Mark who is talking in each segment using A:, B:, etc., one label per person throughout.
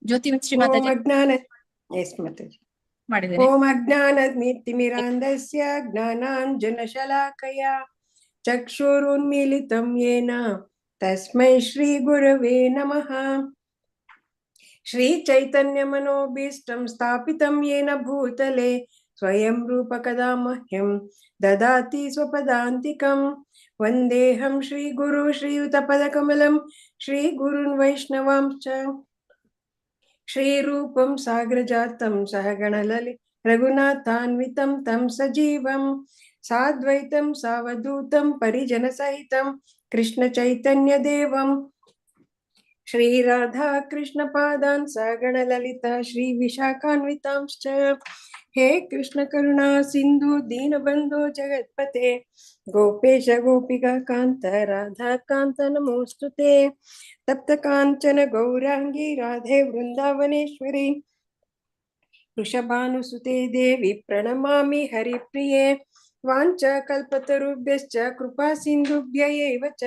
A: ಜ್ಯೋತಿ ಶ್ರೀ
B: ಓಂ
A: ಮಾತಾಜಿ
B: ಅಜ್ಞಾನ ಎಸ್ ಮಾತಾಜಿ.
A: ಮಾಡಿದ್ದೇನೆ.
B: ಓಂ ಅಜ್ಞಾನತಿಮಿರಾಂಧಸ್ಯ ಜ್ಞಾನಾಂಜನಶಲಾಕಯ ಚಕ್ಷುರುನ್ಮೀಲಿತಂ ಯೇನ ತಸ್ಮೈ ಶ್ರೀ ಗುರವೇ ನಮಃ. ಶ್ರೀ ಚೈತನ್ಯ ಮನೋಭೀಷ್ಟಂ ಸ್ಥಾಪಿತಂ ಯೇನ ಭೂತಲೆ ಸ್ವಯಂ ರೂಪ ಕದಾ ಮಹ್ಯಂ ದದಾತಿ ಸ್ವಪದಾಂತಿಕಂ. ವಂದೇಹಂ ಶ್ರೀ ಗುರು ಶ್ರೀಯುತ ಪದಕಮಲಂ ಶ್ರೀ ಗುರುನ್ ವೈಷ್ಣವಾಂಶ್ಚ ಶ್ರೀರೂಪಂ ಸಾಗ್ರಜಾತಂ ಸಹಗಣ ರಘುನಾಥಾನ್ವಿತಂ ತಂ ಸಜೀವಂ ಸಾದ್ವೈತಂ ಸಾವಧೂತಂ ಪರಿಜನ ಸಹಿತಂ ಕೃಷ್ಣ ಚೈತನ್ಯ ದೇವಂ ಶ್ರೀ ರಾಧಾ ಕೃಷ್ಣ ಪಾದಾನ್ ಸಹಗಣ ಲಲಿತಾ ಶ್ರೀ ವಿಶಾಖಾನ್ವಿತಾಂಶ್ಚ. ಹೇ ಕೃಷ್ಣ ಕರುಣಾ ಸಿಂಧು ದೀನಬಂಧೋ ಜಗತ್ಪತೆ ಗೋಪೇಶ ಗೋಪಿಕಾ ಕಾಂತ ರಾಧಾ ಕಾಂತ ನಮೋಸ್ತುತೆ. ತಪ್ತ ಕಾಂಚನ ಗೌರಾಂಗಿ ರಾಧೆ ವೃಂದಾವನೇಶ್ವರಿ ವೃಷಭಾನುಸುತೆ ದೇವಿ ಪ್ರಣಮಾಮಿ ಹರಿಪ್ರಿಯೆ. ವಾಂಚ ಕಲ್ಪತರುಭ್ಯಶ್ಚ ಕೃಪಾ ಸಿಂಧುಭ್ಯ ಏವ ಚ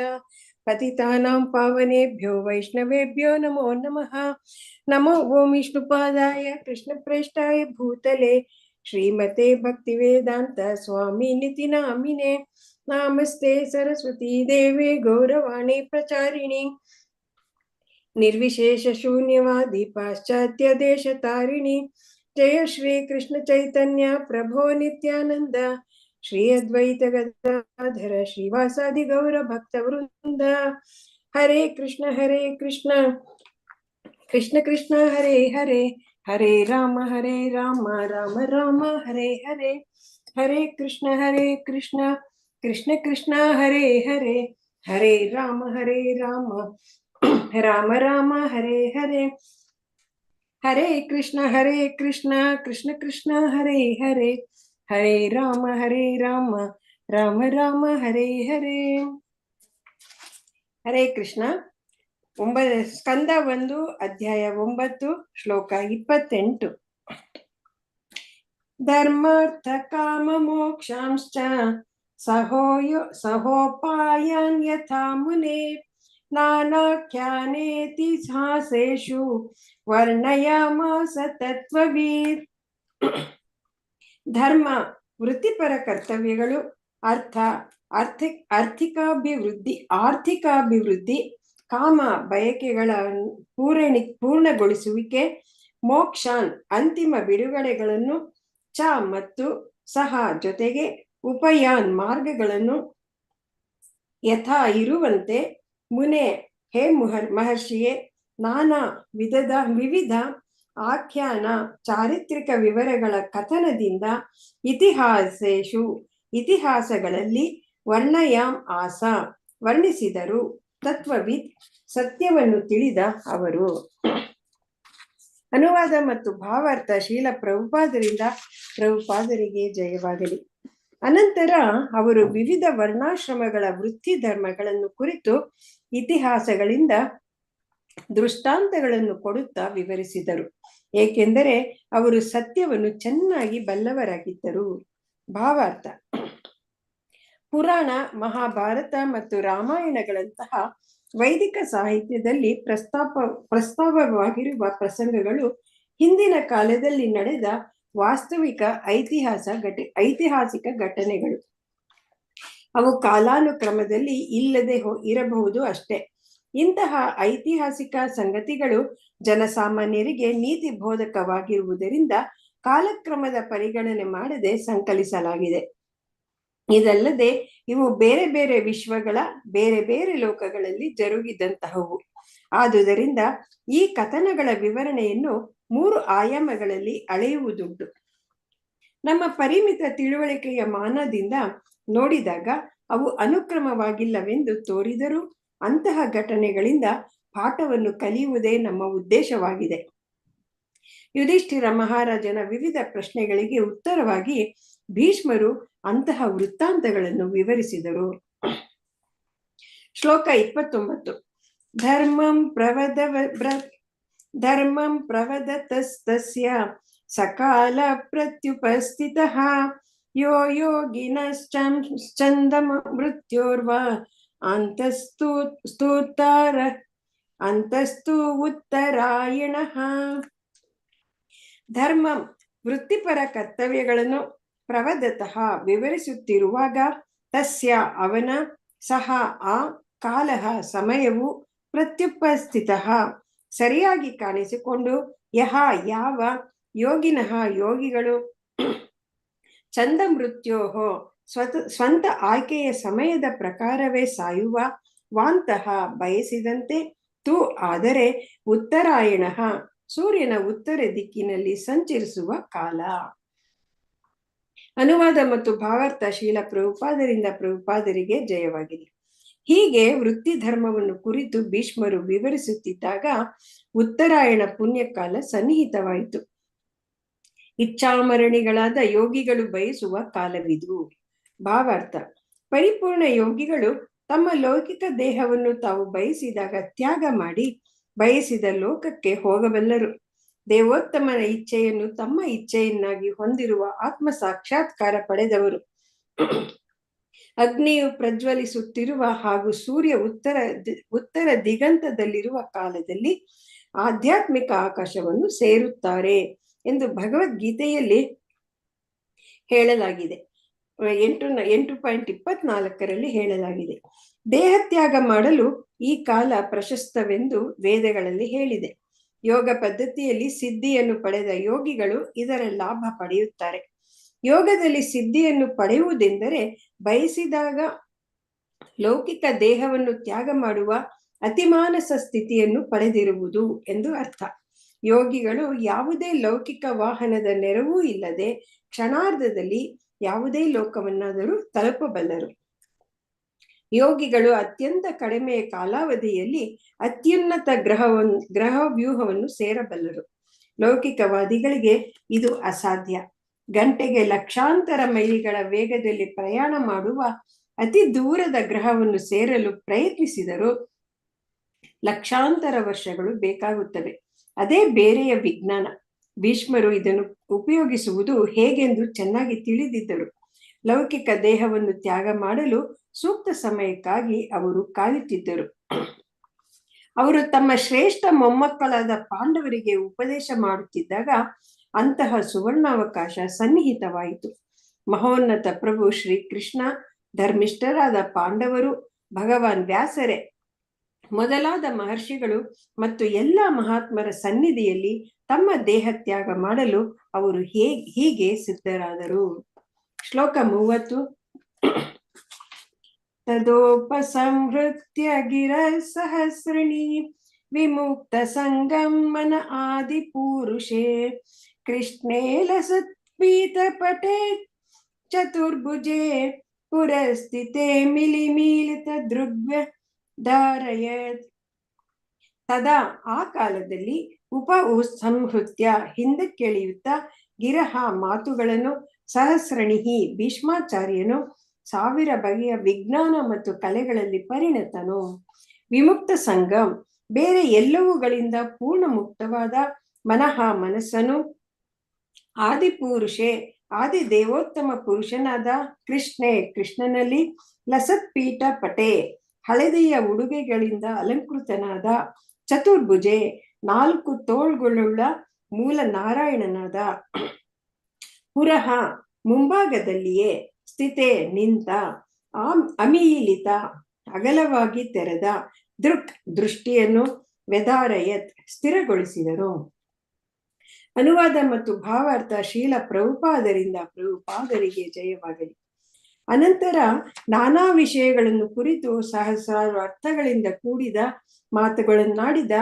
B: ಪತಿತಾನಾಂ ಪಾವನೇಭ್ಯೋ ವೈಷ್ಣವೇಭ್ಯೋ ನಮೋ ನಮಃ. ನಮೋ ಓಂ ವಿಷ್ಣುಪಾದಾಯ ಕೃಷ್ಣಪ್ರೇಷ್ಠಾಯ ಭೂತಲೆ ಶ್ರೀಮತೆ ಭಕ್ತಿವೇದಾಂತ ಸ್ವಾಮಿ ನಿತಿ ನಾಮಿನೆ. ನಮಸ್ತೆ ಸರಸ್ವತೀ ದೇವಿ ಗೌರವಾಣಿ ಪ್ರಚಾರಿಣಿ ನಿರ್ವಿಶೇಷ ಶೂನ್ಯವಾದಿ ಪಾಶ್ಚಾತ್ಯ ದೇಶ ತಾರಿಣಿ. ಜಯ ಶ್ರೀ ಕೃಷ್ಣ ಚೈತನ್ಯ ಪ್ರಭೋ ನಿತ್ಯಾನಂದ ಶ್ರೀ ಅದ್ವೈತ ಗದಾಧರ ಶ್ರೀವಾಸಾದಿ ಗೌರ ಭಕ್ತ ವೃಂದ. ಹರೇ ಕೃಷ್ಣ ಕೃಷ್ಣ ಕೃಷ್ಣ ಹರೇ ಹರೇ ಹರೇ ರಾಮ ರಾಮ ರಾಮ ಹರೇ ಹರೇ. ಹರೇ ಕೃಷ್ಣ ಕೃಷ್ಣ ಕೃಷ್ಣ ಹರೇ ಹರೇ ಹರೇ ರಾಮ ರಾಮ ರಾಮ ಹರೇ ಹರೇ. ಹರೇ ಕೃಷ್ಣ ಕೃಷ್ಣ ಕೃಷ್ಣ ಹರೇ ಹರೇ ಹರೇ ರಾಮ ರಾಮ ರಾಮ ಹರೇ ಹರೇ. ಹರೇ ಕೃಷ್ಣ. ಸ್ಕಂದ 1 ಅಧ್ಯಾಯ 9 ಶ್ಲೋಕ 28. ಧರ್ಮಾರ್ಥ ಕಾಮ ಮೋಕ್ಷಾಂಶ್ಚ ಸಹೋಪಾಯಾನ್ ಯಥಾ ಮುನೇ ನಾನಾಖ್ಯಾನೇತಿಹಾಸೇಷು ವರ್ಣಯಾಮಾಸ ತತ್ವವೀರ್. ಧರ್ಮ ವೃತ್ತಿಪರ ಕರ್ತವ್ಯಗಳು, ಆರ್ಥಿಕಾಭಿವೃದ್ಧಿ, ಕಾಮ ಬಯಕೆಗಳ ಪೂರ್ಣಗೊಳಿಸುವಿಕೆ, ಮೋಕ್ಷಾನ್ ಅಂತಿಮ ಬಿಡುಗಡೆಗಳನ್ನು, ಚ ಮತ್ತು ಸಹ ಜೊತೆಗೆ, ಉಪಯಾನ್ ಮಾರ್ಗಗಳನ್ನು, ಯಥಾ ಇರುವಂತೆ, ಮುನೆ ಹೇ ಮಹರ್ಷಿಯೇ, ನಾನಾ ವಿವಿಧ ಆಖ್ಯಾನ ಚಾರಿತ್ರಿಕ ವಿವರಗಳ ಕಥನದಿಂದ, ಇತಿಹಾಸಗಳಲ್ಲಿ, ವರ್ಣಯಾಮ್ ಆಸ ವರ್ಣಿಸಿದರು, ತತ್ವವಿದ್ ಸತ್ಯವನ್ನು ತಿಳಿದ ಅವರು. ಅನುವಾದ ಮತ್ತು ಭಾವಾರ್ಥ ಶೀಲ ಪ್ರಭುಪಾದರಿಗೆ ಜಯವಾಗಲಿ. ಅನಂತರ ಅವರು ವಿವಿಧ ವರ್ಣಾಶ್ರಮಗಳ ವೃತ್ತಿ ಧರ್ಮಗಳನ್ನು ಕುರಿತು ಇತಿಹಾಸಗಳಿಂದ ದೃಷ್ಟಾಂತಗಳನ್ನು ಕೊಡುತ್ತಾ ವಿವರಿಸಿದರು, ಏಕೆಂದರೆ ಅವರು ಸತ್ಯವನ್ನು ಚೆನ್ನಾಗಿ ಬಲ್ಲವರಾಗಿದ್ದರು. ಭಾವಾರ್ಥ: ಪುರಾಣ, ಮಹಾಭಾರತ ಮತ್ತು ರಾಮಾಯಣಗಳಂತಹ ವೈದಿಕ ಸಾಹಿತ್ಯದಲ್ಲಿ ಪ್ರಸ್ತಾವವಾಗಿರುವ ಪ್ರಸಂಗಗಳು ಹಿಂದಿನ ಕಾಲದಲ್ಲಿ ನಡೆದ ವಾಸ್ತವಿಕ ಐತಿಹಾಸಿಕ ಘಟನೆಗಳು. ಅವು ಕಾಲಾನುಕ್ರಮದಲ್ಲಿ ಇಲ್ಲದೆ ಇರಬಹುದು ಅಷ್ಟೇ. ಇಂತಹ ಐತಿಹಾಸಿಕ ಸಂಗತಿಗಳು ಜನಸಾಮಾನ್ಯರಿಗೆ ನೀತಿ ಬೋಧಕವಾಗಿರುವುದರಿಂದ ಕಾಲಕ್ರಮದ ಪರಿಗಣನೆ ಮಾಡದೆ ಸಂಕಲಿಸಲಾಗಿದೆ. ಇದಲ್ಲದೆ ಇವು ಬೇರೆ ಬೇರೆ ವಿಶ್ವಗಳ ಬೇರೆ ಬೇರೆ ಲೋಕಗಳಲ್ಲಿ ಜರುಗಿದಂತಹವು. ಆದುದರಿಂದ ಈ ಕಥನಗಳ ವಿವರಣೆಯನ್ನು 3 ಆಯಾಮಗಳಲ್ಲಿ ಅಳೆಯುವುದುಂಟು. ನಮ್ಮ ಪರಿಮಿತ ತಿಳುವಳಿಕೆಯ ಮಾನದಿಂದ ನೋಡಿದಾಗ ಅವು ಅನುಕ್ರಮವಾಗಿಲ್ಲವೆಂದು ತೋರಿದರೂ ಅಂತಹ ಘಟನೆಗಳಿಂದ ಪಾಠವನ್ನು ಕಲಿಯುವುದೇ ನಮ್ಮ ಉದ್ದೇಶವಾಗಿದೆ. ಯುಧಿಷ್ಠಿರ ಮಹಾರಾಜನ ವಿವಿಧ ಪ್ರಶ್ನೆಗಳಿಗೆ ಉತ್ತರವಾಗಿ ಭೀಷ್ಮರು ಅಂತಹ ವೃತ್ತಾಂತಗಳನ್ನು ವಿವರಿಸಿದರು. ಶ್ಲೋಕ 29. ಧರ್ಮಂ ಪ್ರವದತಸ್ತಸ್ಯ ಸಕಾಲ ಪ್ರತ್ಯುಪಸ್ಥಿತಃ ಯೋ ಯೋಗಿನಶ್ಚಂದಮ ಮೃತ್ಯೋರ್ವ ಅಂತಸ್ತೂತಾರ ಅಂತಸ್ತು ಉತ್ತರಾಯಣ. ಧರ್ಮ ವೃತ್ತಿಪರ ಕರ್ತವ್ಯಗಳನ್ನು ಪ್ರವದತಃ ವಿವರಿಸುತ್ತಿರುವಾಗ ತಸ್ಯ ಅವನ ಸಹ ಆ ಕಾಲಃ ಸಮಯವು ಪ್ರತ್ಯುಪಸ್ಥಿತ ಸರಿಯಾಗಿ ಕಾಣಿಸಿಕೊಂಡು ಯಹ ಯಾವ ಯೋಗಿನಃ ಯೋಗಿಗಳು ಚಂದ ಮೃತ್ಯೋ ಸ್ವಂತ ಆಯ್ಕೆಯ ಸಮಯದ ಪ್ರಕಾರವೇ ಸಾಯುವ ವಾಂತಹ ಬಯಸಿದಂತೆ ತು ಆದರೆ ಉತ್ತರಾಯಣ ಸೂರ್ಯನ ಉತ್ತರ ದಿಕ್ಕಿನಲ್ಲಿ ಸಂಚರಿಸುವ ಕಾಲ. ಅನುವಾದ ಮತ್ತು ಭಾವಾರ್ಥ ಶೀಲ ಪ್ರಭುಪಾದರಿಂದ ಪ್ರಭುಪಾದರಿಗೆ ಜಯವಾಗಿದೆ. ಹೀಗೆ ವೃತ್ತಿ ಧರ್ಮವನ್ನು ಕುರಿತು ಭೀಷ್ಮರು ವಿವರಿಸುತ್ತಿದ್ದಾಗ ಉತ್ತರಾಯಣ ಪುಣ್ಯಕಾಲ ಸನ್ನಿಹಿತವಾಯಿತು. ಇಚ್ಛಾಮರಣಿಗಳಾದ ಯೋಗಿಗಳು ಬಯಸುವ ಕಾಲವಿದು. ಭಾವಾರ್ಥ: ಪರಿಪೂರ್ಣ ಯೋಗಿಗಳು ತಮ್ಮ ಲೌಕಿಕ ದೇಹವನ್ನು ತಾವು ಬಯಸಿದಾಗ ತ್ಯಾಗ ಮಾಡಿ ಬಯಸಿದ ಲೋಕಕ್ಕೆ ಹೋಗಬಲ್ಲರು. ದೇವೋತ್ತಮನ ಇಚ್ಛೆಯನ್ನು ತಮ್ಮ ಇಚ್ಛೆಯನ್ನಾಗಿ ಹೊಂದಿರುವ ಆತ್ಮ ಸಾಕ್ಷಾತ್ಕಾರ ಪಡೆದವರು. ಅಗ್ನಿಯು ಪ್ರಜ್ವಲಿಸುತ್ತಿರುವ ಹಾಗೂ ಸೂರ್ಯ ಉತ್ತರ ದಿಗಂತದಲ್ಲಿರುವ ಕಾಲದಲ್ಲಿ ಆಧ್ಯಾತ್ಮಿಕ ಆಕಾಶವನ್ನು ಸೇರುತ್ತಾರೆ ಎಂದು ಭಗವದ್ಗೀತೆಯಲ್ಲಿ ಹೇಳಲಾಗಿದೆ. 8.24 ಹೇಳಲಾಗಿದೆ. ದೇಹತ್ಯಾಗ ಮಾಡಲು ಈ ಕಾಲ ಪ್ರಶಸ್ತವೆಂದು ವೇದಗಳಲ್ಲಿ ಹೇಳಿದೆ. ಯೋಗ ಪದ್ಧತಿಯಲ್ಲಿ ಸಿದ್ಧಿಯನ್ನು ಪಡೆದ ಯೋಗಿಗಳು ಇದರ ಲಾಭ ಪಡೆಯುತ್ತಾರೆ. ಯೋಗದಲ್ಲಿ ಸಿದ್ಧಿಯನ್ನು ಪಡೆಯುವುದೆಂದರೆ ಬಯಸಿದಾಗ ಲೌಕಿಕ ದೇಹವನ್ನು ತ್ಯಾಗ ಮಾಡುವ ಅತಿಮಾನಸ ಸ್ಥಿತಿಯನ್ನು ಪಡೆದಿರುವುದು ಎಂದು ಅರ್ಥ. ಯೋಗಿಗಳು ಯಾವುದೇ ಲೌಕಿಕ ವಾಹನದ ನೆರವೂ ಇಲ್ಲದೆ ಕ್ಷಣಾರ್ಧದಲ್ಲಿ ಯಾವುದೇ ಲೋಕವನ್ನಾದರೂ ತಲುಪಬಲ್ಲರು. ಯೋಗಿಗಳು ಅತ್ಯಂತ ಕಡಿಮೆ ಕಾಲಾವಧಿಯಲ್ಲಿ ಅತ್ಯುನ್ನತ ಗ್ರಹ ವ್ಯೂಹವನ್ನು ಸೇರಬಲ್ಲರು. ಲೌಕಿಕವಾದಿಗಳಿಗೆ ಇದು ಅಸಾಧ್ಯ. ಗಂಟೆಗೆ ಲಕ್ಷಾಂತರ ಮೈಲಿಗಳ ವೇಗದಲ್ಲಿ ಪ್ರಯಾಣ ಮಾಡುವ ಅತಿ ದೂರದ ಗ್ರಹವನ್ನು ಸೇರಲು ಪ್ರಯತ್ನಿಸಿದರೂ ಲಕ್ಷಾಂತರ ವರ್ಷಗಳು ಬೇಕಾಗುತ್ತವೆ. ಅದೇ ಬೇರೆಯ ವಿಜ್ಞಾನ. ಭೀಷ್ಮರು ಇದನ್ನು ಉಪಯೋಗಿಸುವುದು ಹೇಗೆಂದು ಚೆನ್ನಾಗಿ ತಿಳಿದಿದ್ದರು. ಲೌಕಿಕ ದೇಹವನ್ನು ತ್ಯಾಗ ಮಾಡಲು ಸೂಕ್ತ ಸಮಯಕ್ಕಾಗಿ ಅವರು ಕಾಯುತ್ತಿದ್ದರು. ಅವರು ತಮ್ಮ ಶ್ರೇಷ್ಠ ಮೊಮ್ಮಕ್ಕಳಾದ ಪಾಂಡವರಿಗೆ ಉಪದೇಶ ಮಾಡುತ್ತಿದ್ದಾಗ ಅಂತಹ ಸುವರ್ಣಾವಕಾಶ ಸನ್ನಿಹಿತವಾಯಿತು. ಮಹೋನ್ನತ ಪ್ರಭು ಶ್ರೀ ಕೃಷ್ಣ, ಧರ್ಮಿಷ್ಠರಾದ ಪಾಂಡವರು, ಭಗವಾನ್ ವ್ಯಾಸರೇ ಮೊದಲಾದ ಮಹರ್ಷಿಗಳು ಮತ್ತು ಎಲ್ಲ ಮಹಾತ್ಮರ ಸನ್ನಿಧಿಯಲ್ಲಿ ತಮ್ಮ ದೇಹ ತ್ಯಾಗ ಮಾಡಲು ಅವರು ಹೀಗೆ ಸಿದ್ಧರಾದರು. ಶ್ಲೋಕ 30. ತದೋಪಸಂಹೃತ್ಯ ಗಿರ ಸಹಸ್ರಣಿ ವಿಮುಕ್ತ ಸಂಗಮನ ಆದಿ ಪೂರುಷೇ ಕೃಷ್ಣೇ ಲಸತ್ ಪೀತ ಪಟೇ ಚತುರ್ಭುಜೇ ಪುರಸ್ಥಿತೇ ಮಿಲಿಮೀಲಿತ ದೃಗ್ವ್ಯ ಧಾರಯತ್. ತದಾ ಆ ಕಾಲದಲ್ಲಿ ಸಂಹೃತ್ಯ ಹಿಂದಕ್ಕೆಳೆಯುತ್ತಾ ಗಿರಹ ಮಾತುಗಳನ್ನು ಸಹಸ್ರಣಿಹಿ ಭೀಷ್ಮಾಚಾರ್ಯನು 1000 ಬಗೆಯ ವಿಜ್ಞಾನ ಮತ್ತು ಕಲೆಗಳಲ್ಲಿ ಪರಿಣತನು. ವಿಮುಕ್ತ ಸಂಗಮ್ ಬೇರೆ ಎಲ್ಲವುಗಳಿಂದ ಪೂರ್ಣ ಮುಕ್ತವಾದ ಮನಸ್ಸನು ಆದಿಪುರುಷೇ ಆದಿ ದೇವೋತ್ತಮ ಪುರುಷನಾದ ಕೃಷ್ಣನಲ್ಲಿ ಲಸತ್ ಪೀಠ ಪಟೆ ಹಳದಿಯ ಉಡುಗೆಗಳಿಂದ ಅಲಂಕೃತನಾದ ಚತುರ್ಭುಜೆ 4 ತೋಳ್ಗಳುಳ್ಳ ಮೂಲ ನಾರಾಯಣನಾದ ಪುರಹ ಮುಂಭಾಗದಲ್ಲಿಯೇ ಸ್ಥಿತೆ ನಿಂತ ಅಮೀಲಿತ ಅಗಲವಾಗಿ ತೆರೆದ ದೃಷ್ಟಿಯನ್ನು ವ್ಯಧಾರಯತ್ ಸ್ಥಿರಗೊಳಿಸಿದರು. ಅನುವಾದ ಮತ್ತು ಭಾವಾರ್ಥ ಶೀಲ ಪ್ರಭುಪಾದರಿಂದ ಪ್ರಭುಪಾದರಿಗೆ ಜಯವಾಗಲಿ. ಅನಂತರ ನಾನಾ ವಿಷಯಗಳನ್ನು ಕುರಿತು ಸಹಸ್ರಾರು ಅರ್ಥಗಳಿಂದ ಕೂಡಿದ ಮಾತುಗಳನ್ನಾಡಿದ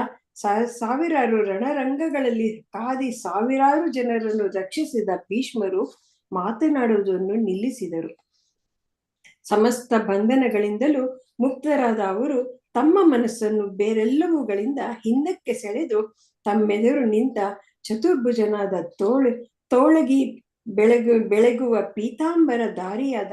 B: ಸಾವಿರಾರು ರಣರಂಗಗಳಲ್ಲಿ ಕಾದಿ ಸಾವಿರಾರು ಜನರನ್ನು ರಕ್ಷಿಸಿದ ಭೀಷ್ಮರು ಮಾತನಾಡುವುದನ್ನು ನಿಲ್ಲಿಸಿದರು. ಸಮಸ್ತ ಬಂಧನಗಳಿಂದಲೂ ಮುಕ್ತರಾದ ಅವರು ತಮ್ಮ ಮನಸ್ಸನ್ನು ಬೇರೆಲ್ಲವುಗಳಿಂದ ಹಿಂದಕ್ಕೆ ಸೆಳೆದು ತಮ್ಮೆದುರು ನಿಂತ ಚತುರ್ಭುಜನಾದ ತೋಳಗಿ ಬೆಳಗುವ ಪೀತಾಂಬರ ಧಾರಿಯಾದ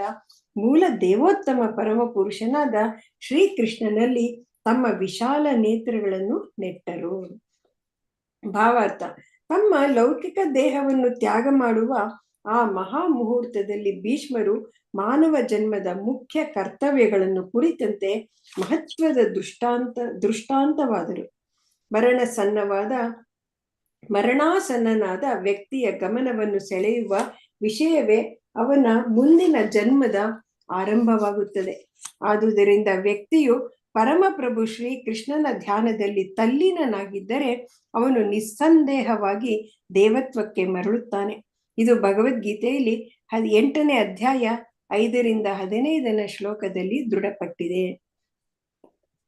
B: ಮೂಲ ದೇವೋತ್ತಮ ಪರಮ ಪುರುಷನಾದ ಶ್ರೀಕೃಷ್ಣನಲ್ಲಿ ತಮ್ಮ ವಿಶಾಲ ನೇತ್ರಗಳನ್ನು ನೆಟ್ಟರು. ಭಾವಾರ್ಥ: ತಮ್ಮ ಲೌಕಿಕ ದೇಹವನ್ನು ತ್ಯಾಗ ಮಾಡುವ ಆ ಮಹಾ ಮುಹೂರ್ತದಲ್ಲಿ ಭೀಷ್ಮರು ಮಾನವ ಜನ್ಮದ ಮುಖ್ಯ ಕರ್ತವ್ಯಗಳನ್ನು ಕುರಿತಂತೆ ಮಹತ್ವದ ದೃಷ್ಟಾಂತವಾದರು. ಮರಣಾಸನ್ನನಾದ ವ್ಯಕ್ತಿಯ ಗಮನವನ್ನು ಸೆಳೆಯುವ ವಿಷಯವೇ ಅವನ ಮುಂದಿನ ಜನ್ಮದ ಆರಂಭವಾಗುತ್ತದೆ. ಆದುದರಿಂದ ವ್ಯಕ್ತಿಯು ಪರಮಪ್ರಭು ಶ್ರೀ ಕೃಷ್ಣನ ಧ್ಯಾನದಲ್ಲಿ ತಲ್ಲೀನನಾಗಿದ್ದರೆ ಅವನು ನಿಸ್ಸಂದೇಹವಾಗಿ ದೇವತ್ವಕ್ಕೆ ಮರಳುತ್ತಾನೆ. ಇದು ಭಗವದ್ಗೀತೆಯಲ್ಲಿ 8ನೇ ಅಧ್ಯಾಯ 5ರಿಂದ 15ನೇ ಶ್ಲೋಕದಲ್ಲಿ ದೃಢಪಟ್ಟಿದೆ.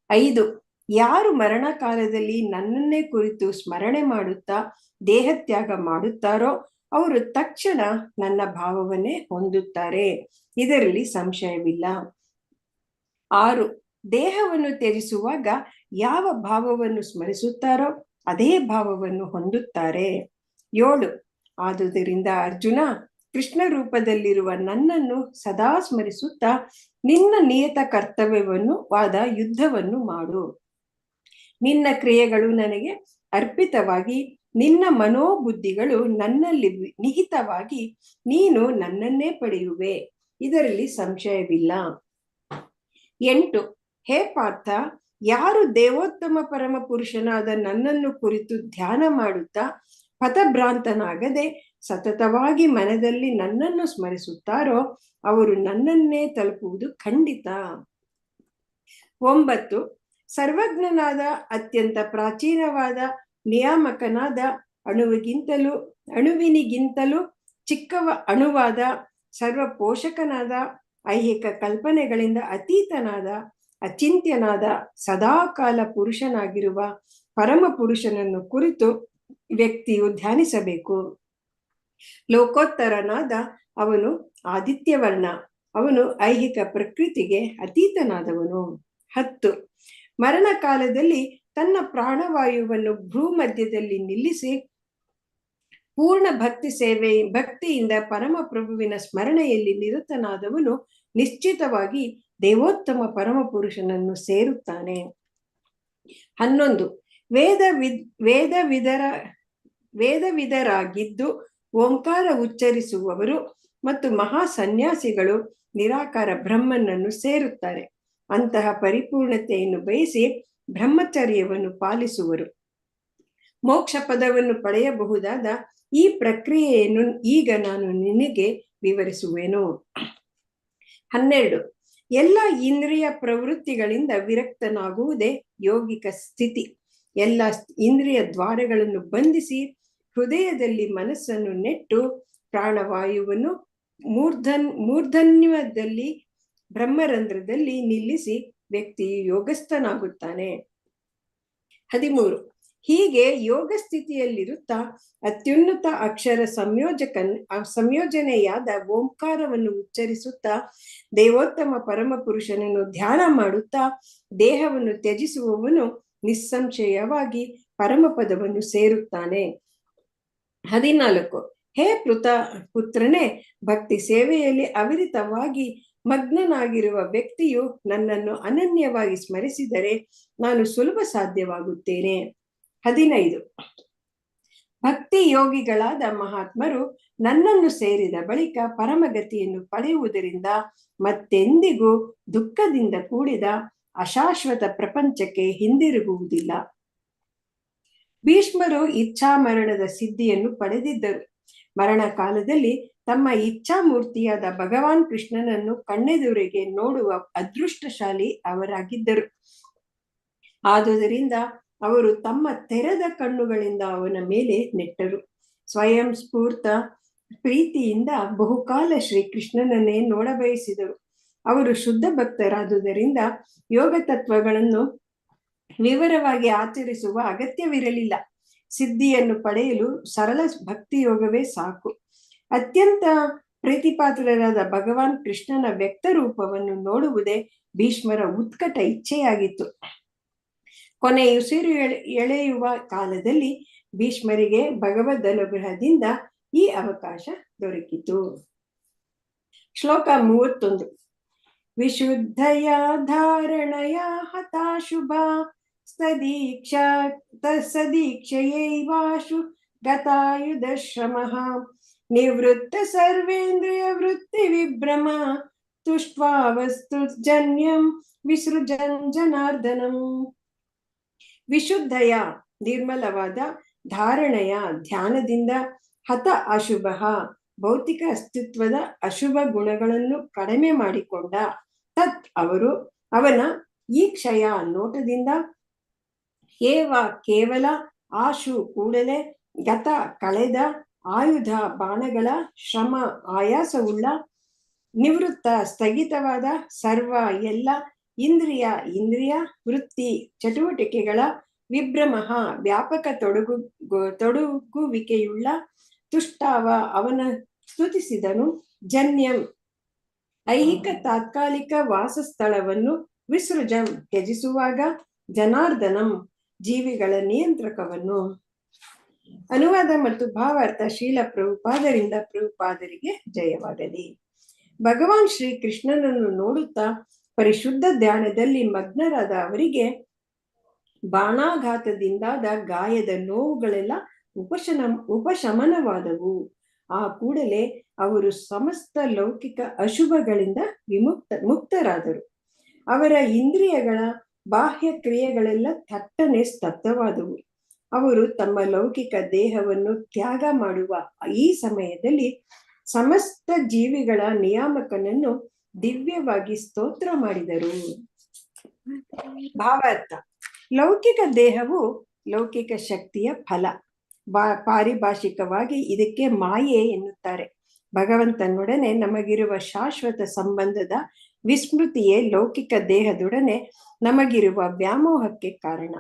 B: 5. ಯಾರು ಮರಣಕಾಲದಲ್ಲಿ ನನ್ನನ್ನೇ ಕುರಿತು ಸ್ಮರಣೆ ಮಾಡುತ್ತಾ ದೇಹತ್ಯಾಗ ಮಾಡುತ್ತಾರೋ ಅವರು ತಕ್ಷಣ ನನ್ನ ಭಾವವನ್ನೇ ಹೊಂದುತ್ತಾರೆ. ಇದರಲ್ಲಿ ಸಂಶಯವಿಲ್ಲ. 6. ದೇಹವನ್ನು ತ್ಯಜಿಸುವಾಗ ಯಾವ ಭಾವವನ್ನು ಸ್ಮರಿಸುತ್ತಾರೋ ಅದೇ ಭಾವವನ್ನು ಹೊಂದುತ್ತಾರೆ. 7. ಆದುದರಿಂದ ಅರ್ಜುನ, ಕೃಷ್ಣ ರೂಪದಲ್ಲಿರುವ ನನ್ನನ್ನು ಸದಾ ಸ್ಮರಿಸುತ್ತಾ ನಿನ್ನ ನಿಯತ ಕರ್ತವ್ಯವನ್ನು ವಾದ ಯುದ್ಧವನ್ನು ಮಾಡು. ನಿನ್ನ ಕ್ರಿಯೆಗಳು ನನಗೆ ಅರ್ಪಿತವಾಗಿ ನಿನ್ನ ಮನೋಬುದ್ಧಿಗಳು ನನ್ನಲ್ಲಿ ನಿಹಿತವಾಗಿ ನೀನು ನನ್ನನ್ನೇ ಪಡೆಯುವೆ. ಇದರಲ್ಲಿ ಸಂಶಯವಿಲ್ಲ. 8. ಹೇ ಪಾರ್ಥ, ಯಾರು ದೇವೋತ್ತಮ ಪರಮ ಪುರುಷನಾದ ನನ್ನನ್ನು ಕುರಿತು ಧ್ಯಾನ ಮಾಡುತ್ತಾ ಪಥಭ್ರಾಂತನಾಗದೆ ಸತತವಾಗಿ ಮನದಲ್ಲಿ ನನ್ನನ್ನು ಸ್ಮರಿಸುತ್ತಾರೋ ಅವರು ನನ್ನನ್ನೇ ತಲುಪುವುದು ಖಂಡಿತ. 9. ಸರ್ವಜ್ಞನಾದ ಅತ್ಯಂತ ಪ್ರಾಚೀನವಾದ ನಿಯಾಮಕನಾದ ಅಣುವಿನಿಗಿಂತಲೂ ಚಿಕ್ಕವ ಅಣುವಾದ ಸರ್ವಪೋಷಕನಾದ ಐಹಿಕ ಕಲ್ಪನೆಗಳಿಂದ ಅತೀತನಾದ ಅಚಿಂತ್ಯನಾದ ಸದಾಕಾಲ ಪುರುಷನಾಗಿರುವ ಪರಮ ಪುರುಷನನ್ನು ಕುರಿತು ವ್ಯಕ್ತಿಯು ಧ್ಯಾನಿಸಬೇಕು. ಲೋಕೋತ್ತರನಾದ ಅವನು ಆದಿತ್ಯವರ್ಣ, ಅವನು ಐಹಿಕ ಪ್ರಕೃತಿಗೆ ಅತೀತನಾದವನು. 10. ಮರಣ ಕಾಲದಲ್ಲಿ ತನ್ನ ಪ್ರಾಣವಾಯುವನ್ನು ಭ್ರೂಮಧ್ಯದಲ್ಲಿ ನಿಲ್ಲಿಸಿ ಪೂರ್ಣ ಭಕ್ತಿಯಿಂದ ಪರಮಪ್ರಭುವಿನ ಸ್ಮರಣೆಯಲ್ಲಿ ನಿರತನಾದವನು ನಿಶ್ಚಿತವಾಗಿ ದೇವೋತ್ತಮ ಪರಮ ಪುರುಷನನ್ನು ಸೇರುತ್ತಾನೆ. 11. ವೇದವಿದರಾಗಿದ್ದು ಓಂಕಾರ ಉಚ್ಚರಿಸುವವರು ಮತ್ತು ಮಹಾ ಸನ್ಯಾಸಿಗಳು ನಿರಾಕಾರ ಬ್ರಹ್ಮನನ್ನು ಸೇರುತ್ತಾರೆ. ಅಂತಹ ಪರಿಪೂರ್ಣತೆಯನ್ನು ಬಯಸಿ ಬ್ರಹ್ಮಚರ್ಯವನ್ನು ಪಾಲಿಸುವರು. ಮೋಕ್ಷ ಪದವನ್ನು ಪಡೆಯಬಹುದಾದ ಈ ಪ್ರಕ್ರಿಯೆಯನ್ನು ಈಗ ನಾನು ನಿನಗೆ ವಿವರಿಸುವೆನು. 12. ಎಲ್ಲ ಇಂದ್ರಿಯ ಪ್ರವೃತ್ತಿಗಳಿಂದ ವಿರಕ್ತನಾಗುವುದೇ ಯೋಗಿಕ ಸ್ಥಿತಿ. ಎಲ್ಲ ಇಂದ್ರಿಯ ದ್ವಾರಗಳನ್ನು ಬಂಧಿಸಿ ಹೃದಯದಲ್ಲಿ ಮನಸ್ಸನ್ನು ನೆಟ್ಟು ಪ್ರಾಣವಾಯುವನ್ನು ಮೂರ್ಧನ್ಯದಲ್ಲಿ ಬ್ರಹ್ಮರಂಧ್ರದಲ್ಲಿ ನಿಲ್ಲಿಸಿ ವ್ಯಕ್ತಿಯು ಯೋಗಸ್ಥನಾಗುತ್ತಾನೆ. 13. ಹೀಗೆ ಯೋಗ ಸ್ಥಿತಿಯಲ್ಲಿರುತ್ತಾ ಅತ್ಯುನ್ನತ ಅಕ್ಷರ ಸಂಯೋಜನೆಯಾದ ಓಂಕಾರವನ್ನು ಉಚ್ಚರಿಸುತ್ತಾ ದೇವೋತ್ತಮ ಪರಮ ಪುರುಷನನ್ನು ಧ್ಯಾನ ಮಾಡುತ್ತಾ ದೇಹವನ್ನು ತ್ಯಜಿಸುವವನು ನಿಸ್ಸಂಶಯವಾಗಿ ಪರಮಪದವನ್ನು ಸೇರುತ್ತಾನೆ. 14. ಹೇ ಪುತ್ರನೇ, ಭಕ್ತಿ ಸೇವೆಯಲ್ಲಿ ಅವಿರತವಾಗಿ ಮಗ್ನನಾಗಿರುವ ವ್ಯಕ್ತಿಯು ನನ್ನನ್ನು ಅನನ್ಯವಾಗಿ ಸ್ಮರಿಸಿದರೆ ನಾನು ಸುಲಭ ಸಾಧ್ಯವಾಗುತ್ತೇನೆ. 15. ಭಕ್ತಿ ಯೋಗಿಗಳಾದ ಮಹಾತ್ಮರು ನನ್ನನ್ನು ಸೇರಿದ ಬಳಿಕ ಪರಮಗತಿಯನ್ನು ಪಡೆಯುವುದರಿಂದ ಮತ್ತೆಂದಿಗೂ ದುಃಖದಿಂದ ಕೂಡಿದ ಅಶಾಶ್ವತ ಪ್ರಪಂಚಕ್ಕೆ ಹಿಂದಿರುಗುವುದಿಲ್ಲ. ಭೀಷ್ಮರು ಇಚ್ಛಾಮರಣದ ಸಿದ್ಧಿಯನ್ನು ಪಡೆದಿದ್ದರು. ಮರಣ ಕಾಲದಲ್ಲಿ ತಮ್ಮ ಇಚ್ಛಾಮೂರ್ತಿಯಾದ ಭಗವಾನ್ ಕೃಷ್ಣನನ್ನು ಕಣ್ಣೆದುರಿಗೆ ನೋಡುವ ಅದೃಷ್ಟಶಾಲಿ ಅವರಾಗಿದ್ದರು. ಆದುದರಿಂದ ಅವರು ತಮ್ಮ ತೆರೆದ ಕಣ್ಣುಗಳಿಂದ ಅವನ ಮೇಲೆ ನೆಟ್ಟರು. ಸ್ವಯಂ ಸ್ಫೂರ್ತ ಪ್ರೀತಿಯಿಂದ ಬಹುಕಾಲ ಶ್ರೀಕೃಷ್ಣನನ್ನೇ ನೋಡಬಯಸಿದರು. ಅವರು ಶುದ್ಧ ಭಕ್ತರಾದುದರಿಂದ ಯೋಗ ತತ್ವಗಳನ್ನು ವಿವರವಾಗಿ ಆಚರಿಸುವ ಅಗತ್ಯವಿರಲಿಲ್ಲ. ಸಿದ್ಧಿಯನ್ನು ಪಡೆಯಲು ಸರಳ ಭಕ್ತಿ ಯೋಗವೇ ಸಾಕು. ಅತ್ಯಂತ ಪ್ರೀತಿಪಾತ್ರರಾದ ಭಗವಾನ್ ಕೃಷ್ಣನ ವ್ಯಕ್ತ ರೂಪವನ್ನು ನೋಡುವುದೇ ಭೀಷ್ಮರ ಉತ್ಕಟ ಇಚ್ಛೆಯಾಗಿತ್ತು. ಕೊನೆಯುಸಿರು ಎಳೆಯುವ ಕಾಲದಲ್ಲಿ ಭೀಷ್ಮರಿಗೆ ಭಗವದ್ ಅನುಗ್ರಹದಿಂದ ಈ ಅವಕಾಶ ದೊರಕಿತು. ಶ್ಲೋಕ 31. ವಿಶುದ್ಧಯ ಧಾರಣಯ ಹತಾಶುಭ ಸದೀಕ್ಷಯೈವಾಶು ಗತಾಯುಧ ಶ್ರಮಃ ನಿವೃತ್ತ ಸರ್ವೇಂದ್ರಿಯ ವೃತ್ತಿ ವಿಭ್ರಮ ತುಷ್ಟ್ವಾ ವಸ್ತು ಜನ್ಯಂ ವಿಸೃಜನ್ ಜನಾರ್ದನಂ. ವಿಶುದ್ಧಯ ನಿರ್ಮಲವಾದ ಧಾರಣೆಯ ಧ್ಯಾನದಿಂದ ಹತ ಅಶುಭ ಭೌತಿಕ ಅಸ್ತಿತ್ವದ ಅಶುಭ ಗುಣಗಳನ್ನು ಕಡಿಮೆ ಮಾಡಿಕೊಂಡ ತತ್ ಅವನ ಈ ಕ್ಷಯ ನೋಟದಿಂದ ಏವ ಕೇವಲ ಆಶು ಕೂಡಲೇ ಗತ ಕಳೆದ ಆಯುಧ ಬಾಣಗಳ ಶ್ರಮ ಆಯಾಸವುಳ್ಳ ನಿವೃತ್ತ ಸ್ಥಗಿತವಾದ ಸರ್ವ ಎಲ್ಲ ಇಂದ್ರಿಯ ವೃತ್ತಿ ಚಟುವಟಿಕೆಗಳ ವಿಭ್ರಮ ವ್ಯಾಪಕ ತೊಡಗುವಿಕೆಯುಳ್ಳ ತುಷ್ಟಾವ ಅವನ ಸ್ತುತಿಸಿದನು. ಜನ್ಯಂ ಐಹಿಕ ತಾತ್ಕಾಲಿಕ ವಾಸಸ್ಥಳವನ್ನು ವಿಸೃಜಂ ತ್ಯಜಿಸುವಾಗ ಜನಾರ್ದನಂ ಜೀವಿಗಳ ನಿಯಂತ್ರಕವನ್ನು. ಅನುವಾದ ಮತ್ತು ಭಾವಾರ್ಥ ಶ್ರೀಲ ಪ್ರಭುಪಾದರಿಂದ ಪ್ರಭುಪಾದರಿಗೆ ಜಯವಾಗಲಿ. ಭಗವಾನ್ ಶ್ರೀ ಕೃಷ್ಣನನ್ನು ನೋಡುತ್ತಾ ಪರಿಶುದ್ಧ ಧ್ಯಾನದಲ್ಲಿ ಮಗ್ನರಾದ ಅವರಿಗೆ ಬಾಣಾಘಾತದಿಂದಾದ ಗಾಯದ ನೋವುಗಳೆಲ್ಲ ಉಪಶಮನವಾದವು. ಆ ಕೂಡಲೇ ಅವರು ಸಮಸ್ತ ಲೌಕಿಕ ಅಶುಭಗಳಿಂದ ಮುಕ್ತರಾದರು. ಅವರ ಇಂದ್ರಿಯಗಳ ಬಾಹ್ಯ ಕ್ರಿಯೆಗಳೆಲ್ಲ ಥಟ್ಟನೆ ಸ್ತಬ್ಧವಾದವು. ಅವರು ತಮ್ಮ ಲೌಕಿಕ ದೇಹವನ್ನು ತ್ಯಾಗ ಮಾಡುವ ಈ ಸಮಯದಲ್ಲಿ ಸಮಸ್ತ ಜೀವಿಗಳ ನಿಯಾಮಕನನ್ನು ದಿವ್ಯವಾಗಿ ಸ್ತೋತ್ರ ಮಾಡಿದರು. ಭಾವಾರ್ಥ: ಲೌಕಿಕ ದೇಹವು ಲೌಕಿಕ ಶಕ್ತಿಯ ಫಲ. ಪಾರಿಭಾಷಿಕವಾಗಿ ಇದಕ್ಕೆ ಮಾಯೆ ಎನ್ನುತ್ತಾರೆ. ಭಗವಂತನೊಡನೆ ನಮಗಿರುವ ಶಾಶ್ವತ ಸಂಬಂಧದ ವಿಸ್ಮೃತಿಯೇ ಲೌಕಿಕ ದೇಹದೊಡನೆ ನಮಗಿರುವ ವ್ಯಾಮೋಹಕ್ಕೆ ಕಾರಣ.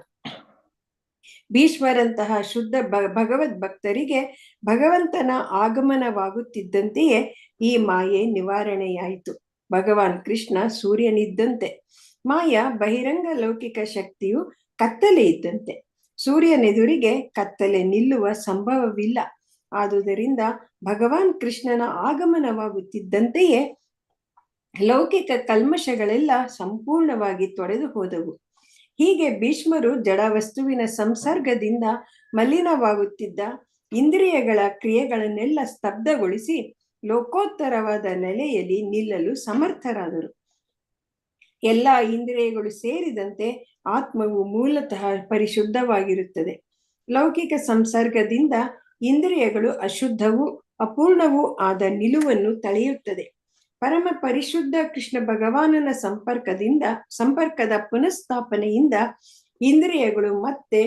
B: ಭೀಷ್ಮರಂತಹ ಶುದ್ಧ ಭಗವದ್ ಭಕ್ತರಿಗೆ ಭಗವಂತನ ಆಗಮನವಾಗುತ್ತಿದ್ದಂತೆಯೇ ಈ ಮಾಯೆ ನಿವಾರಣೆಯಾಯಿತು. ಭಗವಾನ್ ಕೃಷ್ಣ ಸೂರ್ಯನಿದ್ದಂತೆ, ಮಾಯಾ ಬಹಿರಂಗ ಲೌಕಿಕ ಶಕ್ತಿಯು ಕತ್ತಲೆ ಇದ್ದಂತೆ. ಸೂರ್ಯನೆದುರಿಗೆ ಕತ್ತಲೆ ನಿಲ್ಲುವ ಸಂಭವವಿಲ್ಲ. ಆದುದರಿಂದ ಭಗವಾನ್ ಕೃಷ್ಣನ ಆಗಮನವಾಗುತ್ತಿದ್ದಂತೆಯೇ ಲೌಕಿಕ ಕಲ್ಮಶಗಳೆಲ್ಲ ಸಂಪೂರ್ಣವಾಗಿ ತೊಡೆದು ಹೋದವು. ಹೀಗೆ ಭೀಷ್ಮರು ಜಡವಸ್ತುವಿನ ಸಂಸರ್ಗದಿಂದ ಮಲಿನವಾಗುತ್ತಿದ್ದ ಇಂದ್ರಿಯಗಳ ಕ್ರಿಯೆಗಳನ್ನೆಲ್ಲ ಸ್ತಬ್ಧಗೊಳಿಸಿ ಲೋಕೋತ್ತರವಾದ ನೆಲೆಯಲ್ಲಿ ನಿಲ್ಲಲು ಸಮರ್ಥರಾದರು. ಎಲ್ಲ ಇಂದ್ರಿಯಗಳು ಸೇರಿದಂತೆ ಆತ್ಮವು ಮೂಲತಃ ಪರಿಶುದ್ಧವಾಗಿರುತ್ತದೆ. ಲೌಕಿಕ ಸಂಸರ್ಗದಿಂದ ಇಂದ್ರಿಯಗಳು ಅಶುದ್ಧವೂ ಅಪೂರ್ಣವೂ ಆದ ನಿಲುವನ್ನು ತಳೆಯುತ್ತದೆ. ಪರಮ ಪರಿಶುದ್ಧ ಕೃಷ್ಣ ಭಗವಾನನ ಸಂಪರ್ಕದ ಪುನಃಸ್ಥಾಪನೆಯಿಂದ ಇಂದ್ರಿಯಗಳು ಮತ್ತೆ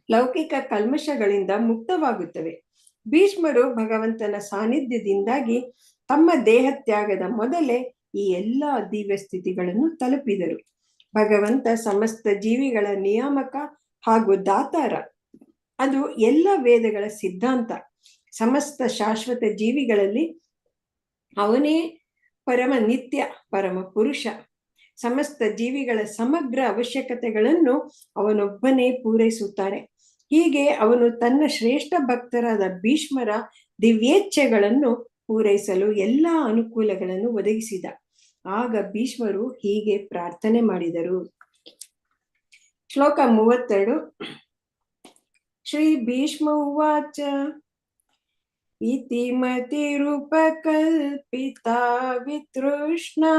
B: ಲೌಕಿಕ ಕಲ್ಮಶಗಳಿಂದ ಮುಕ್ತವಾಗುತ್ತವೆ. ಭೀಷ್ಮರು ಭಗವಂತನ ಸಾನ್ನಿಧ್ಯದಿಂದಾಗಿ ತಮ್ಮ ದೇಹತ್ಯಾಗದ ಮೊದಲೇ ಈ ಎಲ್ಲ ದಿವ್ಯ ಸ್ಥಿತಿಗಳನ್ನು ತಲುಪಿದರು. ಭಗವಂತ ಸಮಸ್ತ ಜೀವಿಗಳ ನಿಯಾಮಕ ಹಾಗೂ ದಾತಾರ. ಅದು ಎಲ್ಲ ವೇದಗಳ ಸಿದ್ಧಾಂತ. ಸಮಸ್ತ ಶಾಶ್ವತ ಜೀವಿಗಳಲ್ಲಿ ಅವನೇ ಪರಮ ನಿತ್ಯ ಪರಮ ಪುರುಷ. ಸಮಸ್ತ ಜೀವಿಗಳ ಸಮಗ್ರ ಅವಶ್ಯಕತೆಗಳನ್ನು ಅವನೊಬ್ಬನೇ ಪೂರೈಸುತ್ತಾರೆ. ಹೀಗೆ ಅವನು ತನ್ನ ಶ್ರೇಷ್ಠ ಭಕ್ತರಾದ ಭೀಷ್ಮರ ದಿವ್ಯೇಚ್ಛೆಗಳನ್ನು ಪೂರೈಸಲು ಎಲ್ಲ ಅನುಕೂಲಗಳನ್ನು ಒದಗಿಸಿದ. ಆಗ ಭೀಷ್ಮರು ಹೀಗೆ ಪ್ರಾರ್ಥನೆ ಮಾಡಿದರು. ಶ್ಲೋಕ 32. ಶ್ರೀ ಭೀಷ್ಮ ಉವಾಚ ಇತಿ ಮತಿರುಪಕಲ್ಪಿತಾ ವಿತೃಷ್ಣಾ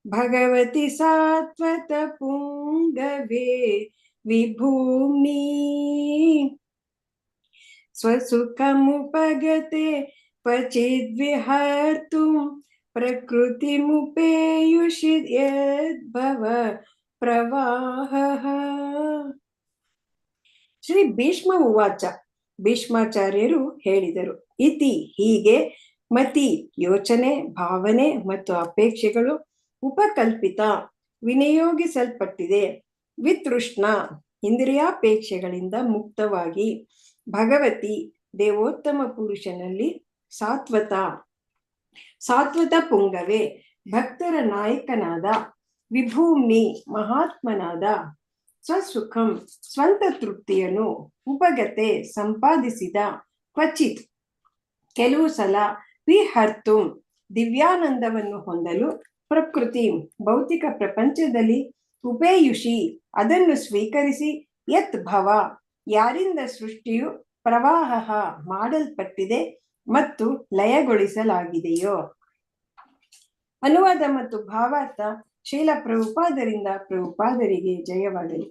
B: ಭಗವತಿ ಸಾತ್ವತ ಪುಂಗವೇ ವಿಭೂಮ್ನಿ ಸ್ವಸುಖಮುಪಗತೆ ಕ್ವಚಿದ್ವಿಹರ್ತುಂ ಪ್ರಕೃತಿಮುಪೇಯುಷಿ ಯದ್ಭವ ಪ್ರವಾಹಃ. ಶ್ರೀ ಭೀಷ್ಮ ಉವಾಚ. ಭೀಷ್ಮಾಚಾರ್ಯರು ಹೇಳಿದರು. ಇತಿ ಹೀಗೆ, ಮತಿ ಯೋಚನೆ, ಭಾವನೆ ಮತ್ತು ಅಪೇಕ್ಷೆಗಳು, ಉಪಕಲ್ಪಿತ ವಿನಿಯೋಗಿಸಲ್ಪಟ್ಟಿದೆ, ವಿತೃಷ್ಣ ಇಂದ್ರಿಯಾಪೇಕ್ಷೆಗಳಿಂದ ಮುಕ್ತವಾಗಿ, ಭಗವತಿ ದೇವೋತ್ತಮ ಪುರುಷನಲ್ಲಿ, ಸಾತ್ವತ ಪುಂಗವೇ ಭಕ್ತರ ನಾಯಕನಾದ, ವಿಭೂಮ್ನಿ ಮಹಾತ್ಮನಾದ, ಸ್ವಸುಖಂ ಸ್ವಂತ ತೃಪ್ತಿಯನ್ನು, ಉಪಗತೆ ಸಂಪಾದಿಸಿದ, ಕ್ವಚಿತ್ ಕೆಲವು ಸಲ, ವಿಹರ್ತುಂ ದಿವ್ಯಾನಂದವನ್ನು ಹೊಂದಲು, ಪ್ರಕೃತಿ ಭೌತಿಕ ಪ್ರಪಂಚದಲ್ಲಿ, ಉಪೇಯುಷಿ ಅದನ್ನು ಸ್ವೀಕರಿಸಿ, ಯತ್ ಭವ ಯಾರಿಂದ ಸೃಷ್ಟಿಯು ಪ್ರವಾಹ ಮಾಡಲ್ಪಟ್ಟಿದೆ, ಮತ್ತು ಲಯಗೊಳಿಸಲಾಗಿದೆಯೋ? ಅನುವಾದ ಮತ್ತು ಭಾವಾರ್ಥ ಶ್ರೀಲ ಪ್ರಭುಪಾದರಿಂದ ಪ್ರಭುಪಾದರಿಗೆ ಜಯವಾಗಲಿ.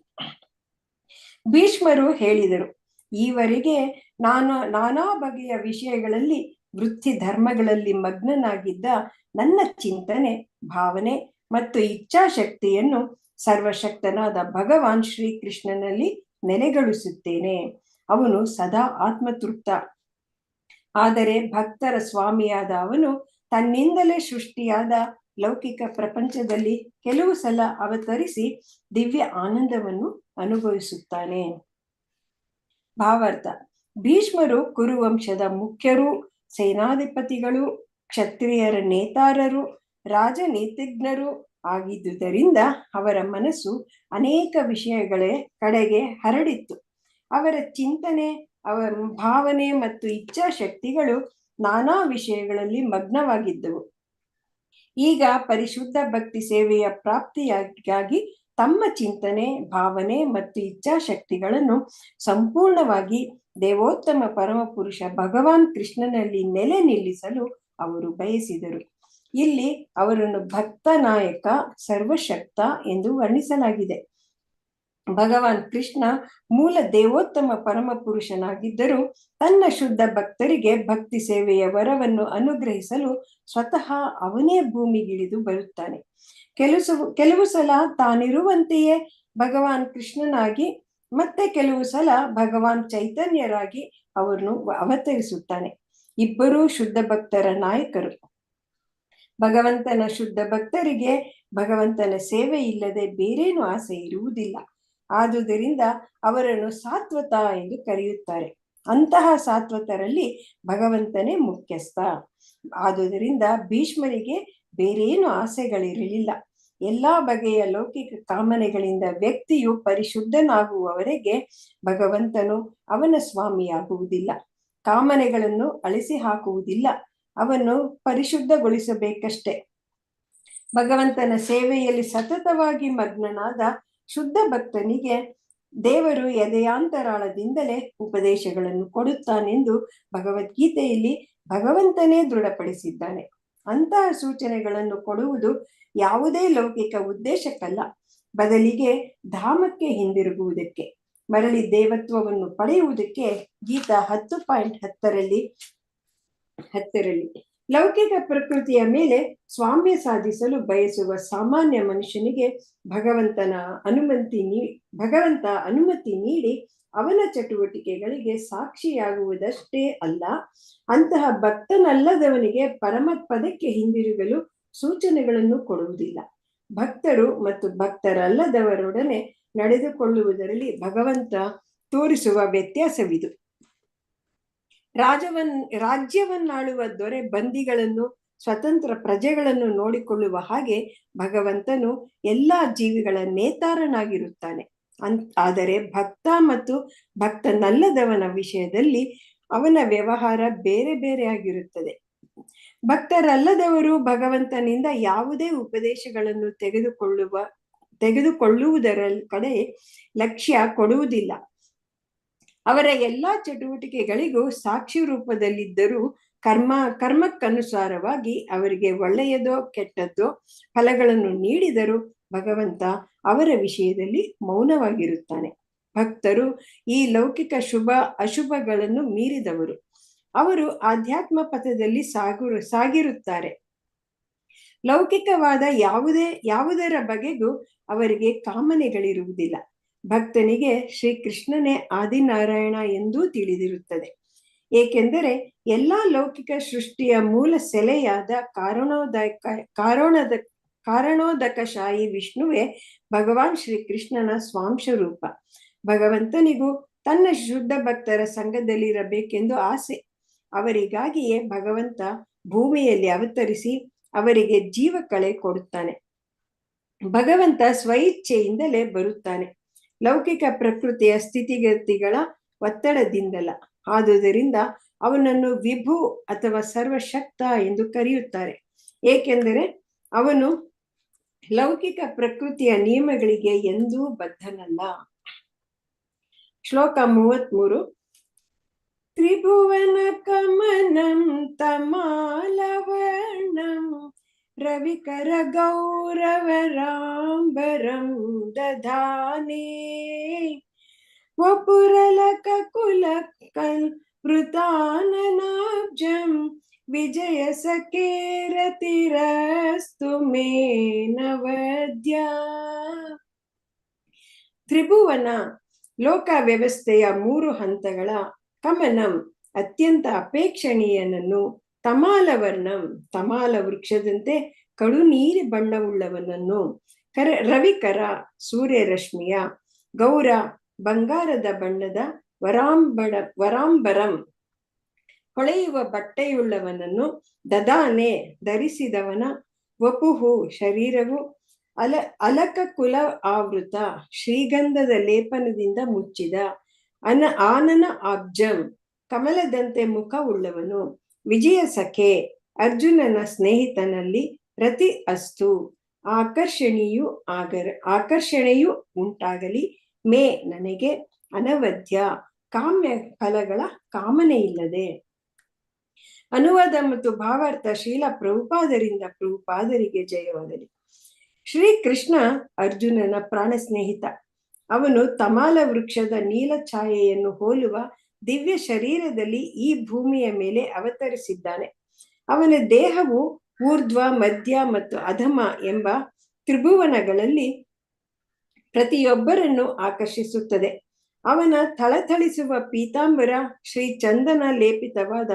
B: ಭೀಷ್ಮರು ಹೇಳಿದರು, ಈವರೆಗೆ ನಾನು ನಾನಾ ಬಗೆಯ ವಿಷಯಗಳಲ್ಲಿ ವೃತ್ತಿ ಧರ್ಮಗಳಲ್ಲಿ ಮಗ್ನನಾಗಿದ್ದ ನನ್ನ ಚಿಂತನೆ, ಭಾವನೆ ಮತ್ತು ಇಚ್ಛಾಶಕ್ತಿಯನ್ನು ಸರ್ವಶಕ್ತನಾದ ಭಗವಾನ್ ಶ್ರೀಕೃಷ್ಣನಲ್ಲಿ ನೆಲೆಗೊಳಿಸುತ್ತೇನೆ. ಅವನು ಸದಾ ಆತ್ಮತೃಪ್ತ. ಆದರೆ ಭಕ್ತರ ಸ್ವಾಮಿಯಾದ ಅವನು ತನ್ನಿಂದಲೇ ಸೃಷ್ಟಿಯಾದ ಲೌಕಿಕ ಪ್ರಪಂಚದಲ್ಲಿ ಕೆಲವು ಸಲ ಅವತರಿಸಿ ದಿವ್ಯ ಆನಂದವನ್ನು ಅನುಭವಿಸುತ್ತಾನೆ. ಭಾವಾರ್ಥ: ಭೀಷ್ಮರು ಕುರುವಂಶದ ಮುಖ್ಯರು, ಸೇನಾಧಿಪತಿಗಳು, ಕ್ಷತ್ರಿಯರ ನೇತಾರರು, ರಾಜನೀತಿಜ್ಞರು ಆಗಿದ್ದುದರಿಂದ ಅವರ ಮನಸ್ಸು ಅನೇಕ ವಿಷಯಗಳ ಕಡೆಗೆ ಹರಡಿತ್ತು. ಅವರ ಚಿಂತನೆ, ಅವರ ಭಾವನೆ ಮತ್ತು ಇಚ್ಛಾಶಕ್ತಿಗಳು ನಾನಾ ವಿಷಯಗಳಲ್ಲಿ ಮಗ್ನವಾಗಿದ್ದವು. ಈಗ ಪರಿಶುದ್ಧ ಭಕ್ತಿ ಸೇವೆಯ ಪ್ರಾಪ್ತಿಯಾಗಿ ತಮ್ಮ ಚಿಂತನೆ, ಭಾವನೆ ಮತ್ತು ಇಚ್ಛಾಶಕ್ತಿಗಳನ್ನು ಸಂಪೂರ್ಣವಾಗಿ ದೇವೋತ್ತಮ ಪರಮಪುರುಷ ಭಗವಾನ್ ಕೃಷ್ಣನಲ್ಲಿ ನೆಲೆ ನಿಲ್ಲಿಸಲು ಅವರು ಬಯಸಿದರು. ಇಲ್ಲಿ ಅವರನ್ನು ಭಕ್ತ ನಾಯಕ, ಸರ್ವಶಕ್ತ ಎಂದು ವರ್ಣಿಸಲಾಗಿದೆ. ಭಗವಾನ್ ಕೃಷ್ಣ ಮೂಲ ದೇವೋತ್ತಮ ಪರಮಪುರುಷನಾಗಿದ್ದರೂ ತನ್ನ ಶುದ್ಧ ಭಕ್ತರಿಗೆ ಭಕ್ತಿ ಸೇವೆಯ ವರವನ್ನು ಅನುಗ್ರಹಿಸಲು ಸ್ವತಃ ಅವನೇ ಭೂಮಿಗಿಳಿದು ಬರುತ್ತಾನೆ. ಕೆಲವು ಸಲ ತಾನಿರುವಂತೆಯೇ ಭಗವಾನ್ ಕೃಷ್ಣನಾಗಿ, ಮತ್ತೆ ಕೆಲವು ಸಲ ಭಗವಾನ್ ಚೈತನ್ಯರಾಗಿ ಅವರನ್ನು ಅವತರಿಸುತ್ತಾನೆ. ಇಬ್ಬರೂ ಶುದ್ಧ ಭಕ್ತರ ನಾಯಕರು. ಭಗವಂತನ ಶುದ್ಧ ಭಕ್ತರಿಗೆ ಭಗವಂತನ ಸೇವೆ ಇಲ್ಲದೆ ಬೇರೇನು ಆಸೆ ಇರುವುದಿಲ್ಲ. ಆದುದರಿಂದ ಅವರನ್ನು ಸಾತ್ವತ ಎಂದು ಕರೆಯುತ್ತಾರೆ. ಅಂತಹ ಸಾತ್ವತರಲ್ಲಿ ಭಗವಂತನೇ ಮುಖ್ಯಸ್ಥ. ಆದುದರಿಂದ ಭೀಷ್ಮರಿಗೆ ಬೇರೇನು ಆಸೆಗಳಿರಲಿಲ್ಲ. ಎಲ್ಲಾ ಬಗೆಯ ಲೌಕಿಕ ಕಾಮನೆಗಳಿಂದ ವ್ಯಕ್ತಿಯು ಪರಿಶುದ್ಧನಾಗುವವರೆಗೆ ಭಗವಂತನು ಅವನ ಸ್ವಾಮಿಯಾಗುವುದಿಲ್ಲ. ಕಾಮನೆಗಳನ್ನು ಅಳಿಸಿ ಹಾಕುವುದಿಲ್ಲ, ಅವನ್ನು ಪರಿಶುದ್ಧಗೊಳಿಸಬೇಕಷ್ಟೆ. ಭಗವಂತನ ಸೇವೆಯಲ್ಲಿ ಸತತವಾಗಿ ಮಗ್ನನಾದ ಶುದ್ಧ ಭಕ್ತನಿಗೆ ದೇವರು ಎದೆಯಾಂತರಾಳದಿಂದಲೇ ಉಪದೇಶಗಳನ್ನು ಕೊಡುತ್ತಾನೆಂದು ಭಗವದ್ಗೀತೆಯಲ್ಲಿ ಭಗವಂತನೇ ದೃಢಪಡಿಸಿದ್ದಾನೆ. ಅಂತಹ ಸೂಚನೆಗಳನ್ನು ಕೊಡುವುದು ಯಾವುದೇ ಲೌಕಿಕ ಉದ್ದೇಶಕ್ಕಲ್ಲ, ಬದಲಿಗೆ ಧಾಮಕ್ಕೆ ಹಿಂದಿರುಗುವುದಕ್ಕೆ, ಮರಳಿ ದೇವತ್ವವನ್ನು ಪಡೆಯುವುದಕ್ಕೆ. ಗೀತಾ 10.10ರಲ್ಲಿ ಲೌಕಿಕ ಪ್ರಕೃತಿಯ ಮೇಲೆ ಸ್ವಾಮ್ಯ ಸಾಧಿಸಲು ಬಯಸುವ ಸಾಮಾನ್ಯ ಮನುಷ್ಯನಿಗೆ ಭಗವಂತ ಅನುಮತಿ ನೀಡಿ ಅವನ ಚಟುವಟಿಕೆಗಳಿಗೆ ಸಾಕ್ಷಿಯಾಗುವುದಷ್ಟೇ ಅಲ್ಲ, ಅಂತಹ ಭಕ್ತನಲ್ಲದವನಿಗೆ ಪರಮಪದಕ್ಕೆ ಹಿಂದಿರುಗಲು ಸೂಚನೆಗಳನ್ನು ಕೊಡುವುದಿಲ್ಲ. ಭಕ್ತರು ಮತ್ತು ಭಕ್ತರಲ್ಲದವರೊಡನೆ ನಡೆದುಕೊಳ್ಳುವುದರಲ್ಲಿ ಭಗವಂತ ತೋರಿಸುವ ವ್ಯತ್ಯಾಸವಿದು. ರಾಜ್ಯವನ್ನಾಳುವ ದೊರೆ ಬಂದಿಗಳನ್ನು, ಸ್ವತಂತ್ರ ಪ್ರಜೆಗಳನ್ನು ನೋಡಿಕೊಳ್ಳುವ ಹಾಗೆ ಭಗವಂತನು ಎಲ್ಲಾ ಜೀವಿಗಳ ನೇತಾರನಾಗಿರುತ್ತಾನೆ. ಆದರೆ ಭಕ್ತ ಮತ್ತು ಭಕ್ತನಲ್ಲದವನ ವಿಷಯದಲ್ಲಿ ಅವನ ವ್ಯವಹಾರ ಬೇರೆ ಬೇರೆಯಾಗಿರುತ್ತದೆ. ಭಕ್ತರಲ್ಲದವರು ಭಗವಂತನಿಂದ ಯಾವುದೇ ಉಪದೇಶಗಳನ್ನು ತೆಗೆದುಕೊಳ್ಳುವುದರ ಕಡೆ ಲಕ್ಷ್ಯ ಕೊಡುವುದಿಲ್ಲ. ಅವರ ಎಲ್ಲಾ ಚಟುವಟಿಕೆಗಳಿಗೂ ಸಾಕ್ಷಿ ರೂಪದಲ್ಲಿದ್ದರೂ ಕರ್ಮಕ್ಕನುಸಾರವಾಗಿ ಅವರಿಗೆ ಒಳ್ಳೆಯದೋ ಕೆಟ್ಟದ್ದೋ ಫಲಗಳನ್ನು ನೀಡಿದರೂ ಭಗವಂತ ಅವರ ವಿಷಯದಲ್ಲಿ ಮೌನವಾಗಿರುತ್ತಾನೆ. ಭಕ್ತರು ಈ ಲೌಕಿಕ ಶುಭ ಅಶುಭಗಳನ್ನು ಮೀರಿದವರು. ಅವರು ಆಧ್ಯಾತ್ಮ ಪಥದಲ್ಲಿ ಸಾಗಿರುತ್ತಾರೆ. ಲೌಕಿಕವಾದ ಯಾವುದರ ಬಗೆಗೂ ಅವರಿಗೆ ಕಾಮನೆಗಳಿರುವುದಿಲ್ಲ. ಭಕ್ತನಿಗೆ ಶ್ರೀಕೃಷ್ಣನೇ ಆದಿನಾರಾಯಣ ಎಂದೂ ತಿಳಿದಿರುತ್ತದೆ. ಏಕೆಂದರೆ ಎಲ್ಲಾ ಲೌಕಿಕ ಸೃಷ್ಟಿಯ ಮೂಲ ಸೆಲೆಯಾದ ಕಾರಣೋದಕಶಾಹಿ ವಿಷ್ಣುವೇ ಭಗವಾನ್ ಶ್ರೀಕೃಷ್ಣನ ಸ್ವಾಂಶ ರೂಪ. ಭಗವಂತನಿಗೂ ತನ್ನ ಶುದ್ಧ ಭಕ್ತರ ಸಂಘದಲ್ಲಿರಬೇಕೆಂದು ಆಸೆ. ಅವರಿಗಾಗಿಯೇ ಭಗವಂತ ಭೂಮಿಯಲ್ಲಿ ಅವತರಿಸಿ ಅವರಿಗೆ ಜೀವ ಕಳೆ ಕೊಡುತ್ತಾನೆ. ಭಗವಂತ ಸ್ವಇಚ್ಛೆಯಿಂದಲೇ ಬರುತ್ತಾನೆ, ಲೌಕಿಕ ಪ್ರಕೃತಿಯ ಸ್ಥಿತಿಗತಿಗಳ ಒತ್ತಡದಿಂದಲ್ಲ. ಆದುದರಿಂದ ಅವನನ್ನು ವಿಭು ಅಥವಾ ಸರ್ವಶಕ್ತ ಎಂದು ಕರೆಯುತ್ತಾರೆ, ಏಕೆಂದರೆ ಅವನು ಲೌಕಿಕ ಪ್ರಕೃತಿಯ ನಿಯಮಗಳಿಗೆ ಎಂದೂ ಬದ್ಧನಲ್ಲ. ಶ್ಲೋಕ 33. ತ್ರಿಭುವನ ಕಮನಂ ತಮಾಲವರ್ಣಂ ರವಿಕರ ಗೌರವರಾಂಬರಂ ದಧಾನೆ ವಪುರಲಕ ಕುಲ ಕಲ್ ವೃತಾನನಾಬ್ಜಂ ವಿಜಯ ಸಕೇರತಿರಸ್ತು ಮೇ ನವದ್ಯ. ತ್ರಿಭುವನ ಲೋಕ ವ್ಯವಸ್ಥೆಯ 3 ಹಂತಗಳ ಕಮನಂ ಅತ್ಯಂತ ಅಪೇಕ್ಷಣೀಯನನ್ನು, ತಮಾಲವರ್ಣಂ ತಮಾಲ ವೃಕ್ಷದಂತೆ ಕಡು ನೀಲಿ ಬಣ್ಣವುಳ್ಳವನನ್ನು, ರವಿಕರ ಸೂರ್ಯರಶ್ಮಿಯ, ಗೌರ ಬಂಗಾರದ ಬಣ್ಣದ, ವರಾಂಬರಂ ಹೊಳೆಯುವ ಬಟ್ಟೆಯುಳ್ಳವನನ್ನು, ದದಾನೆ ಧರಿಸಿದವನ, ವಪುಹು ಶರೀರವು, ಅಲಕ ಕುಲ ಆವೃತ ಶ್ರೀಗಂಧದ ಲೇಪನದಿಂದ ಮುಚ್ಚಿದ, ಆನನ ಆಬ್ಜಂ ಕಮಲದಂತೆ ಮುಖವುಳ್ಳವನು, ವಿಜಯ ಸಖೆ ಅರ್ಜುನನ ಸ್ನೇಹಿತನಲ್ಲಿ, ರತಿ ಅಸ್ತು ಆಕರ್ಷಣೆಯು ಉಂಟಾಗಲಿ, ಮೇ ನನಗೆ, ಅನವಧ್ಯ ಕಾಮ್ಯ ಫಲಗಳ ಕಾಮನೆ ಇಲ್ಲದೆ. ಅನುವಾದ ಮತ್ತು ಭಾವಾರ್ಥ ಶ್ರೀಲ ಪ್ರಭುಪಾದರಿಂದ ಪ್ರಭುಪಾದರಿಗೆ ಜಯವಾಗಲಿ. ಶ್ರೀಕೃಷ್ಣ ಅರ್ಜುನನ ಪ್ರಾಣ ಸ್ನೇಹಿತ. ಅವನು ತಮಾಲ ವೃಕ್ಷದ ನೀಲ ಛಾಯೆಯನ್ನು ಹೋಲುವ ದಿವ್ಯ ಶರೀರದಲ್ಲಿ ಈ ಭೂಮಿಯ ಮೇಲೆ ಅವತರಿಸಿದ್ದಾನೆ. ಅವನ ದೇಹವು ಊರ್ಧ್ವ, ಮಧ್ಯ ಮತ್ತು ಅಧಮ ಎಂಬ ತ್ರಿಭುವನಗಳಲ್ಲಿ ಪ್ರತಿಯೊಬ್ಬರನ್ನು ಆಕರ್ಷಿಸುತ್ತದೆ. ಅವನ ಥಳಥಳಿಸುವ ಪೀತಾಂಬರ, ಶ್ರೀ ಚಂದನ ಲೇಪಿತವಾದ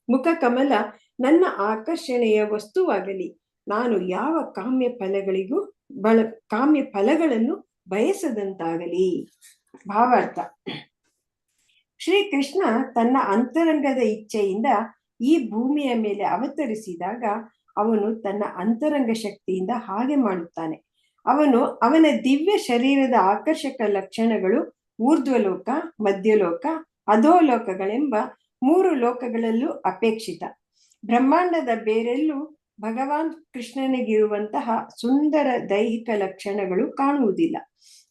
B: ಮುಖ ಕಮಲ ನನ್ನ ಆಕರ್ಷಣೆಯ ವಸ್ತುವಾಗಲಿ. ನಾನು ಯಾವ ಕಾಮ್ಯ ಫಲಗಳನ್ನು ಬಯಸದಂತಾಗಲಿ. ಭಾವಾರ್ಥ: ಶ್ರೀಕೃಷ್ಣ ತನ್ನ ಅಂತರಂಗದ ಇಚ್ಛೆಯಿಂದ ಈ ಭೂಮಿಯ ಮೇಲೆ ಅವತರಿಸಿದಾಗ ಅವನು ತನ್ನ ಅಂತರಂಗ ಶಕ್ತಿಯಿಂದ ಹಾಗೆ ಮಾಡುತ್ತಾನೆ. ಅವನ ದಿವ್ಯ ಶರೀರದ ಆಕರ್ಷಕ ಲಕ್ಷಣಗಳು ಊರ್ಧ್ವಲೋಕ, ಮಧ್ಯಲೋಕ, ಅಧೋಲೋಕಗಳೆಂಬ 3 ಲೋಕಗಳಲ್ಲೂ ಅಪೇಕ್ಷಿತ. ಬ್ರಹ್ಮಾಂಡದ ಬೇರೆಲ್ಲೂ ಭಗವಾನ್ ಕೃಷ್ಣನಿಗಿರುವಂತಹ ಸುಂದರ ದೈಹಿಕ ಲಕ್ಷಣಗಳು ಕಾಣುವುದಿಲ್ಲ.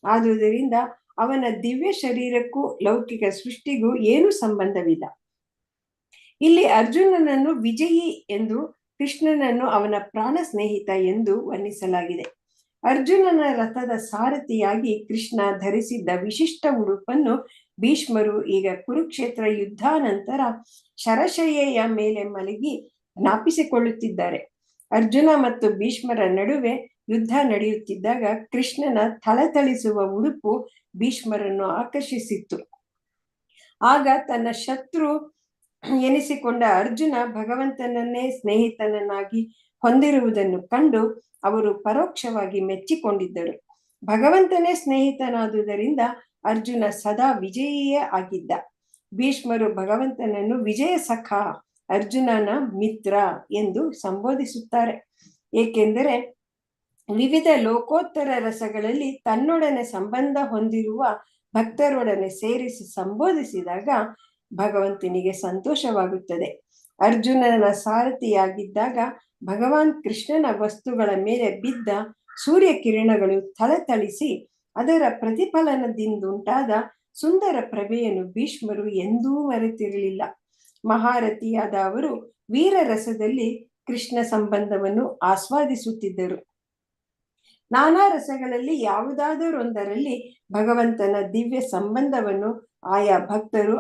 B: ಆದುದರಿಂದ ಅವನ ದಿವ್ಯ ಶರೀರಕ್ಕೂ ಲೌಕಿಕ ಸೃಷ್ಟಿಗೂ ಏನೂ ಸಂಬಂಧವಿಲ್ಲ. ಇಲ್ಲಿ ಅರ್ಜುನನನ್ನು ವಿಜಯಿ ಎಂದು, ಕೃಷ್ಣನನ್ನು ಅವನ ಪ್ರಾಣ ಸ್ನೇಹಿತ ಎಂದು ವರ್ಣಿಸಲಾಗಿದೆ. ಅರ್ಜುನನ ರಥದ ಸಾರಥಿಯಾಗಿ ಕೃಷ್ಣ ಧರಿಸಿದ್ದ ವಿಶಿಷ್ಟ ಉಡುಪನ್ನು ಭೀಷ್ಮರು ಈಗ ಕುರುಕ್ಷೇತ್ರ ಯುದ್ಧಾನಂತರ ಶರಶಯ್ಯೆಯ ಮೇಲೆ ಮಲಗಿ ಜ್ಞಾಪಿಸಿಕೊಳ್ಳುತ್ತಿದ್ದಾರೆ. ಅರ್ಜುನ ಮತ್ತು ಭೀಷ್ಮರ ನಡುವೆ ಯುದ್ಧ ನಡೆಯುತ್ತಿದ್ದಾಗ ಕೃಷ್ಣನ ಥಳಥಳಿಸುವ ಉಡುಪು ಭೀಷ್ಮರನ್ನು ಆಕರ್ಷಿಸಿತ್ತು. ಆಗ ತನ್ನ ಶತ್ರು ಎನಿಸಿಕೊಂಡ ಅರ್ಜುನ ಭಗವಂತನನ್ನೇ ಸ್ನೇಹಿತನನ್ನಾಗಿ ಹೊಂದಿರುವುದನ್ನು ಕಂಡು ಅವರು ಪರೋಕ್ಷವಾಗಿ ಮೆಚ್ಚಿಕೊಂಡಿದ್ದರು. ಭಗವಂತನೇ ಸ್ನೇಹಿತನಾದುದರಿಂದ ಅರ್ಜುನ ಸದಾ ವಿಜಯಿಯೇ ಆಗಿದ್ದ. ಭೀಷ್ಮರು ಭಗವಂತನನ್ನು ವಿಜಯ ಸಖ, ಅರ್ಜುನನ ಮಿತ್ರ ಎಂದು ಸಂಬೋಧಿಸುತ್ತಾರೆ. ಏಕೆಂದರೆ ವಿವಿಧ ಲೋಕೋತ್ತರ ರಸಗಳಲ್ಲಿ ತನ್ನೊಡನೆ ಸಂಬಂಧ ಹೊಂದಿರುವ ಭಕ್ತರೊಡನೆ ಸೇರಿಸಿ ಸಂಬೋಧಿಸಿದಾಗ ಭಗವಂತನಿಗೆ ಸಂತೋಷವಾಗುತ್ತದೆ. ಅರ್ಜುನನ ಸಾರಥಿಯಾಗಿದ್ದಾಗ ಭಗವಾನ್ ಕೃಷ್ಣನ ವಸ್ತುಗಳ ಮೇಲೆ ಬಿದ್ದ ಸೂರ್ಯ ಕಿರಣಗಳು ಥಳಥಳಿಸಿ ಅದರ ಪ್ರತಿಫಲನದಿಂದುಂಟಾದ ಸುಂದರ ಪ್ರಭೆಯನ್ನು ಭೀಷ್ಮರು ಎಂದೂ ಮರೆತಿರಲಿಲ್ಲ. ಮಹಾರಥಿಯಾದ ಅವರು ವೀರರಸದಲ್ಲಿ ಕೃಷ್ಣ ಸಂಬಂಧವನ್ನು ಆಸ್ವಾದಿಸುತ್ತಿದ್ದರು. ನಾನಾ ರಸಗಳಲ್ಲಿ ಯಾವುದಾದರೊಂದರಲ್ಲಿ ಭಗವಂತನ ದಿವ್ಯ ಸಂಬಂಧವನ್ನು ಆಯಾ ಭಕ್ತರು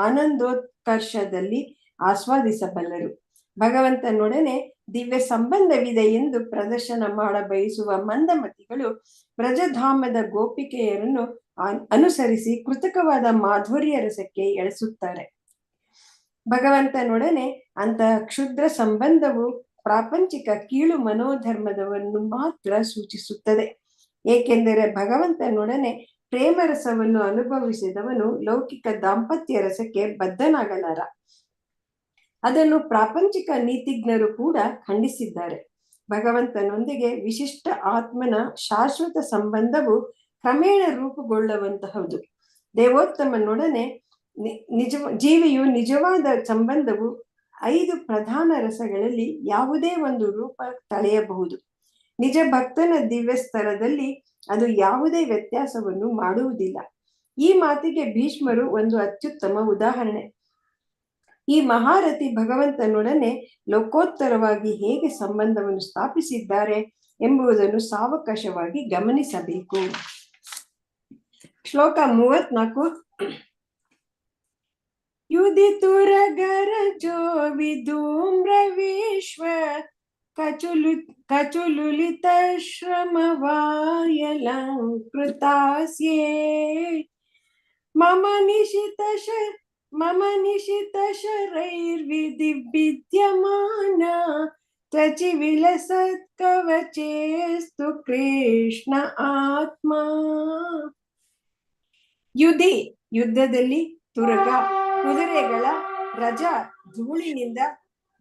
B: ಆನಂದೋತ್ಕರ್ಷದಲ್ಲಿ ಆಸ್ವಾದಿಸಬಲ್ಲರು. ಭಗವಂತನೊಡನೆ ದಿವ್ಯ ಸಂಬಂಧವಿದೆ ಎಂದು ಪ್ರದರ್ಶನ ಮಾಡ ಬಯಸುವ ಮಂದಮತಿಗಳು ಬ್ರಜಧಾಮದ ಗೋಪಿಕೆಯರನ್ನು ಅನುಸರಿಸಿ ಕೃತಕವಾದ ಮಾಧುರ್ಯ ರಸಕ್ಕೆ ಎಳೆಸುತ್ತಾರೆ. ಭಗವಂತನೊಡನೆ ಅಂತಹ ಕ್ಷುದ್ರ ಸಂಬಂಧವು ಪ್ರಾಪಂಚಿಕ ಕೀಳು ಮನೋಧರ್ಮದವನ್ನು ಮಾತ್ರ ಸೂಚಿಸುತ್ತದೆ. ಏಕೆಂದರೆ ಭಗವಂತನೊಡನೆ ಪ್ರೇಮರಸವನ್ನು ಅನುಭವಿಸಿದವನು ಲೌಕಿಕ ದಾಂಪತ್ಯ ರಸಕ್ಕೆ ಬದ್ಧನಾಗಲಾರ. ಅದನ್ನು ಪ್ರಾಪಂಚಿಕ ನೀತಿಜ್ಞರು ಕೂಡ ಖಂಡಿಸಿದ್ದಾರೆ. ಭಗವಂತನೊಂದಿಗೆ ವಿಶಿಷ್ಟ ಆತ್ಮನ ಶಾಶ್ವತ ಸಂಬಂಧವು ಕ್ರಮೇಣ ರೂಪುಗೊಳ್ಳುವಂತಹದ್ದು. ದೇವೋತ್ತಮನೊಡನೆ ಜೀವಿಯು ನಿಜವಾದ ಸಂಬಂಧವು 5 ಪ್ರಧಾನ ರಸಗಳಲ್ಲಿ ಯಾವುದೇ ಒಂದು ರೂಪ ತಳೆಯಬಹುದು. ನಿಜ ಭಕ್ತನ ದಿವ್ಯ ಸ್ತರದಲ್ಲಿ ಅದು ಯಾವುದೇ ವ್ಯತ್ಯಾಸವನ್ನು ಮಾಡುವುದಿಲ್ಲ. ಈ ಮಾತಿಗೆ ಭೀಷ್ಮರು ಒಂದು ಅತ್ಯುತ್ತಮ ಉದಾಹರಣೆ. ಈ ಮಹಾರಥಿ ಭಗವಂತನೊಡನೆ ಲೋಕೋತ್ತರವಾಗಿ ಹೇಗೆ ಸಂಬಂಧವನ್ನು ಸ್ಥಾಪಿಸಿದ್ದಾರೆ ಎಂಬುದನ್ನು ಸಾವಕಾಶವಾಗಿ ಗಮನಿಸಬೇಕು. ಶ್ಲೋಕ 34. ಯುಧಿತುರಗರಜೋ ವಿಧೂಮ್ರ ವಿಶ್ವ ಕಚುಲುಲಿತ ಶ್ರಮವಾಯಲಂಕೃತಾಸ್ಯೇ ಮಮ ನಿಶಿತ ಶರೈರ್ವಿಧಿವಿದ್ಯಮಾನ ತ್ವಚಿ ವಿಲಸತ್ ಕವಚೇಸ್ತು ಕೃಷ್ಣ ಆತ್ಮ. ಯುದ್ಧದಲ್ಲಿ ತುರಗ ಕುದುರೆಗಳ ರಜ ಧೂಳಿನಿಂದ,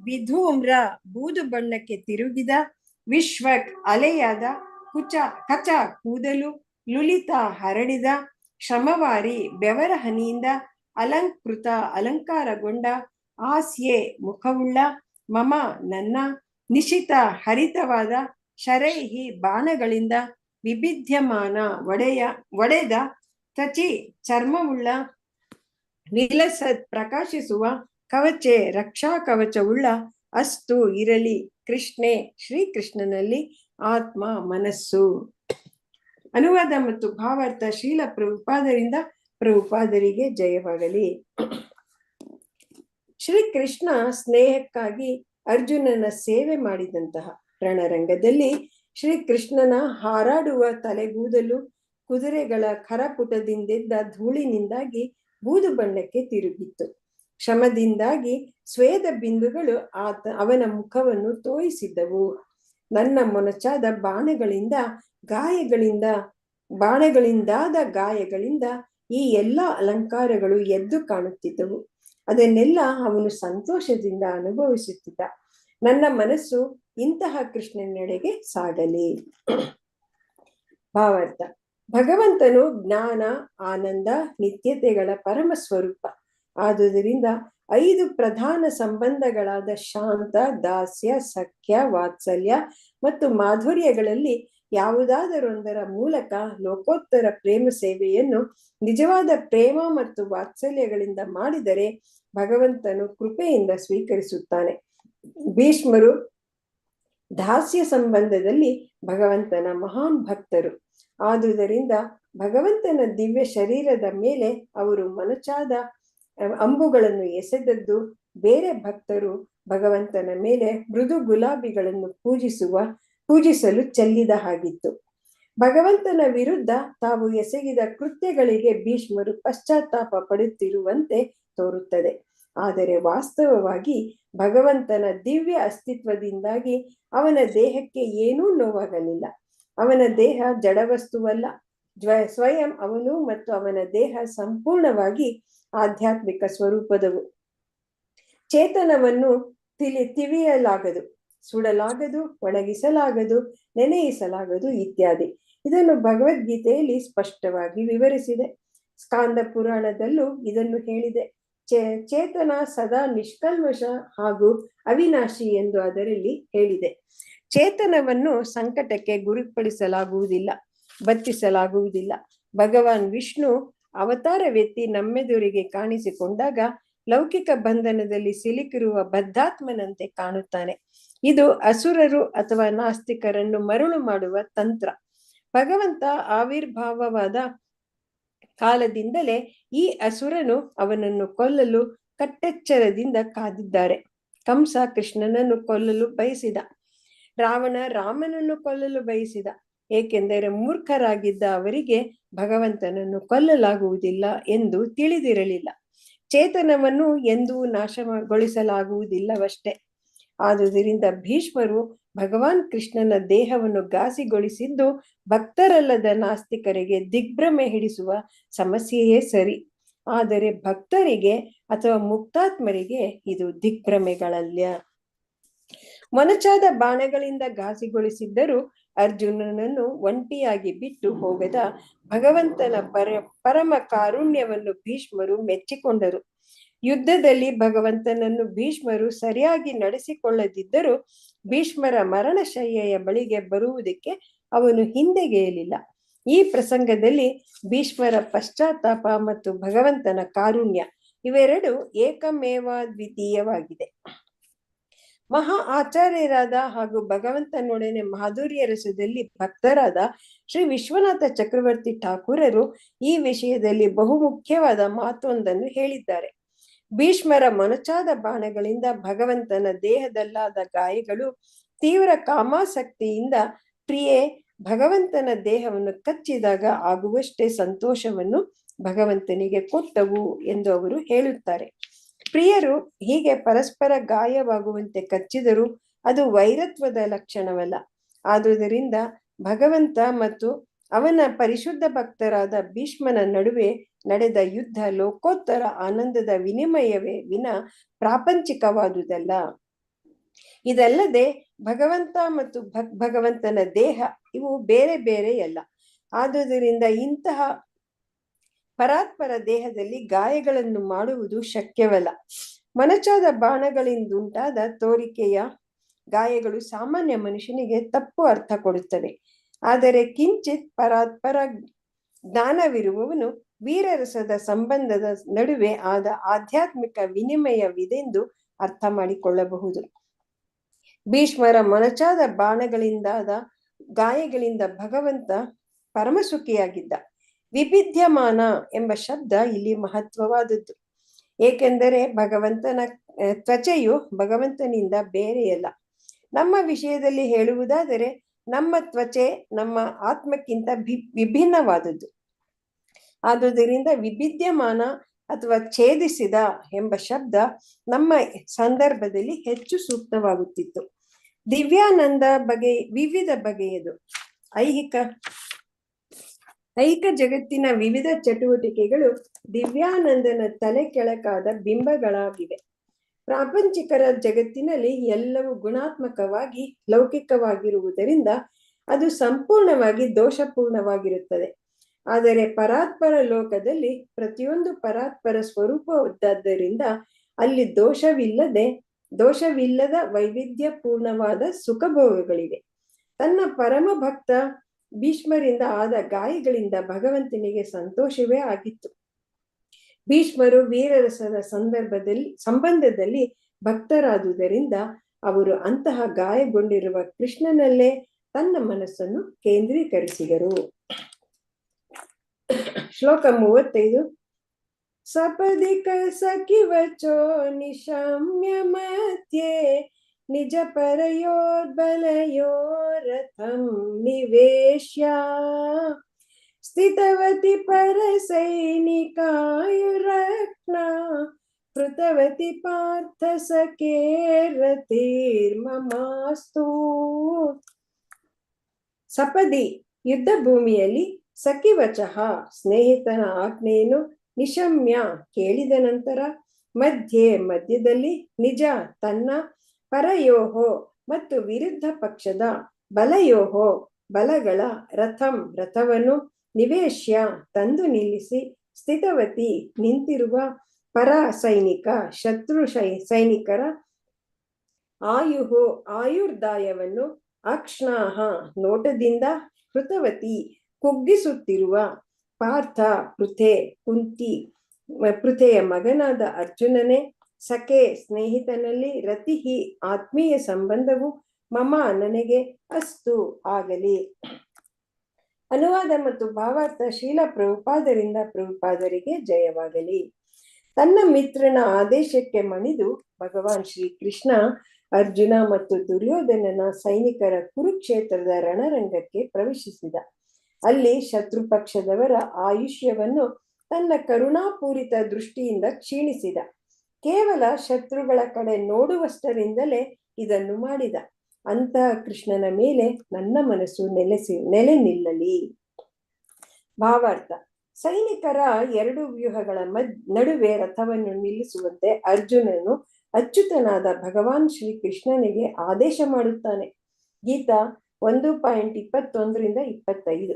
B: ವಿಧೂಮ್ರ ಬೂದು ಬಣ್ಣಕ್ಕೆ ತಿರುಗಿದ, ವಿಶ್ವಕ್ ಅಲೆಯಾದ, ಕಚ ಕೂದಲು, ಲುಲಿತ ಹರಡಿದ, ಶ್ರಮವಾರಿ ಬೆವರ ಹನಿಯಿಂದ ಅಲಂಕೃತ ಅಲಂಕಾರಗೊಂಡ, ಆಸ್ಯೆ ಮುಖವುಳ್ಳ, ಮಮ ನನ್ನ, ನಿಶಿತ ಹರಿತವಾದ, ಶರೈಹಿ ಬಾಣಗಳಿಂದ, ವಿಭಿದ್ಯಮಾನ ಒಡೆದ, ತ್ವಚಿ ಚರ್ಮವುಳ್ಳ, ವಿಲಸತ್ ಪ್ರಕಾಶಿಸುವ, ಕವಚೆ ರಕ್ಷಾ ಕವಚವುಳ್ಳ, ಅಸ್ತು ಇರಲಿ, ಕೃಷ್ಣೆ ಶ್ರೀಕೃಷ್ಣನಲ್ಲಿ, ಆತ್ಮ ಮನಸ್ಸು. ಅನುವಾದ ಮತ್ತು ಭಾವಾರ್ಥ ಶ್ರೀಲ ಪ್ರಭುಪಾದರಿಂದ. ಪ್ರಭುಪಾದರಿಗೆ ಜಯವಾಗಲಿ. ಶ್ರೀಕೃಷ್ಣ ಸ್ನೇಹಕ್ಕಾಗಿ ಅರ್ಜುನನ ಸೇವೆ ಮಾಡಿದಂತಹ ರಣರಂಗದಲ್ಲಿ ಶ್ರೀಕೃಷ್ಣನ ಹಾರಾಡುವ ತಲೆಗೂದಲು ಕುದುರೆಗಳ ಖರಪುಟದಿಂದೆದ್ದ ಧೂಳಿನಿಂದಾಗಿ ಬೂದು ಬಣ್ಣಕ್ಕೆ ತಿರುಗಿತ್ತು. ಶ್ರಮದಿಂದಾಗಿ ಸ್ವೇದ ಬಿಂದುಗಳು ಅವನ ಮುಖವನ್ನು ತೋಯಿಸಿದ್ದವು. ನನ್ನ ಮೊನಚಾದ ಬಾಣಗಳಿಂದಾದ ಗಾಯಗಳಿಂದ ಈ ಎಲ್ಲ ಅಲಂಕಾರಗಳು ಎದ್ದು ಕಾಣುತ್ತಿದ್ದವು. ಅದನ್ನೆಲ್ಲ ಅವನು ಸಂತೋಷದಿಂದ ಅನುಭವಿಸುತ್ತಿದ್ದ. ನನ್ನ ಮನಸ್ಸು ಇಂತಹ ಕೃಷ್ಣನೆಡೆಗೆ ಸಾಗಲಿ. ಭಾವಾರ್ಥ: ಭಗವಂತನು ಜ್ಞಾನ, ಆನಂದ, ನಿತ್ಯತೆಗಳ ಪರಮ ಸ್ವರೂಪ. ಆದುದರಿಂದ 5 ಪ್ರಧಾನ ಸಂಬಂಧಗಳಾದ ಶಾಂತ, ದಾಸ್ಯ, ಸಖ್ಯ, ವಾತ್ಸಲ್ಯ ಮತ್ತು ಮಾಧುರ್ಯಗಳಲ್ಲಿ ಯಾವುದಾದರೊಂದರ ಮೂಲಕ ಲೋಕೋತ್ತರ ಪ್ರೇಮ ಸೇವೆಯನ್ನು ನಿಜವಾದ ಪ್ರೇಮ ಮತ್ತು ವಾತ್ಸಲ್ಯಗಳಿಂದ ಮಾಡಿದರೆ ಭಗವಂತನು ಕೃಪೆಯಿಂದ ಸ್ವೀಕರಿಸುತ್ತಾನೆ. ಭೀಷ್ಮರು ದಾಸ್ಯ ಸಂಬಂಧದಲ್ಲಿ ಭಗವಂತನ ಮಹಾನ್ ಭಕ್ತರು. ಆದುದರಿಂದ ಭಗವಂತನ ದಿವ್ಯ ಶರೀರದ ಮೇಲೆ ಅವರು ಮೊನಚಾದ ಅಂಬುಗಳನ್ನು ಎಸೆದದ್ದು ಬೇರೆ ಭಕ್ತರು ಭಗವಂತನ ಮೇಲೆ ಮೃದು ಗುಲಾಬಿಗಳನ್ನು ಪೂಜಿಸಲು ಚೆಲ್ಲಿದ ಹಾಗಿತ್ತು. ಭಗವಂತನ ವಿರುದ್ಧ ತಾವು ಎಸಗಿದ ಕೃತ್ಯಗಳಿಗೆ ಭೀಷ್ಮರು ಪಶ್ಚಾತ್ತಾಪ ಪಡುತ್ತಿರುವಂತೆ ತೋರುತ್ತದೆ. ಆದರೆ ವಾಸ್ತವವಾಗಿ ಭಗವಂತನ ದಿವ್ಯ ಅಸ್ತಿತ್ವದಿಂದಾಗಿ ಅವನ ದೇಹಕ್ಕೆ ಏನೂ ನೋವಾಗಲಿಲ್ಲ. ಅವನ ದೇಹ ಜಡವಸ್ತುವಲ್ಲ. ಸ್ವಯಂ ಅವನು ಮತ್ತು ಅವನ ದೇಹ ಸಂಪೂರ್ಣವಾಗಿ ಆಧ್ಯಾತ್ಮಿಕ ಸ್ವರೂಪದವು. ಚೇತನವನ್ನು ತಿವಿಯಲಾಗದು, ಸುಡಲಾಗದು, ಒಣಗಿಸಲಾಗದು, ನೆನೆಯಿಸಲಾಗದು ಇತ್ಯಾದಿ. ಇದನ್ನು ಭಗವದ್ಗೀತೆಯಲ್ಲಿ ಸ್ಪಷ್ಟವಾಗಿ ವಿವರಿಸಿದೆ. ಸ್ಕಾಂದ ಪುರಾಣದಲ್ಲೂ ಇದನ್ನು ಹೇಳಿದೆ. ಚೇತನ ಸದಾ ನಿಷ್ಕಲ್ಮಶ ಹಾಗೂ ಅವಿನಾಶಿ ಎಂದು ಅದರಲ್ಲಿ ಹೇಳಿದೆ. ಚೇತನವನ್ನು ಸಂಕಟಕ್ಕೆ ಗುರಿಪಡಿಸಲಾಗುವುದಿಲ್ಲ, ಬತ್ತಿಸಲಾಗುವುದಿಲ್ಲ. ಭಗವಾನ್ ವಿಷ್ಣು ಅವತಾರವೆತ್ತಿ ನಮ್ಮೆದುರಿಗೆ ಕಾಣಿಸಿಕೊಂಡಾಗ ಲೌಕಿಕ ಬಂಧನದಲ್ಲಿ ಸಿಲುಕಿರುವ ಬದ್ಧಾತ್ಮನಂತೆ ಕಾಣುತ್ತಾನೆ. ಇದು ಅಸುರರು ಅಥವಾ ನಾಸ್ತಿಕರನ್ನು ಮರುಳು ಮಾಡುವ ತಂತ್ರ. ಭಗವಂತ ಆವಿರ್ಭಾವವಾದ ಕಾಲದಿಂದಲೇ ಈ ಅಸುರನು ಅವನನ್ನು ಕೊಲ್ಲಲು ಕಟ್ಟೆಚ್ಚರದಿಂದ ಕಾದಿದ್ದಾರೆ. ಕಂಸ ಕೃಷ್ಣನನ್ನು ಕೊಲ್ಲಲು ಬಯಸಿದ, ರಾವಣ ರಾಮನನ್ನು ಕೊಲ್ಲಲು ಬಯಸಿದ. ಏಕೆಂದರೆ ಮೂರ್ಖರಾಗಿದ್ದ ಅವರಿಗೆ ಭಗವಂತನನ್ನು ಕೊಲ್ಲಲಾಗುವುದಿಲ್ಲ ಎಂದು ತಿಳಿದಿರಲಿಲ್ಲ. ಚೇತನವನ್ನು ಎಂದೂ ನಾಶಗೊಳಿಸಲಾಗುವುದಿಲ್ಲವಷ್ಟೇ. ಆದುದರಿಂದ ಭೀಷ್ಮರು ಭಗವಾನ್ ಕೃಷ್ಣನ ದೇಹವನ್ನು ಘಾಸಿಗೊಳಿಸಿದ್ದು ಭಕ್ತರಲ್ಲದ ನಾಸ್ತಿಕರಿಗೆ ದಿಗ್ಭ್ರಮೆ ಹಿಡಿಸುವ ಸಮಸ್ಯೆಯೇ ಸರಿ. ಆದರೆ ಭಕ್ತರಿಗೆ ಅಥವಾ ಮುಕ್ತಾತ್ಮರಿಗೆ ಇದು ದಿಗ್ಭ್ರಮೆಗಳಲ್ಲ. ಮೊನಚಾದ ಬಾಣಗಳಿಂದ ಘಾಸಿಗೊಳಿಸಿದ್ದರೂ ಅರ್ಜುನನನ್ನು ಒಂಟಿಯಾಗಿ ಬಿಟ್ಟು ಹೋಗದ ಭಗವಂತನ ಪರಮ ಕಾರುಣ್ಯವನ್ನು ಭೀಷ್ಮರು ಮೆಚ್ಚಿಕೊಂಡರು. ಯುದ್ಧದಲ್ಲಿ ಭಗವಂತನನ್ನು ಭೀಷ್ಮರು ಸರಿಯಾಗಿ ನಡೆಸಿಕೊಳ್ಳದಿದ್ದರೂ ಭೀಷ್ಮರ ಮರಣಶಯ್ಯೆಯ ಬಳಿಗೆ ಬರುವುದಕ್ಕೆ ಅವನು ಹಿಂದೆಗೆಯಲಿಲ್ಲ. ಈ ಪ್ರಸಂಗದಲ್ಲಿ ಭೀಷ್ಮರ ಪಶ್ಚಾತ್ತಾಪ ಮತ್ತು ಭಗವಂತನ ಕಾರುಣ್ಯ ಇವೆರಡು ಏಕಮೇವ ದ್ವಿತೀಯವಾಗಿದೆ. ಮಹಾ ಆಚಾರ್ಯರಾದ ಹಾಗೂ ಭಗವಂತನೊಡನೆ ಮಾಧುರ್ಯ ರಸದಲ್ಲಿ ಭಕ್ತರಾದ ಶ್ರೀ ವಿಶ್ವನಾಥ ಚಕ್ರವರ್ತಿ ಠಾಕೂರರು ಈ ವಿಷಯದಲ್ಲಿ ಬಹುಮುಖ್ಯವಾದ ಮಾತೊಂದನ್ನು ಹೇಳಿದ್ದಾರೆ. ಭೀಷ್ಮರ ಮೊನಚಾದ ಬಾಣಗಳಿಂದ ಭಗವಂತನ ದೇಹದಲ್ಲಾದ ಗಾಯಗಳು ತೀವ್ರ ಕಾಮಾಸಕ್ತಿಯಿಂದ ಪ್ರಿಯೆ ಭಗವಂತನ ದೇಹವನ್ನು ಕಚ್ಚಿದಾಗ ಆಗುವಷ್ಟೇ ಸಂತೋಷವನ್ನು ಭಗವಂತನಿಗೆ ಕೊಟ್ಟವು ಎಂದು ಅವರು ಹೇಳುತ್ತಾರೆ. ಪ್ರಿಯರು ಹೀಗೆ ಪರಸ್ಪರ ಗಾಯವಾಗುವಂತೆ ಕಚ್ಚಿದರೂ ಅದು ವೈರತ್ವದ ಲಕ್ಷಣವಲ್ಲ. ಆದುದರಿಂದ ಭಗವಂತ ಮತ್ತು ಅವನ ಪರಿಶುದ್ಧ ಭಕ್ತರಾದ ಭೀಷ್ಮನ ನಡುವೆ ನಡೆದ ಯುದ್ಧ ಲೋಕೋತ್ತರ ಆನಂದದ ವಿನಿಮಯವೇ ವಿನ ಪ್ರಾಪಂಚಿಕವಾದುದಲ್ಲ. ಇದಲ್ಲದೆ ಭಗವಂತ ಮತ್ತು ಭಗವಂತನ ದೇಹ ಇವು ಬೇರೆ ಬೇರೆಯಲ್ಲ. ಆದುದರಿಂದ ಇಂತಹ ಪರಾತ್ಪರ ದೇಹದಲ್ಲಿ ಗಾಯಗಳನ್ನು ಮಾಡುವುದು ಶಕ್ಯವಲ್ಲ. ಮೊನಚಾದ ಬಾಣಗಳಿಂದುಂಟಾದ ತೋರಿಕೆಯ ಗಾಯಗಳು ಸಾಮಾನ್ಯ ಮನುಷ್ಯನಿಗೆ ತಪ್ಪು ಅರ್ಥ ಕೊಡುತ್ತವೆ. ಆದರೆ ಕಿಂಚಿತ್ ಪರಾತ್ಪರ ಜ್ಞಾನವಿರುವವನು ವೀರರಸದ ಸಂಬಂಧದ ನಡುವೆ ಆದ ಆಧ್ಯಾತ್ಮಿಕ ವಿನಿಮಯವಿದೆಂದು ಅರ್ಥ ಮಾಡಿಕೊಳ್ಳಬಹುದು. ಭೀಷ್ಮರ ಮೊನಚಾದ ಬಾಣಗಳಿಂದಾದ ಗಾಯಗಳಿಂದ ಭಗವಂತ ಪರಮಸುಖಿಯಾಗಿದ್ದ. ವಿಭಿದ್ಯಮಾನ ಎಂಬ ಶಬ್ದ ಇಲ್ಲಿ ಮಹತ್ವವಾದದ್ದು. ಏಕೆಂದರೆ ಭಗವಂತನ ತ್ವಚೆಯು ಭಗವಂತನಿಂದ ಬೇರೆಯಲ್ಲ. ನಮ್ಮ ವಿಷಯದಲ್ಲಿ ಹೇಳುವುದಾದರೆ ನಮ್ಮ ತ್ವಚೆ ನಮ್ಮ ಆತ್ಮಕ್ಕಿಂತ ವಿಭಿನ್ನವಾದದ್ದು. ಆದುದರಿಂದ ವಿಭಿದ್ಯಮಾನ ಅಥವಾ ಛೇದಿಸಿದ ಎಂಬ ಶಬ್ದ ನಮ್ಮ ಸಂದರ್ಭದಲ್ಲಿ ಹೆಚ್ಚು ಸೂಕ್ತವಾಗುತ್ತಿತ್ತು. ದಿವ್ಯಾನಂದ ವಿವಿಧ ಬಗೆಯದು. ಐಹಿಕ ಜಗತ್ತಿನ ವಿವಿಧ ಚಟುವಟಿಕೆಗಳು ದಿವ್ಯಾನಂದನ ತಲೆ ಕೆಳಕಾದ ಬಿಂಬಗಳಾಗಿವೆ. ಪ್ರಾಪಂಚಿಕರ ಜಗತ್ತಿನಲ್ಲಿ ಎಲ್ಲವೂ ಗುಣಾತ್ಮಕವಾಗಿ ಲೌಕಿಕವಾಗಿರುವುದರಿಂದ ಅದು ಸಂಪೂರ್ಣವಾಗಿ ದೋಷಪೂರ್ಣವಾಗಿರುತ್ತದೆ. ಆದರೆ ಪರಾತ್ಪರ ಲೋಕದಲ್ಲಿ ಪ್ರತಿಯೊಂದು ಪರಾತ್ಪರ ಸ್ವರೂಪವಾದ್ದರಿಂದ ಅಲ್ಲಿ ದೋಷವಿಲ್ಲದ ವೈವಿಧ್ಯಪೂರ್ಣವಾದ ಸುಖಭೋಗಗಳಿವೆ. ತನ್ನ ಪರಮ ಭಕ್ತ ಭೀಷ್ಮರಿಂದ ಆದ ಗಾಯಗಳಿಂದ ಭಗವಂತನಿಗೆ ಸಂತೋಷವೇ ಆಗಿತ್ತು. ಭೀಷ್ಮರು ವೀರರಸದ ಸಂಬಂಧದಲ್ಲಿ ಭಕ್ತರಾದುದರಿಂದ ಅವರು ಅಂತಹ ಗಾಯಗೊಂಡಿರುವ ಕೃಷ್ಣನಲ್ಲೇ ತನ್ನ ಮನಸ್ಸನ್ನು ಕೇಂದ್ರೀಕರಿಸಿದರು. ಶ್ಲೋಕ 35. ಸಪದಿಕ ಸಖಿವಚೋ ನಿಶಮ್ಯ ಮಧ್ಯೆ ನಿಜ ಪರಯೋರ್ಬಲಯೋರಥಂ ನಿವೇಶ್ಯ ಸ್ಥಿತವತಿ ಪರಸೈನಿಕಾಯುರಕ್ನ ಕೃತವತಿ ಪಾರ್ಥ ಸಖೇರತಿರ್ಮಮಾಸ್ತು. ಸಪದಿ ಯುದ್ಧ ಭೂಮಿಯಲ್ಲಿ ಸಖಿವಚಃ ಸ್ನೇಹಿತನ ಆಜ್ಞೆಯನ್ನು ನಿಶಮ್ಯ ಕೇಳಿದ ನಂತರ ಮಧ್ಯದಲ್ಲಿ ನಿಜ ತನ್ನ ಪರಯೋಹೋ ಮತ್ತು ವಿರುದ್ಧ ಪಕ್ಷದ ಬಲಯೋಹೋ ಬಲಗಳ ರಥವನ್ನು ನಿವೇಶ್ಯ ತಂದು ನಿಲ್ಲಿಸಿ ಸ್ಥಿತವತಿ ನಿಂತಿರುವ ಪರ ಸೈನಿಕ ಶತ್ರು ಸೈನಿಕರ ಆಯುರ್ದಾಯವನ್ನು ಅಕ್ಷ್ಣಾಹ ನೋಟದಿಂದ ಕೃತವತಿ ಕುಗ್ಗಿಸುತ್ತಿರುವ ಪಾರ್ಥ ಪೃಥೆಯ ಮಗನಾದ ಅರ್ಜುನನೇ ಸಖೆ ಸ್ನೇಹಿತನಲ್ಲಿ ರತಿಹಿ ಆತ್ಮೀಯ ಸಂಬಂಧವು ಮಮ ನನಗೆ ಅಸ್ತು ಆಗಲಿ. ಅನುವಾದ ಮತ್ತು ಭಾವಾರ್ಥ ಶ್ರೀಲ ಪ್ರಭುಪಾದರಿಗೆ ಜಯವಾಗಲಿ. ತನ್ನ ಮಿತ್ರನ ಆದೇಶಕ್ಕೆ ಮಣಿದು ಭಗವಾನ್ ಶ್ರೀ ಕೃಷ್ಣ ಅರ್ಜುನ ಮತ್ತು ದುರ್ಯೋಧನನ ಸೈನಿಕರ ಕುರುಕ್ಷೇತ್ರದ ರಣರಂಗಕ್ಕೆ ಪ್ರವೇಶಿಸಿದ. ಅಲ್ಲಿ ಶತ್ರು ಪಕ್ಷದವರ ಆಯುಷ್ಯವನ್ನು ತನ್ನ ಕರುಣಾಪೂರಿತ ದೃಷ್ಟಿಯಿಂದ ಕ್ಷೀಣಿಸಿದ. ಕೇವಲ ಶತ್ರುಗಳ ಕಡೆ ನೋಡುವಷ್ಟರಿಂದಲೇ ಇದನ್ನು ಮಾಡಿದ. ಅಂತಹ ಕೃಷ್ಣನ ಮೇಲೆ ನನ್ನ ಮನಸ್ಸು ನೆಲೆ ನಿಲ್ಲಲಿ. ಭಾವಾರ್ಥ. ಸೈನಿಕರ ಎರಡು ವ್ಯೂಹಗಳ ನಡುವೆ ರಥವನ್ನು ನಿಲ್ಲಿಸುವಂತೆ ಅರ್ಜುನನು ಅಚ್ಯುತನಾದ ಭಗವಾನ್ ಶ್ರೀ ಕೃಷ್ಣನಿಗೆ ಆದೇಶ ಮಾಡುತ್ತಾನೆ. ಗೀತಾ 1:21-25.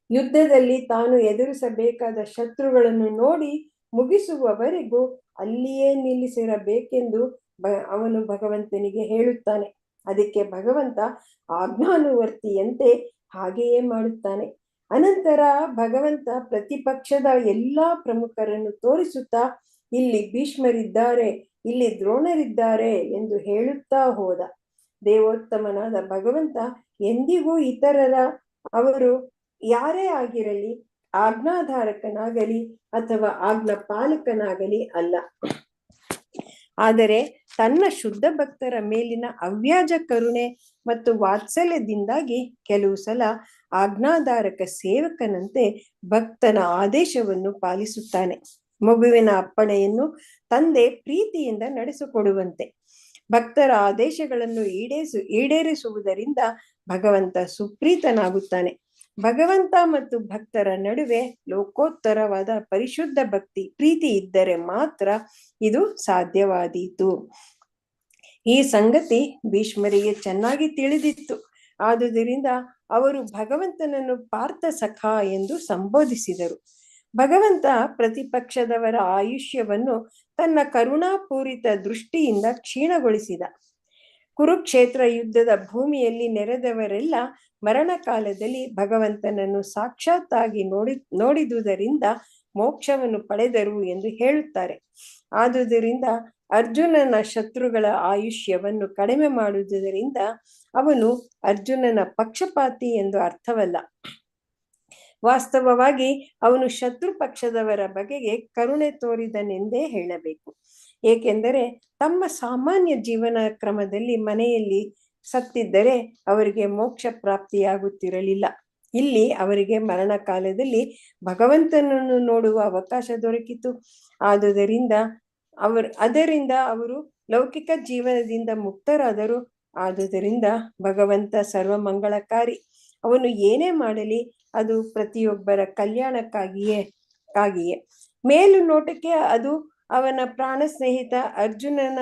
B: ಯುದ್ಧದಲ್ಲಿ ತಾನು ಎದುರಿಸಬೇಕಾದ ಶತ್ರುಗಳನ್ನು ನೋಡಿ ಮುಗಿಸುವವರೆಗೂ ಅಲ್ಲಿಯೇ ನಿಲ್ಲಿಸಿರಬೇಕೆಂದು ಅವನು ಭಗವಂತನಿಗೆ ಹೇಳುತ್ತಾನೆ. ಅದಕ್ಕೆ ಭಗವಂತ ಆಜ್ಞಾನುವರ್ತಿಯಂತೆ ಹಾಗೆಯೇ ಮಾಡುತ್ತಾನೆ. ಅನಂತರ ಭಗವಂತ ಪ್ರತಿಪಕ್ಷದ ಎಲ್ಲಾ ಪ್ರಮುಖರನ್ನು ತೋರಿಸುತ್ತಾ ಇಲ್ಲಿ ಭೀಷ್ಮರಿದ್ದಾರೆ, ಇಲ್ಲಿ ದ್ರೋಣರಿದ್ದಾರೆ ಎಂದು ಹೇಳುತ್ತಾ ಹೋದ. ದೇವೋತ್ತಮನಾದ ಭಗವಂತ ಎಂದಿಗೂ ಇತರರ, ಅವರು ಯಾರೇ ಆಗಿರಲಿ, ಆಜ್ಞಾಧಾರಕನಾಗಲಿ ಅಥವಾ ಆಜ್ಞಾ ಪಾಲಕನಾಗಲಿ ಅಲ್ಲ. ಆದರೆ ತನ್ನ ಶುದ್ಧ ಭಕ್ತರ ಮೇಲಿನ ಅವ್ಯಾಜ ಕರುಣೆ ಮತ್ತು ವಾತ್ಸಲ್ಯದಿಂದಾಗಿ ಕೆಲವು ಸಲ ಆಜ್ಞಾಧಾರಕ ಸೇವಕನಂತೆ ಭಕ್ತನ ಆದೇಶವನ್ನು ಪಾಲಿಸುತ್ತಾನೆ. ಮಗುವಿನ ಅಪ್ಪಣೆಯನ್ನು ತಂದೆ ಪ್ರೀತಿಯಿಂದ ನಡೆಸಿಕೊಡುವಂತೆ ಭಕ್ತರ ಆದೇಶಗಳನ್ನು ಈಡೇರಿಸುವುದರಿಂದ ಭಗವಂತ ಸುಪ್ರೀತನಾಗುತ್ತಾನೆ. ಭಗವಂತ ಮತ್ತು ಭಕ್ತರ ನಡುವೆ ಲೋಕೋತ್ತರವಾದ ಪರಿಶುದ್ಧ ಪ್ರೀತಿ ಇದ್ದರೆ ಮಾತ್ರ ಇದು ಸಾಧ್ಯವಾದೀತು. ಈ ಸಂಗತಿ ಭೀಷ್ಮರಿಗೆ ಚೆನ್ನಾಗಿ ತಿಳಿದಿತ್ತು. ಆದುದರಿಂದ ಅವರು ಭಗವಂತನನ್ನು ಪಾರ್ಥ ಸಖ ಎಂದು ಸಂಬೋಧಿಸಿದರು. ಭಗವಂತ ಪ್ರತಿಪಕ್ಷದವರ ಆಯುಷ್ಯವನ್ನು ತನ್ನ ಕರುಣಾಪೂರಿತ ದೃಷ್ಟಿಯಿಂದ ಕ್ಷೀಣಗೊಳಿಸಿದ. ಕುರುಕ್ಷೇತ್ರ ಯುದ್ಧದ ಭೂಮಿಯಲ್ಲಿ ನೆರೆದವರೆಲ್ಲ ಮರಣ ಕಾಲದಲ್ಲಿ ಭಗವಂತನನ್ನು ಸಾಕ್ಷಾತ್ತಾಗಿ ನೋಡಿದುದರಿಂದ ಮೋಕ್ಷವನ್ನು ಪಡೆದರು ಎಂದು ಹೇಳುತ್ತಾರೆ. ಆದುದರಿಂದ ಅರ್ಜುನನ ಶತ್ರುಗಳ ಆಯುಷ್ಯವನ್ನು ಕಡಿಮೆ ಮಾಡುವುದರಿಂದ ಅವನು ಅರ್ಜುನನ ಪಕ್ಷಪಾತಿ ಎಂದು ಅರ್ಥವಲ್ಲ. ವಾಸ್ತವವಾಗಿ ಅವನು ಶತ್ರು ಪಕ್ಷದವರ ಬಗೆಗೆ ಕರುಣೆ ತೋರಿದನೆಂದೇ ಹೇಳಬೇಕು. ಏಕೆಂದರೆ ತಮ್ಮ ಸಾಮಾನ್ಯ ಜೀವನ ಕ್ರಮದಲ್ಲಿ ಮನೆಯಲ್ಲಿ ಸತ್ತಿದ್ದರೆ ಅವರಿಗೆ ಮೋಕ್ಷ ಪ್ರಾಪ್ತಿಯಾಗುತ್ತಿರಲಿಲ್ಲ. ಇಲ್ಲಿ ಅವರಿಗೆ ಮರಣ ಕಾಲದಲ್ಲಿ ಭಗವಂತನನ್ನು ನೋಡುವ ಅವಕಾಶ ದೊರಕಿತು. ಅದರಿಂದ ಅವರು ಲೌಕಿಕ ಜೀವನದಿಂದ ಮುಕ್ತರಾದರು. ಆದುದರಿಂದ ಭಗವಂತ ಸರ್ವಮಂಗಳಕಾರಿ. ಅವನು ಏನೇ ಮಾಡಲಿ ಅದು ಪ್ರತಿಯೊಬ್ಬರ ಕಲ್ಯಾಣಕ್ಕಾಗಿಯೇ. ಮೇಲು ನೋಟಕ್ಕೆ ಅದು ಅವನ ಪ್ರಾಣ ಸ್ನೇಹಿತ ಅರ್ಜುನನ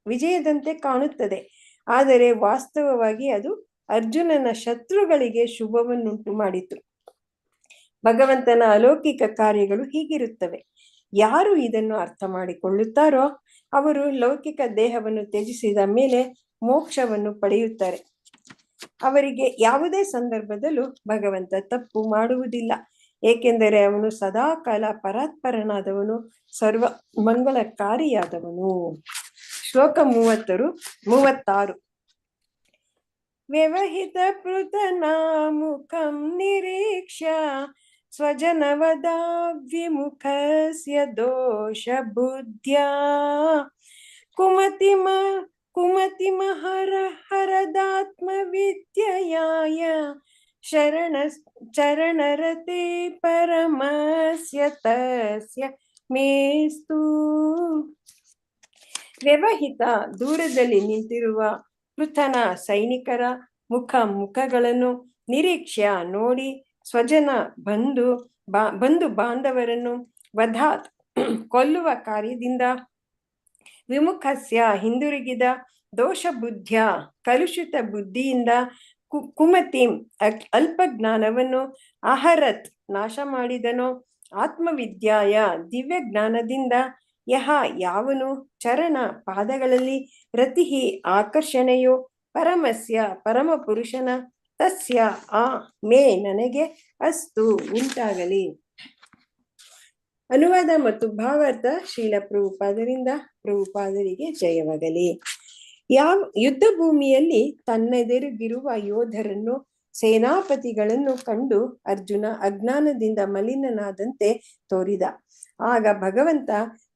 B: ವಿಜಯದಂತೆ ಕಾಣುತ್ತದೆ. ಆದರೆ ವಾಸ್ತವವಾಗಿ ಅದು ಅರ್ಜುನನ ಶತ್ರುಗಳಿಗೆ ಶುಭವನ್ನುಂಟು ಮಾಡಿತು. ಭಗವಂತನ ಅಲೌಕಿಕ ಕಾರ್ಯಗಳು ಹೀಗಿರುತ್ತವೆ. ಯಾರು ಇದನ್ನು ಅರ್ಥ ಮಾಡಿಕೊಳ್ಳುತ್ತಾರೋ ಅವರು ಲೌಕಿಕ ದೇಹವನ್ನು ತ್ಯಜಿಸಿದ ಮೇಲೆ ಮೋಕ್ಷವನ್ನು ಪಡೆಯುತ್ತಾರೆ. ಅವರಿಗೆ ಯಾವುದೇ ಸಂದರ್ಭದಲ್ಲೂ ಭಗವಂತ ತಪ್ಪು ಮಾಡುವುದಿಲ್ಲ. ಏಕೆಂದರೆ ಅವನು ಸದಾಕಾಲ ಪರಾತ್ಪರನಾದವನು, ಸರ್ವ ಮಂಗಳಕಾರಿಯಾದವನು. ಶ್ಲೋಕ 36. ವ್ಯವಹಿತ ಪೃತನಾಮುಖಂ ನಿರೀಕ್ಷ್ಯ ಸ್ವಜನವದಾವಿಮುಖಸ್ಯ ದೋಷ ಬುದ್ಧ್ಯಾ ಕುಮತಿಮಹರದಾತ್ಮ ವಿದ್ಯಯಾಯ ಚರಣರತೆ ಪರಮಸ್ಯ ತಸ್ಯ ಮೇಸ್ತು. ವ್ಯವಹಿತ ದೂರದಲ್ಲಿ ನಿಂತಿರುವ ಪೃಥನ ಸೈನಿಕರ ಮುಖಗಳನ್ನು ನಿರೀಕ್ಷ್ಯ ನೋಡಿ, ಸ್ವಜನ ಬಂಧು ಬಾಂಧವರನ್ನು ವಧಾತ್ ಕೊಲ್ಲುವ ಕಾರ್ಯದಿಂದ, ವಿಮುಖಸ್ಯ ಹಿಂದಿರುಗಿದ, ದೋಷ ಬುದ್ಧಿಯ ಕಲುಷಿತ ಬುದ್ಧಿಯಿಂದ, ಕುಮತಿಂ ಅಲ್ಪ ಜ್ಞಾನವನ್ನು, ಅಹರತ್ ನಾಶ ಮಾಡಿದನೋ, ಆತ್ಮವಿದ್ಯಾಯ ದಿವ್ಯ ಜ್ಞಾನದಿಂದ, ಯಹ ಯಾವನು, ಚರಣ ಪಾದಗಳಲ್ಲಿ, ರತಿಹಿ ಆಕರ್ಷಣೆಯು, ಪರಮಸ್ಯ ಪರಮಪುರುಷನ, ತಸ್ಯ ಆ ಮೇ ನನಗೆ, ಅಸ್ತು ಉಂಟಾಗಲಿ. ಅನುವಾದ ಮತ್ತು ಭಾವಾರ್ಥ ಶ್ರೀಲ ಪ್ರಭುಪಾದರಿಂದ. ಪ್ರಭುಪಾದರಿಗೆ ಜಯವಾಗಲಿ. ಯುದ್ಧ ಭೂಮಿಯಲ್ಲಿ ತನ್ನೆದುರಿಗಿರುವ ಯೋಧರನ್ನು, ಸೇನಾಪತಿಗಳನ್ನು ಕಂಡು ಅರ್ಜುನ ಅಜ್ಞಾನದಿಂದ ಮಲಿನನಾದಂತೆ ತೋರಿದ. ಆಗ ಭಗವಂತ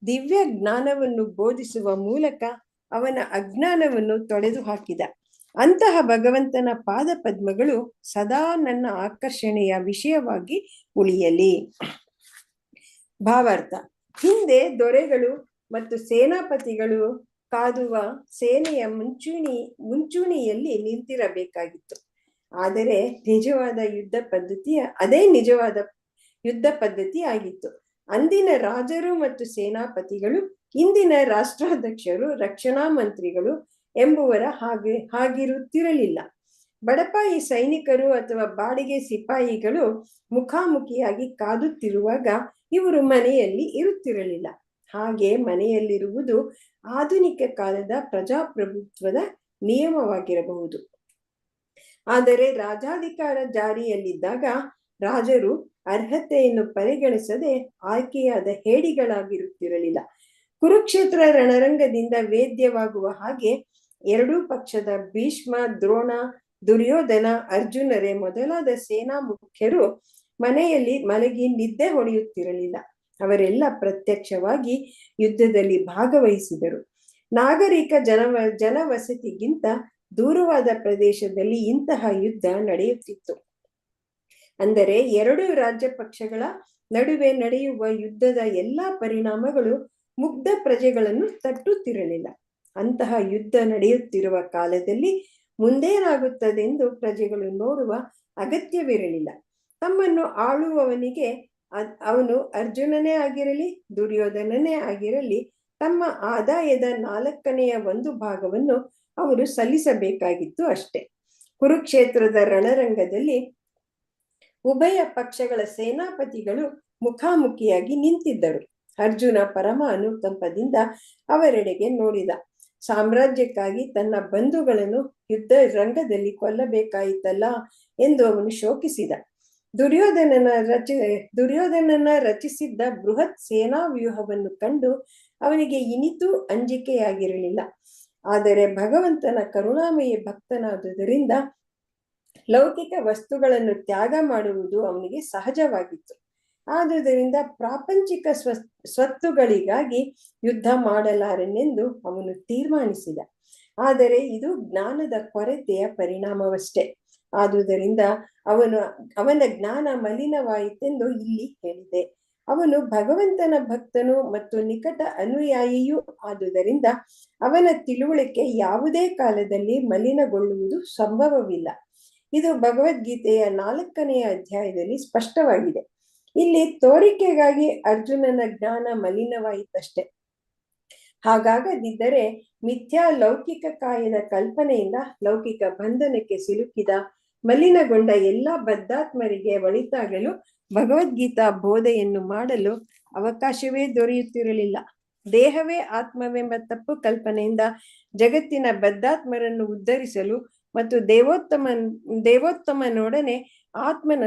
B: ದಿವ್ಯ ಜ್ಞಾನವನ್ನು ಬೋಧಿಸುವ ಮೂಲಕ ಅವನ ಅಜ್ಞಾನವನ್ನು ತೊಡೆದು ಹಾಕಿದ. ಅಂತಹ ಭಗವಂತನ ಪಾದ ಪದ್ಮಗಳು ಸದಾ ನನ್ನ ಆಕರ್ಷಣೆಯ ವಿಷಯವಾಗಿ ಉಳಿಯಲಿ. ಭಾವಾರ್ಥ: ಹಿಂದೆ ದೊರೆಗಳು ಮತ್ತು ಸೇನಾಪತಿಗಳು ಕಾದುವ ಸೇನೆಯ ಮುಂಚೂಣಿಯಲ್ಲಿ ನಿಂತಿರಬೇಕಾಗಿತ್ತು. ಆದರೆ ನಿಜವಾದ ಯುದ್ಧ ಪದ್ಧತಿ ಆಗಿತ್ತು. ಅಂದಿನ ರಾಜರು ಮತ್ತು ಸೇನಾಪತಿಗಳು ಇಂದಿನ ರಾಷ್ಟ್ರಾಧ್ಯಕ್ಷರು, ರಕ್ಷಣಾ ಮಂತ್ರಿಗಳು ಎಂಬುವರ ಹಾಗಿರುತ್ತಿರಲಿಲ್ಲ. ಬಡಪಾಯಿ ಸೈನಿಕರು ಅಥವಾ ಬಾಡಿಗೆ ಸಿಪಾಯಿಗಳು ಮುಖಾಮುಖಿಯಾಗಿ ಕಾದುತ್ತಿರುವಾಗ ಇವರು ಮನೆಯಲ್ಲಿ ಇರುತ್ತಿರಲಿಲ್ಲ. ಹಾಗೆ ಮನೆಯಲ್ಲಿರುವುದು ಆಧುನಿಕ ಕಾಲದ ಪ್ರಜಾಪ್ರಭುತ್ವದ ನಿಯಮವಾಗಿರಬಹುದು. ಆದರೆ ರಾಜಾಧಿಕಾರ ಜಾರಿಯಲ್ಲಿದ್ದಾಗ ರಾಜರು ಅರ್ಹತೆಯನ್ನು ಪರಿಗಣಿಸದೆ ಆಯ್ಕೆಯಾದ ಹೇಡಿಗಳಾಗಿರುತ್ತಿರಲಿಲ್ಲ. ಕುರುಕ್ಷೇತ್ರ ರಣರಂಗದಿಂದ ವೇದ್ಯವಾಗುವ ಹಾಗೆ ಎರಡೂ ಪಕ್ಷದ ಭೀಷ್ಮ, ದ್ರೋಣ, ದುರ್ಯೋಧನ, ಅರ್ಜುನರೇ ಮೊದಲಾದ ಸೇನಾ ಮುಖ್ಯರು ಮನೆಯಲ್ಲಿ ಮಲಗಿ ನಿದ್ದೆ ಹೊಡೆಯುತ್ತಿರಲಿಲ್ಲ. ಅವರೆಲ್ಲ ಪ್ರತ್ಯಕ್ಷವಾಗಿ ಯುದ್ಧದಲ್ಲಿ ಭಾಗವಹಿಸಿದರು. ನಾಗರಿಕ ಜನವಸತಿಗಿಂತ ದೂರವಾದ ಪ್ರದೇಶದಲ್ಲಿ ಇಂತಹ ಯುದ್ಧ ನಡೆಯುತ್ತಿತ್ತು. ಅಂದರೆ ಎರಡು ರಾಜ್ಯ ಪಕ್ಷಗಳ ನಡುವೆ ನಡೆಯುವ ಯುದ್ಧದ ಎಲ್ಲಾ ಪರಿಣಾಮಗಳು ಮುಗ್ಧ ಪ್ರಜೆಗಳನ್ನು ತಟ್ಟುತ್ತಿರಲಿಲ್ಲ. ಅಂತಹ ಯುದ್ಧ ನಡೆಯುತ್ತಿರುವ ಕಾಲದಲ್ಲಿ ಮುಂದೇನಾಗುತ್ತದೆಂದು ಪ್ರಜೆಗಳು ನೋಡುವ ಅಗತ್ಯವಿರಲಿಲ್ಲ. ತಮ್ಮನ್ನು ಆಳುವವನಿಗೆ ಅವನು ಅರ್ಜುನನೇ ಆಗಿರಲಿ, ದುರ್ಯೋಧನನೇ ಆಗಿರಲಿ, ತಮ್ಮ ಆದಾಯದ 1/4 ಭಾಗವನ್ನು ಅವರು ಸಲ್ಲಿಸಬೇಕಾಗಿತ್ತು ಅಷ್ಟೇ. ಕುರುಕ್ಷೇತ್ರದ ರಣರಂಗದಲ್ಲಿ ಉಭಯ ಪಕ್ಷಗಳ ಸೇನಾಪತಿಗಳು ಮುಖಾಮುಖಿಯಾಗಿ ನಿಂತಿದ್ದರು. ಅರ್ಜುನ ಪರಮ ಅನುಕಂಪದಿಂದ ಅವರೆಡೆಗೆ ನೋಡಿದ. ಸಾಮ್ರಾಜ್ಯಕ್ಕಾಗಿ ತನ್ನ ಬಂಧುಗಳನ್ನು ಯುದ್ಧ ರಂಗದಲ್ಲಿ ಕೊಲ್ಲಬೇಕಾಯಿತಲ್ಲ ಎಂದು ಅವನು ಶೋಕಿಸಿದ. ದುರ್ಯೋಧನನ ರಚಿಸಿದ್ದ ಬೃಹತ್ ಸೇನಾ ವ್ಯೂಹವನ್ನು ಕಂಡು ಅವನಿಗೆ ಇನಿತೂ ಅಂಜಿಕೆಯಾಗಿರಲಿಲ್ಲ. ಆದರೆ ಭಗವಂತನ ಕರುಣಾಮಯಿ ಭಕ್ತನಾದುದರಿಂದ ಲೌಕಿಕ ವಸ್ತುಗಳನ್ನು ತ್ಯಾಗ ಮಾಡುವುದು ಅವನಿಗೆ ಸಹಜವಾಗಿತ್ತು. ಆದುದರಿಂದ ಪ್ರಾಪಂಚಿಕ ಸ್ವತ್ತುಗಳಿಗಾಗಿ ಯುದ್ಧ ಮಾಡಲಾರನೆಂದು ಅವನು ತೀರ್ಮಾನಿಸಿದ. ಆದರೆ ಇದು ಜ್ಞಾನದ ಕೊರತೆಯ ಪರಿಣಾಮವಷ್ಟೇ. ಆದುದರಿಂದ ಅವನ ಜ್ಞಾನ ಮಲಿನವಾಯಿತೆಂದು ಇಲ್ಲಿ ಹೇಳಿದೆ. ಅವನು ಭಗವಂತನ ಭಕ್ತನು ಮತ್ತು ನಿಕಟ ಅನುಯಾಯಿಯೂ ಆದುದರಿಂದ ಅವನ ತಿಳುವಳಿಕೆ ಯಾವುದೇ ಕಾಲದಲ್ಲಿ ಮಲಿನಗೊಳ್ಳುವುದು ಸಂಭವವಿಲ್ಲ. ಇದು ಭಗವದ್ಗೀತೆಯ 4ನೇ ಅಧ್ಯಾಯದಲ್ಲಿ ಸ್ಪಷ್ಟವಾಗಿದೆ. ಇಲ್ಲಿ ತೋರಿಕೆಗಾಗಿ ಅರ್ಜುನನ ಜ್ಞಾನ ಮಲಿನವಾಯಿತಷ್ಟೇ. ಹಾಗಾಗದಿದ್ದರೆ ಮಿಥ್ಯಾ ಲೌಕಿಕ ಕಾಯದ ಕಲ್ಪನೆಯಿಂದ ಲೌಕಿಕ ಬಂಧನಕ್ಕೆ ಸಿಲುಕಿದ ಮಲಿನಗೊಂಡ ಎಲ್ಲ ಬದ್ಧಾತ್ಮರಿಗೆ ಒಳಿತಾಗಲು ಭಗವದ್ಗೀತಾ ಬೋಧೆಯನ್ನು ಮಾಡಲು ಅವಕಾಶವೇ ದೊರೆಯುತ್ತಿರಲಿಲ್ಲ. ದೇಹವೇ ಆತ್ಮವೆಂಬ ತಪ್ಪು ಕಲ್ಪನೆಯಿಂದ ಜಗತ್ತಿನ ಬದ್ಧಾತ್ಮರನ್ನು ಉದ್ಧರಿಸಲು ಮತ್ತು ದೇವೋತ್ತಮನೊಡನೆ ಆತ್ಮನ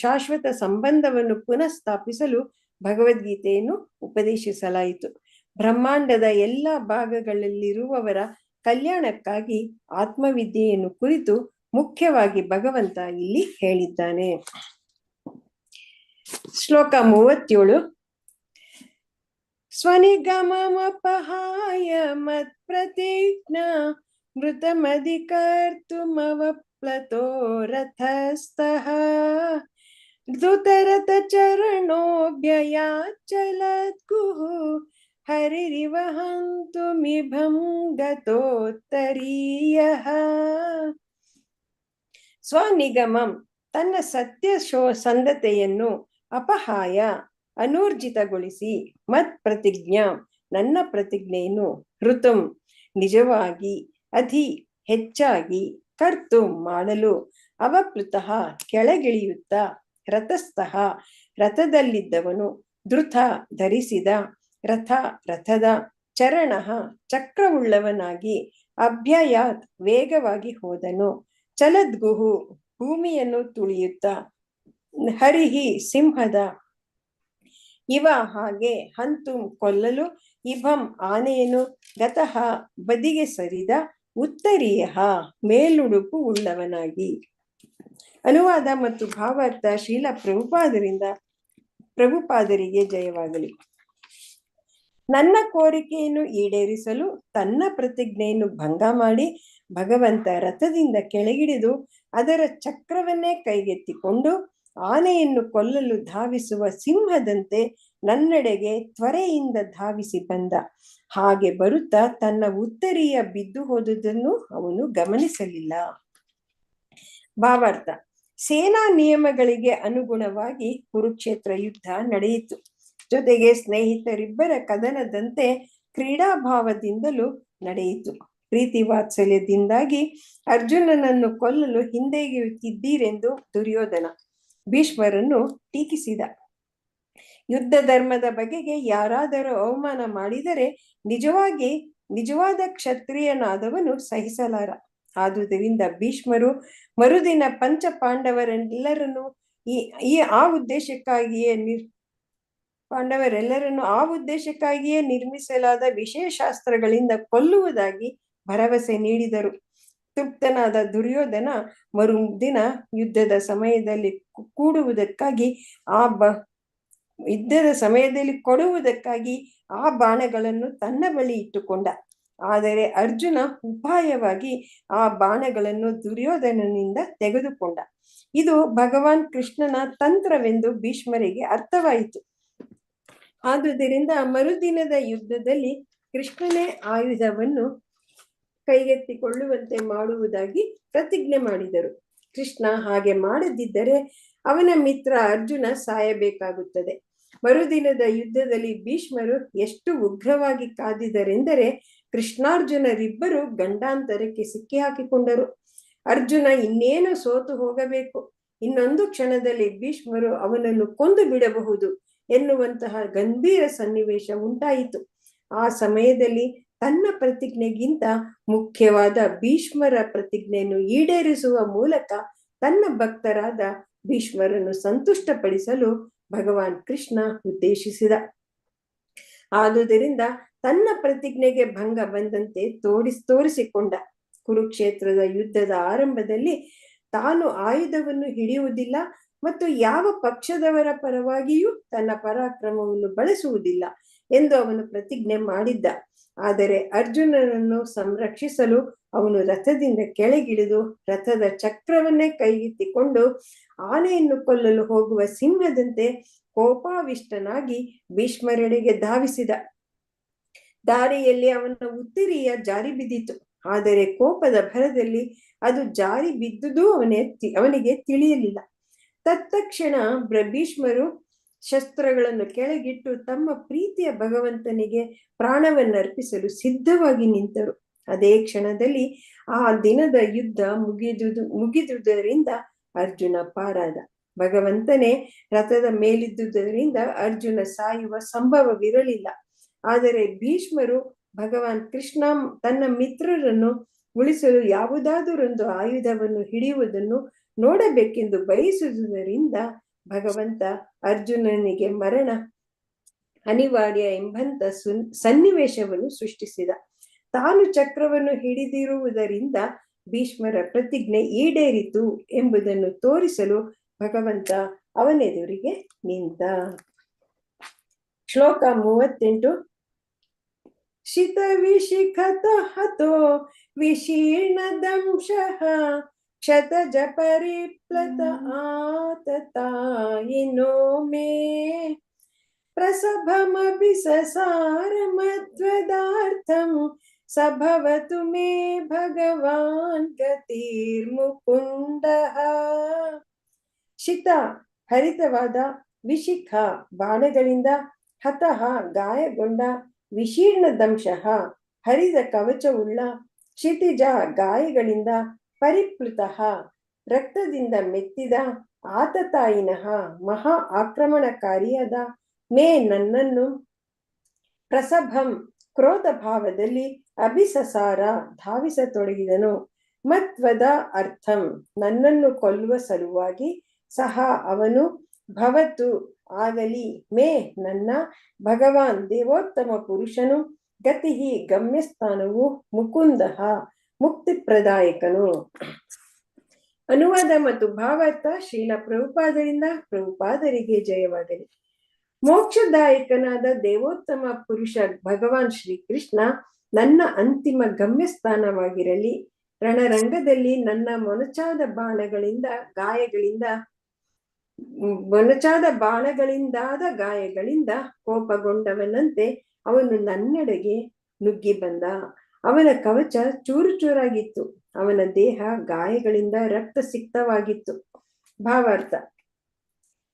B: ಶಾಶ್ವತ ಸಂಬಂಧವನ್ನು ಪುನಃ ಸ್ಥಾಪಿಸಲು ಭಗವದ್ಗೀತೆಯನ್ನು ಉಪದೇಶಿಸಲಾಯಿತು. ಬ್ರಹ್ಮಾಂಡದ ಎಲ್ಲ ಭಾಗಗಳಲ್ಲಿರುವವರ ಕಲ್ಯಾಣಕ್ಕಾಗಿ ಆತ್ಮವಿದ್ಯೆಯನ್ನು ಕುರಿತು ಮುಖ್ಯವಾಗಿ ಭಗವಂತ ಇಲ್ಲಿ ಹೇಳಿದ್ದಾನೆ. ಶ್ಲೋಕ 37. ಸ್ವನಿಗಮಮಪಹಾಯ ಮತ್ ಪ್ರತಿಜ್ಞಾ ಮೃತಮಧಿಕರ್ತುಮವಪ್ಲತೋ ರಥಸ್ಥಃ ಧೃತರಥ ಚರಣೋಭ್ಯಯಾಚಲದ್ಗುಃ ಹರಿರಿವ ಹಂತುಮಿಭಂ ಗತೋತ್ತರೀಯಃ. ಸ್ವನಿಗಮಂ ತನ್ನ ಸತ್ಯ ಸಂಧತೆಯನ್ನು ಅಪಹಾಯ ಅನೂರ್ಜಿತಗೊಳಿಸಿ ಮತ್ ಪ್ರತಿಜ್ಞಾ ನನ್ನ ಪ್ರತಿಜ್ಞೆಯನ್ನು ಋತಂ ನಿಜವಾಗಿ ಅಧಿ ಹೆಚ್ಚಾಗಿ ಕರ್ತು ಮಾಡಲು ಅವಪ್ಲುತಃ ಕೆಳಗಿಳಿಯುತ್ತಾ ರಥಸ್ಥಃ ರಥದಲ್ಲಿದ್ದವನು ಧೃತ ಧರಿಸಿದ ರಥದ ಚರಣಃ ಚಕ್ರವುಳ್ಳವನಾಗಿ ಅಭ್ಯಯಾತ್ ವೇಗವಾಗಿ ಹೋದನು. ಚಲದ್ಗುಹು ಭೂಮಿಯನ್ನು ತುಳಿಯುತ್ತಾ ಹರಿಹಿ ಸಿಂಹದ ಇವ ಹಾಗೆ ಹಂತುಂ ಕೊಲ್ಲಲು ಇಭಂ ಆನೆಯನ್ನು ಗತಃ ಬದಿಗೆ ಸರಿದ ಉತ್ತರೀಯ ಮೇಲುಡುಪು ಉಳ್ಳವನಾಗಿ. ಅನುವಾದ ಮತ್ತು ಭಾವಾರ್ಥ ಶ್ರೀಲ ಪ್ರಭುಪಾದರಿಗೆ ಜಯವಾಗಲಿ. ನನ್ನ ಕೋರಿಕೆಯನ್ನು ಈಡೇರಿಸಲು ತನ್ನ ಪ್ರತಿಜ್ಞೆಯನ್ನು ಭಂಗ ಮಾಡಿ ಭಗವಂತ ರಥದಿಂದ ಕೆಳಗಿಳಿದು ಅದರ ಚಕ್ರವನ್ನೇ ಕೈಗೆತ್ತಿಕೊಂಡು ಆನೆಯನ್ನು ಕೊಲ್ಲಲು ಧಾವಿಸುವ ಸಿಂಹದಂತೆ ನನ್ನೆಡೆಗೆ ತ್ವರೆಯಿಂದ ಧಾವಿಸಿ ಬಂದ. ಹಾಗೆ ಬರುತ್ತಾ ತನ್ನ ಉತ್ತರೀಯ ಬಿದ್ದು ಹೋದುದನ್ನು ಅವನು ಗಮನಿಸಲಿಲ್ಲ. ಭಾವಾರ್ಥ: ಸೇನಾ ನಿಯಮಗಳಿಗೆ ಅನುಗುಣವಾಗಿ ಕುರುಕ್ಷೇತ್ರ ಯುದ್ಧ ನಡೆಯಿತು. ಜೊತೆಗೆ ಸ್ನೇಹಿತರಿಬ್ಬರ ಕದನದಂತೆ ಕ್ರೀಡಾಭಾವದಿಂದಲೂ ನಡೆಯಿತು. ಪ್ರೀತಿ ವಾತ್ಸಲ್ಯದಿಂದಾಗಿ ಅರ್ಜುನನನ್ನು ಕೊಲ್ಲಲು ಹಿಂದೆಗೆಯುತ್ತಿದ್ದೀರೆಂದು ದುರ್ಯೋಧನ ಭೀಷ್ಮರನ್ನು ಟೀಕಿಸಿದ. ಯುದ್ಧ ಧರ್ಮದ ಬಗೆಗೆ ಯಾರಾದರೂ ಅವಮಾನ ಮಾಡಿದರೆ ನಿಜವಾಗಿ ನಿಜವಾದ ಕ್ಷತ್ರಿಯನಾದವನು ಸಹಿಸಲಾರ. ಆದುದರಿಂದ ಭೀಷ್ಮರು ಮರುದಿನ ಪಂಚ ಪಾಂಡವರೆಲ್ಲರನ್ನು ಆ ಉದ್ದೇಶಕ್ಕಾಗಿಯೇ ನಿರ್ಮಿಸಲಾದ ವಿಷಯಶಾಸ್ತ್ರಗಳಿಂದ ಕೊಲ್ಲುವುದಾಗಿ ಭರವಸೆ ನೀಡಿದರು. ತೃಪ್ತನಾದ ದುರ್ಯೋಧನ ಮರುದಿನ ಯುದ್ಧದ ಸಮಯದಲ್ಲಿ ಕೊಡುವುದಕ್ಕಾಗಿ ಆ ಬಾಣಗಳನ್ನು ತನ್ನ ಬಳಿ ಇಟ್ಟುಕೊಂಡ. ಆದರೆ ಅರ್ಜುನ ಉಪಾಯವಾಗಿ ಆ ಬಾಣಗಳನ್ನು ದುರ್ಯೋಧನನಿಂದ ತೆಗೆದುಕೊಂಡ. ಇದು ಭಗವಾನ್ ಕೃಷ್ಣನ ತಂತ್ರವೆಂದು ಭೀಷ್ಮರಿಗೆ ಅರ್ಥವಾಯಿತು. ಆದುದರಿಂದ ಮರುದಿನದ ಯುದ್ಧದಲ್ಲಿ ಕೃಷ್ಣನೇ ಆಯುಧವನ್ನು ಕೈಗೆತ್ತಿಕೊಳ್ಳುವಂತೆ ಮಾಡುವುದಾಗಿ ಪ್ರತಿಜ್ಞೆ ಮಾಡಿದರು. ಕೃಷ್ಣ ಹಾಗೆ ಮಾಡದಿದ್ದರೆ ಅವನ ಮಿತ್ರ ಅರ್ಜುನ ಸಾಯಬೇಕಾಗುತ್ತದೆ. ಮರುದಿನದ ಯುದ್ಧದಲ್ಲಿ ಭೀಷ್ಮರು ಎಷ್ಟು ಉಗ್ರವಾಗಿ ಕಾದಿದರೆಂದರೆ ಕೃಷ್ಣಾರ್ಜುನರಿಬ್ಬರು ಗಂಡಾಂತರಕ್ಕೆ ಸಿಕ್ಕಿ ಹಾಕಿಕೊಂಡರು. ಅರ್ಜುನ ಇನ್ನೇನು ಸೋತು ಹೋಗಬೇಕು, ಇನ್ನೊಂದು ಕ್ಷಣದಲ್ಲಿ ಭೀಷ್ಮರು ಅವನನ್ನು ಕೊಂದು ಬಿಡಬಹುದು ಎನ್ನುವಂತಹ ಗಂಭೀರ ಸನ್ನಿವೇಶ ಉಂಟಾಯಿತು. ಆ ಸಮಯದಲ್ಲಿ ತನ್ನ ಪ್ರತಿಜ್ಞೆಗಿಂತ ಮುಖ್ಯವಾದ ಭೀಷ್ಮರ ಪ್ರತಿಜ್ಞೆಯನ್ನು ಈಡೇರಿಸುವ ಮೂಲಕ ತನ್ನ ಭಕ್ತರಾದ ಭೀಷ್ಮರನ್ನು ಸಂತುಷ್ಟಪಡಿಸಲು ಭಗವಾನ್ ಕೃಷ್ಣ ಉದ್ದೇಶಿಸಿದ. ಆದುದರಿಂದ ತನ್ನ ಪ್ರತಿಜ್ಞೆಗೆ ಭಂಗ ಬಂದಂತೆ ತೋರಿಸಿಕೊಂಡ. ಕುರುಕ್ಷೇತ್ರದ ಯುದ್ಧದ ಆರಂಭದಲ್ಲಿ ತಾನು ಆಯುಧವನ್ನು ಹಿಡಿಯುವುದಿಲ್ಲ ಮತ್ತು ಯಾವ ಪಕ್ಷದವರ ಪರವಾಗಿಯೂ ತನ್ನ ಪರಾಕ್ರಮವನ್ನು ಬಳಸುವುದಿಲ್ಲ ಎಂದು ಅವನು ಪ್ರತಿಜ್ಞೆ ಮಾಡಿದ್ದ. ಆದರೆ ಅರ್ಜುನನನ್ನು ಸಂರಕ್ಷಿಸಲು ಅವನು ರಥದಿಂದ ಕೆಳಗಿಳಿದು ರಥದ ಚಕ್ರವನ್ನೇ ಕೈಗೆತ್ತಿಕೊಂಡು ಆನೆಯನ್ನು ಕೊಲ್ಲಲು ಹೋಗುವ ಸಿಂಹದಂತೆ ಕೋಪಾವಿಷ್ಟನಾಗಿ ಭೀಷ್ಮರೆಡೆಗೆ ಧಾವಿಸಿದ. ದಾರಿಯಲ್ಲಿ ಅವನ ಉತ್ತಿರಿಯ ಜಾರಿ ಬಿದ್ದಿತು. ಆದರೆ ಕೋಪದ ಭರದಲ್ಲಿ ಅದು ಜಾರಿ ಬಿದ್ದುದೂ ಅವನಿಗೆ ತಿಳಿಯಲಿಲ್ಲ. ತತ್ಕ್ಷಣ ಭೀಷ್ಮರು ಶಸ್ತ್ರಗಳನ್ನು ಕೆಳಗಿಟ್ಟು ತಮ್ಮ ಪ್ರೀತಿಯ ಭಗವಂತನಿಗೆ ಪ್ರಾಣವನ್ನರ್ಪಿಸಲು ಸಿದ್ಧವಾಗಿ ನಿಂತರು. ಅದೇ ಕ್ಷಣದಲ್ಲಿ ಆ ದಿನದ ಯುದ್ಧ ಮುಗಿದುದರಿಂದ ಅರ್ಜುನ ಪಾರಾದ. ಭಗವಂತನೇ ರಥದ ಮೇಲಿದ್ದುದರಿಂದ ಅರ್ಜುನ ಸಾಯುವ ಸಂಭವವಿರಲಿಲ್ಲ. ಆದರೆ ಭೀಷ್ಮರು ಭಗವಾನ್ ಕೃಷ್ಣ ತನ್ನ ಮಿತ್ರರನ್ನು ಉಳಿಸಲು ಯಾವುದಾದರೊಂದು ಆಯುಧವನ್ನು ಹಿಡಿಯುವುದನ್ನು ನೋಡಬೇಕೆಂದು ಬಯಸುವುದರಿಂದ ಭಗವಂತ ಅರ್ಜುನನಿಗೆ ಮರಣ ಅನಿವಾರ್ಯ ಎಂಬಂತ ಸನ್ನಿವೇಶವನ್ನು ಸೃಷ್ಟಿಸಿದ. ತಾನು ಚಕ್ರವನ್ನು ಹಿಡಿದಿರುವುದರಿಂದ ಭೀಷ್ಮರ ಪ್ರತಿಜ್ಞೆ ಈಡೇರಿತು ಎಂಬುದನ್ನು ತೋರಿಸಲು ಭಗವಂತ ಅವನೆದುರಿಗೆ ನಿಂತ. ಶ್ಲೋಕ 38. ಶಿತವಿಶಿಖತ ಹತೋ ವಿಶೀರ್ಣದಂಶಃ ಕ್ಷತಜ ಪರಿಪ್ಲತ ಆತತಾಯಿನೋ ಮೇ ಪ್ರಸಭಮಭಿಸಸಾರ ಮಧ್ವದಾರ್ಥಂ ಸಭವತು ಮೇ ಭಗವಾನ್ ಗತಿರ್ಮುಕುಂದಃ. ಶಿತ ಹರಿತವಾದ, ವಿಶಿಖ ಬಾಣಗಳಿಂದ, ಹತಃ ಗಾಯಗೊಂಡ, ವಿಶೀರ್ಣ ದಂಶಃ ಹರಿದ ಕವಚವುಳ್ಳ, ಕ್ಷಿತಿಜ ಗಾಯಗಳಿಂದ, ಪರಿಪ್ಲುತಃ ರಕ್ತದಿಂದ ಮೆತ್ತಿದ, ಆತತಾಯಿನಃ ಮಹಾ ಆಕ್ರಮಣಕಾರಿಯಾದ, ಮೇ ನನ್ನನ್ನು, ಪ್ರಸಭಂ ಕ್ರೋಧ ಭಾವದಲ್ಲಿ, ಅಭಿಸಸಾರ ಧಾವಿಸತೊಡಗಿದನು, ಮತ್ವದ ಅರ್ಥಂ ನನ್ನನ್ನು ಕೊಲ್ಲುವ ಸಲುವಾಗಿ, ಸಹ ಅವನು, ಭವತು ಆಗಲಿ, ಮೇ ನನ್ನ, ಭಗವಾನ್ ದೇವೋತ್ತಮ ಪುರುಷನು, ಗತಿಹಿ ಗಮ್ಯಸ್ಥಾನವು, ಮುಕುಂದಃ ಮುಕ್ತಿಪ್ರದಾಯಕನು. ಅನುವಾದ ಮತ್ತು ಭಾವಾರ್ಥ ಶ್ರೀಲ ಪ್ರಭುಪಾದರಿಂದ ಪ್ರಭುಪಾದರಿಗೆ ಜಯವಾಗಲಿ. ಮೋಕ್ಷದಾಯಕನಾದ ದೇವೋತ್ತಮ ಪುರುಷ ಭಗವಾನ್ ಶ್ರೀಕೃಷ್ಣ ನನ್ನ ಅಂತಿಮ ಗಮ್ಯಸ್ಥಾನವಾಗಿರಲಿ. ರಣರಂಗದಲ್ಲಿ ನನ್ನ ಮೊನಚಾದ ಬಾಣಗಳಿಂದಾದ ಗಾಯಗಳಿಂದ ಕೋಪಗೊಂಡವನಂತೆ ಅವನು ನನ್ನೆಡೆಗೆ ನುಗ್ಗಿ ಬಂದ. ಅವನ ಕವಚ ಚೂರು ಚೂರಾಗಿತ್ತು, ಅವನ ದೇಹ ಗಾಯಗಳಿಂದ ರಕ್ತಸಿಕ್ತವಾಗಿತ್ತು. ಭಾವಾರ್ಥ: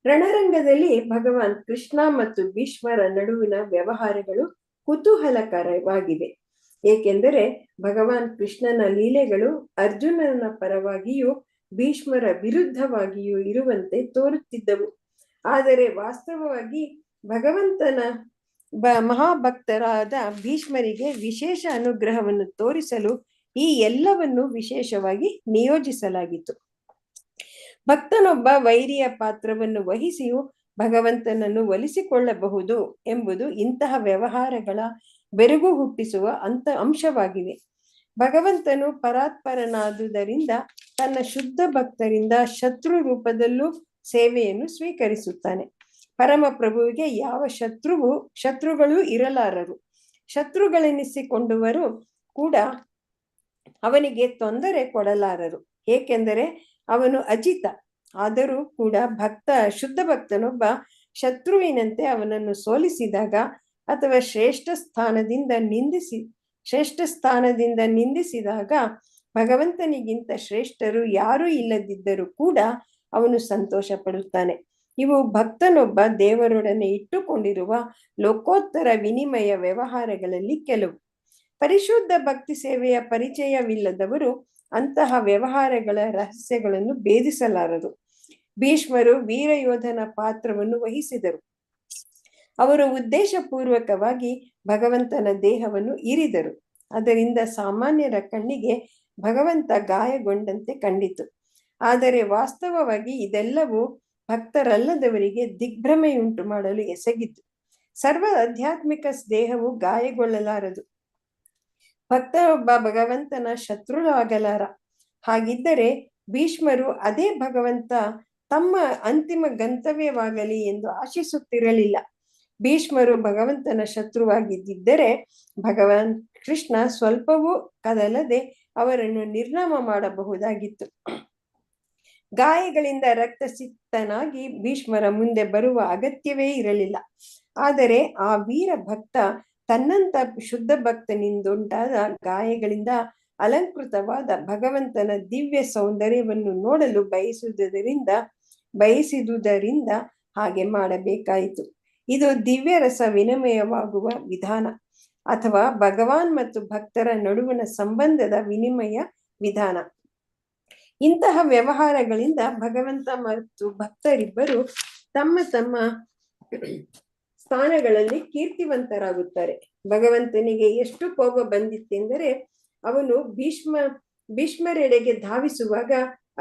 B: ರಣರಂಗದಲ್ಲಿ ಭಗವಾನ್ ಕೃಷ್ಣ ಮತ್ತು ಭೀಷ್ಮರ ನಡುವಿನ ವ್ಯವಹಾರಗಳು ಕುತೂಹಲಕರವಾಗಿವೆ. ಏಕೆಂದರೆ ಭಗವಾನ್ ಕೃಷ್ಣನ ಲೀಲೆಗಳು ಅರ್ಜುನನ ಪರವಾಗಿಯೂ ಭೀಷ್ಮರ ವಿರುದ್ಧವಾಗಿಯೂ ಇರುವಂತೆ ತೋರುತ್ತಿದ್ದವು. ಆದರೆ ವಾಸ್ತವವಾಗಿ ಭಗವಂತನ ಮಹಾಭಕ್ತರಾದ ಭೀಷ್ಮರಿಗೆ ವಿಶೇಷ ಅನುಗ್ರಹವನ್ನು ತೋರಿಸಲು ಈ ಎಲ್ಲವನ್ನು ವಿಶೇಷವಾಗಿ ನಿಯೋಜಿಸಲಾಗಿತ್ತು. ಭಕ್ತನೊಬ್ಬ ವೈರಿಯ ಪಾತ್ರವನ್ನು ವಹಿಸಿಯೂ ಭಗವಂತನನ್ನು ಒಲಿಸಿಕೊಳ್ಳಬಹುದು ಎಂಬುದು ಇಂತಹ ವ್ಯವಹಾರಗಳ ಬೆರಗು ಹುಟ್ಟಿಸುವ ಅಂಶವಾಗಿವೆ. ಭಗವಂತನು ಪರಾತ್ಪರನಾದುದರಿಂದ ತನ್ನ ಶುದ್ಧ ಭಕ್ತರಿಂದ ಶತ್ರು ರೂಪದಲ್ಲೂ ಸೇವೆಯನ್ನು ಸ್ವೀಕರಿಸುತ್ತಾನೆ. ಪರಮ ಪ್ರಭುವಿಗೆ ಯಾವ ಶತ್ರುಗಳು ಇರಲಾರರು. ಶತ್ರುಗಳೆನಿಸಿಕೊಂಡವರು ಕೂಡ ಅವನಿಗೆ ತೊಂದರೆ ಕೊಡಲಾರರು, ಏಕೆಂದರೆ ಅವನು ಅಜಿತ. ಆದರೂ ಕೂಡ ಶುದ್ಧ ಭಕ್ತನೊಬ್ಬ ಶತ್ರುವಿನಂತೆ ಅವನನ್ನು ಸೋಲಿಸಿದಾಗ ಅಥವಾ ಶ್ರೇಷ್ಠ ಸ್ಥಾನದಿಂದ ನಿಂದಿಸಿದಾಗ ಭಗವಂತನಿಗಿಂತ ಶ್ರೇಷ್ಠರು ಯಾರೂ ಇಲ್ಲದಿದ್ದರೂ ಕೂಡ ಅವನು ಸಂತೋಷ ಪಡುತ್ತಾನೆ. ಇವು ಭಕ್ತನೊಬ್ಬ ದೇವರೊಡನೆ ಇಟ್ಟುಕೊಂಡಿರುವ ಲೋಕೋತ್ತರ ವಿನಿಮಯ ವ್ಯವಹಾರಗಳಲ್ಲಿ ಕೆಲವು. ಪರಿಶುದ್ಧ ಭಕ್ತಿ ಸೇವೆಯ ಪರಿಚಯವಿಲ್ಲದವರು ಅಂತಹ ವ್ಯವಹಾರಗಳ ರಹಸ್ಯಗಳನ್ನು ಭೇದಿಸಲಾರರು. ಭೀಷ್ಮರು ವೀರಯೋಧನ ಪಾತ್ರವನ್ನು ವಹಿಸಿದರು. ಅವರು ಉದ್ದೇಶಪೂರ್ವಕವಾಗಿ ಭಗವಂತನ ದೇಹವನ್ನು ಇರಿದರು. ಅದರಿಂದ ಸಾಮಾನ್ಯರ ಕಣ್ಣಿಗೆ ಭಗವಂತ ಗಾಯಗೊಂಡಂತೆ ಕಂಡಿತು. ಆದರೆ ವಾಸ್ತವವಾಗಿ ಇದೆಲ್ಲವೂ ಭಕ್ತರಲ್ಲದವರಿಗೆ ದಿಗ್ಭ್ರಮೆಯುಂಟು ಮಾಡಲು ಎಸಗಿತು. ಸರ್ವ ಆಧ್ಯಾತ್ಮಿಕ ದೇಹವು ಗಾಯಗೊಳ್ಳಲಾರದು. ಭಕ್ತರೊಬ್ಬ ಭಗವಂತನ ಶತ್ರುವಾಗಲಾರ. ಹಾಗಿದ್ದರೆ ಭೀಷ್ಮರು ಅದೇ ಭಗವಂತ ತಮ್ಮ ಅಂತಿಮ ಗಂತವ್ಯವಾಗಲಿ ಎಂದು ಆಶಿಸುತ್ತಿರಲಿಲ್ಲ. ಭೀಷ್ಮರು ಭಗವಂತನ ಶತ್ರುವಾಗಿದ್ದರೆ ಭಗವಾನ್ ಕೃಷ್ಣ ಸ್ವಲ್ಪವೂ ಕದಲದೆ ಅವರನ್ನು ನಿರ್ನಾಮ ಮಾಡಬಹುದಾಗಿತ್ತು. ಗಾಯಗಳಿಂದ ರಕ್ತಸಿಕ್ತನಾಗಿ ಭೀಷ್ಮರ ಮುಂದೆ ಬರುವ ಅಗತ್ಯವೇ ಇರಲಿಲ್ಲ. ಆದರೆ ಆ ವೀರ ಭಕ್ತ ತನ್ನಂತ ಶುದ್ಧ ಭಕ್ತನಿಂದುಂಟಾದ ಗಾಯಗಳಿಂದ ಅಲಂಕೃತವಾದ ಭಗವಂತನ ದಿವ್ಯ ಸೌಂದರ್ಯವನ್ನು ನೋಡಲು ಬಯಸಿದುದರಿಂದ ಹಾಗೆ ಮಾಡಬೇಕಾಯಿತು. ಇದು ದಿವ್ಯ ರಸ ವಿನಿಮಯವಾಗುವ ವಿಧಾನ, ಅಥವಾ ಭಗವಾನ್ ಮತ್ತು ಭಕ್ತರ ನಡುವಿನ ಸಂಬಂಧದ ವಿನಿಮಯ ವಿಧಾನ. ಇಂತಹ ವ್ಯವಹಾರಗಳಿಂದ ಭಗವಂತ ಮತ್ತು ಭಕ್ತರಿಬ್ಬರು ತಮ್ಮ ತಮ್ಮ ಸ್ಥಾನಗಳಲ್ಲಿ ಕೀರ್ತಿವಂತರಾಗುತ್ತಾರೆ. ಭಗವಂತನಿಗೆ ಎಷ್ಟು ಕೋಪ ಬಂದಿತ್ತೆಂದರೆ ಅವನು ಭೀಷ್ಮರೆಡೆಗೆ ಧಾವಿಸುವಾಗ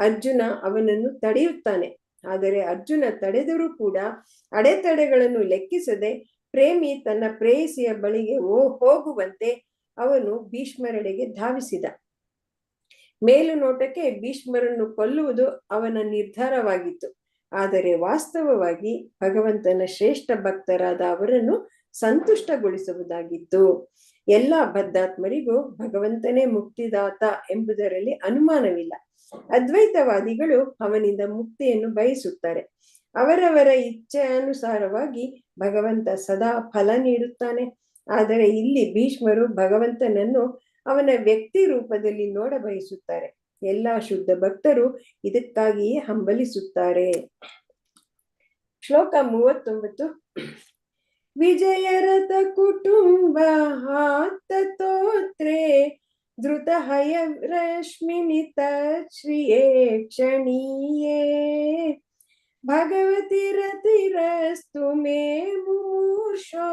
B: ಅರ್ಜುನ ಅವನನ್ನು ತಡೆಯುತ್ತಾನೆ. ಆದರೆ ಅರ್ಜುನ ತಡೆದರೂ ಕೂಡ ಅಡೆತಡೆಗಳನ್ನು ಲೆಕ್ಕಿಸದೆ ಪ್ರೇಮಿ ತನ್ನ ಪ್ರೇಯಸಿಯ ಬಳಿಗೆ ಹೋಗುವಂತೆ ಅವನು ಭೀಷ್ಮರೆಡೆಗೆ ಧಾವಿಸಿದ. ಮೇಲುನೋಟಕ್ಕೆ ಭೀಷ್ಮರನ್ನು ಕೊಲ್ಲುವುದು ಅವನ ನಿರ್ಧಾರವಾಗಿತ್ತು. ಆದರೆ ವಾಸ್ತವವಾಗಿ ಭಗವಂತನ ಶ್ರೇಷ್ಠ ಭಕ್ತರಾದ ಅವರನ್ನು ಸಂತುಷ್ಟಗೊಳಿಸುವುದಾಗಿತ್ತು. ಎಲ್ಲ ಬದ್ಧಾತ್ಮರಿಗೂ ಭಗವಂತನೇ ಮುಕ್ತಿದಾತ ಎಂಬುದರಲ್ಲಿ ಅನುಮಾನವಿಲ್ಲ. ಅದ್ವೈತವಾದಿಗಳು ಅವನಿಂದ ಮುಕ್ತಿಯನ್ನು ಬಯಸುತ್ತಾರೆ. ಅವರವರ ಇಚ್ಛೆಯಾನುಸಾರವಾಗಿ ಭಗವಂತ ಸದಾ ಫಲ ನೀಡುತ್ತಾನೆ. ಆದರೆ ಇಲ್ಲಿ ಭೀಷ್ಮರು ಭಗವಂತನನ್ನು ಅವನ ವ್ಯಕ್ತಿ ರೂಪದಲ್ಲಿ ನೋಡ ಬಯಸುತ್ತಾರೆ. ಎಲ್ಲಾ ಶುದ್ಧ ಭಕ್ತರು ಇದಕ್ಕಾಗಿಯೇ ಹಂಬಲಿಸುತ್ತಾರೆ. ಶ್ಲೋಕ 39. ವಿಜಯರಥ ಕುಟುಂಬ ಆತ್ತತೋತ್ರೆ ಧೃತಹಯ ರಶ್ಮಿನಿತ ಶ್ರಿಯೇ ಕ್ಷಣೀಯೇ ಭಗವತಿ ರತಿರಸ್ತು ಮೇ ಮುಮೂರ್ಷೋ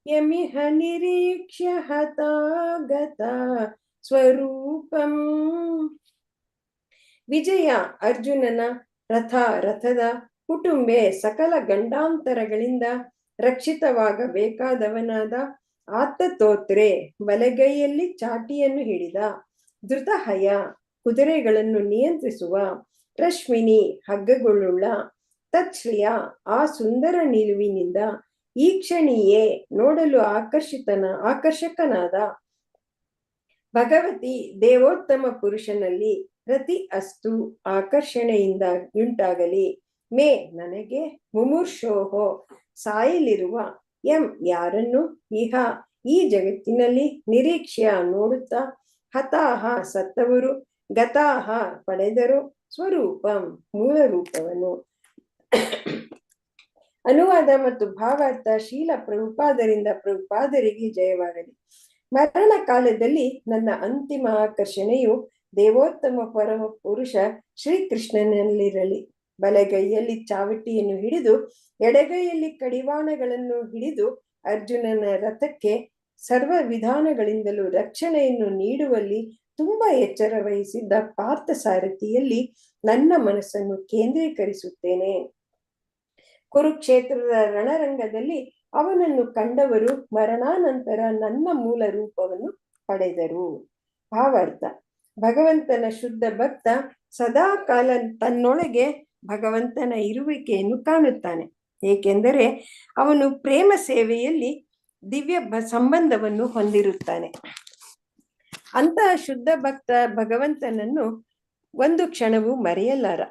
B: ಯಮಿಹ ನಿರೀಕ್ಷ್ಯ ಹತಾಗತ ಸ್ವರೂಪಂ. ವಿಜಯ ಅರ್ಜುನನ ರಥದ ಕುಟುಂಬೆ ಸಕಲ ಗಂಡಾಂತರಗಳಿಂದ ರಕ್ಷಿತವಾಗಬೇಕಾದವನಾದ ಆತ್ತತೋತ್ರೆ ಬಲಗೈಯಲ್ಲಿ ಚಾಟಿಯನ್ನು ಹಿಡಿದ, ಧೃತಹಯ ಕುದುರೆಗಳನ್ನು ನಿಯಂತ್ರಿಸುವ, ರಶ್ಮಿನಿ ಹಗ್ಗಗಳುಳ್ಳ, ತಚ್ಶ್ರಿಯ ಆ ಸುಂದರ ನಿಲುವಿನಿಂದ, ಈಕ್ಷಣೀಯೇ ನೋಡಲು ಆಕರ್ಷಕನಾದ, ಭಗವತಿ ದೇವೋತ್ತಮ ಪುರುಷನಲ್ಲಿ ರತಿ ಅಸ್ತು ಆಕರ್ಷಣೆಯಿಂದ ಉಂಟಾಗಲಿ, ಮೇ ನನಗೆ, ಮುಮುರ್ಷೋಹೋ ಸಾಯಲಿರುವ, ಎಂ ಯಾರನ್ನು, ಇಹ ಈ ಜಗತ್ತಿನಲ್ಲಿ, ನಿರೀಕ್ಷ್ಯ ನೋಡುತ್ತಾ, ಹತಾಹ ಸತ್ತವರು, ಗತಾಹ ಪಡೆದರು, ಸ್ವರೂಪಂ ಮೂಲ ರೂಪವನ್ನು. ಅನುವಾದ ಮತ್ತು ಭಾವಾರ್ಥ ಶೀಲ ಪ್ರಭುಪಾದರಿಗೆ ಜಯವಾಗಲಿ. ಮರಣ ಕಾಲದಲ್ಲಿ ನನ್ನ ಅಂತಿಮ ಆಕರ್ಷಣೆಯು ದೇವೋತ್ತಮ ಪರಮ ಪುರುಷ ಶ್ರೀಕೃಷ್ಣನಲ್ಲಿರಲಿ. ಬಲಗೈಯಲ್ಲಿ ಚಾವಟಿಯನ್ನು ಹಿಡಿದು ಎಡಗೈಯಲ್ಲಿ ಕಡಿವಾಣಗಳನ್ನು ಹಿಡಿದು ಅರ್ಜುನನ ರಥಕ್ಕೆ ಸರ್ವ ವಿಧಾನಗಳಿಂದಲೂ ರಕ್ಷಣೆಯನ್ನು ನೀಡುವಲ್ಲಿ ತುಂಬಾ ಎಚ್ಚರ ವಹಿಸಿದ್ದ ಪಾರ್ಥಸಾರಥಿಯಲ್ಲಿ ನನ್ನ ಮನಸ್ಸನ್ನು ಕೇಂದ್ರೀಕರಿಸುತ್ತೇನೆ. ಕುರುಕ್ಷೇತ್ರದ ರಣರಂಗದಲ್ಲಿ ಅವನನ್ನು ಕಂಡವರು ಮರಣಾನಂತರ ನನ್ನ ಮೂಲ ರೂಪವನ್ನು ಪಡೆದರು. ಭಾವಾರ್ಥ: ಭಗವಂತನ ಶುದ್ಧ ಭಕ್ತ ಸದಾ ಕಾಲ ತನ್ನೊಳಗೆ ಭಗವಂತನ ಇರುವಿಕೆಯನ್ನು ಕಾಣುತ್ತಾನೆ, ಏಕೆಂದರೆ ಅವನು ಪ್ರೇಮ ಸೇವೆಯಲ್ಲಿ ದಿವ್ಯ ಸಂಬಂಧವನ್ನು ಹೊಂದಿರುತ್ತಾನೆ. ಅಂತಹ ಶುದ್ಧ ಭಕ್ತ ಭಗವಂತನನ್ನು ಒಂದು ಕ್ಷಣವೂ ಮರೆಯಲಾರ.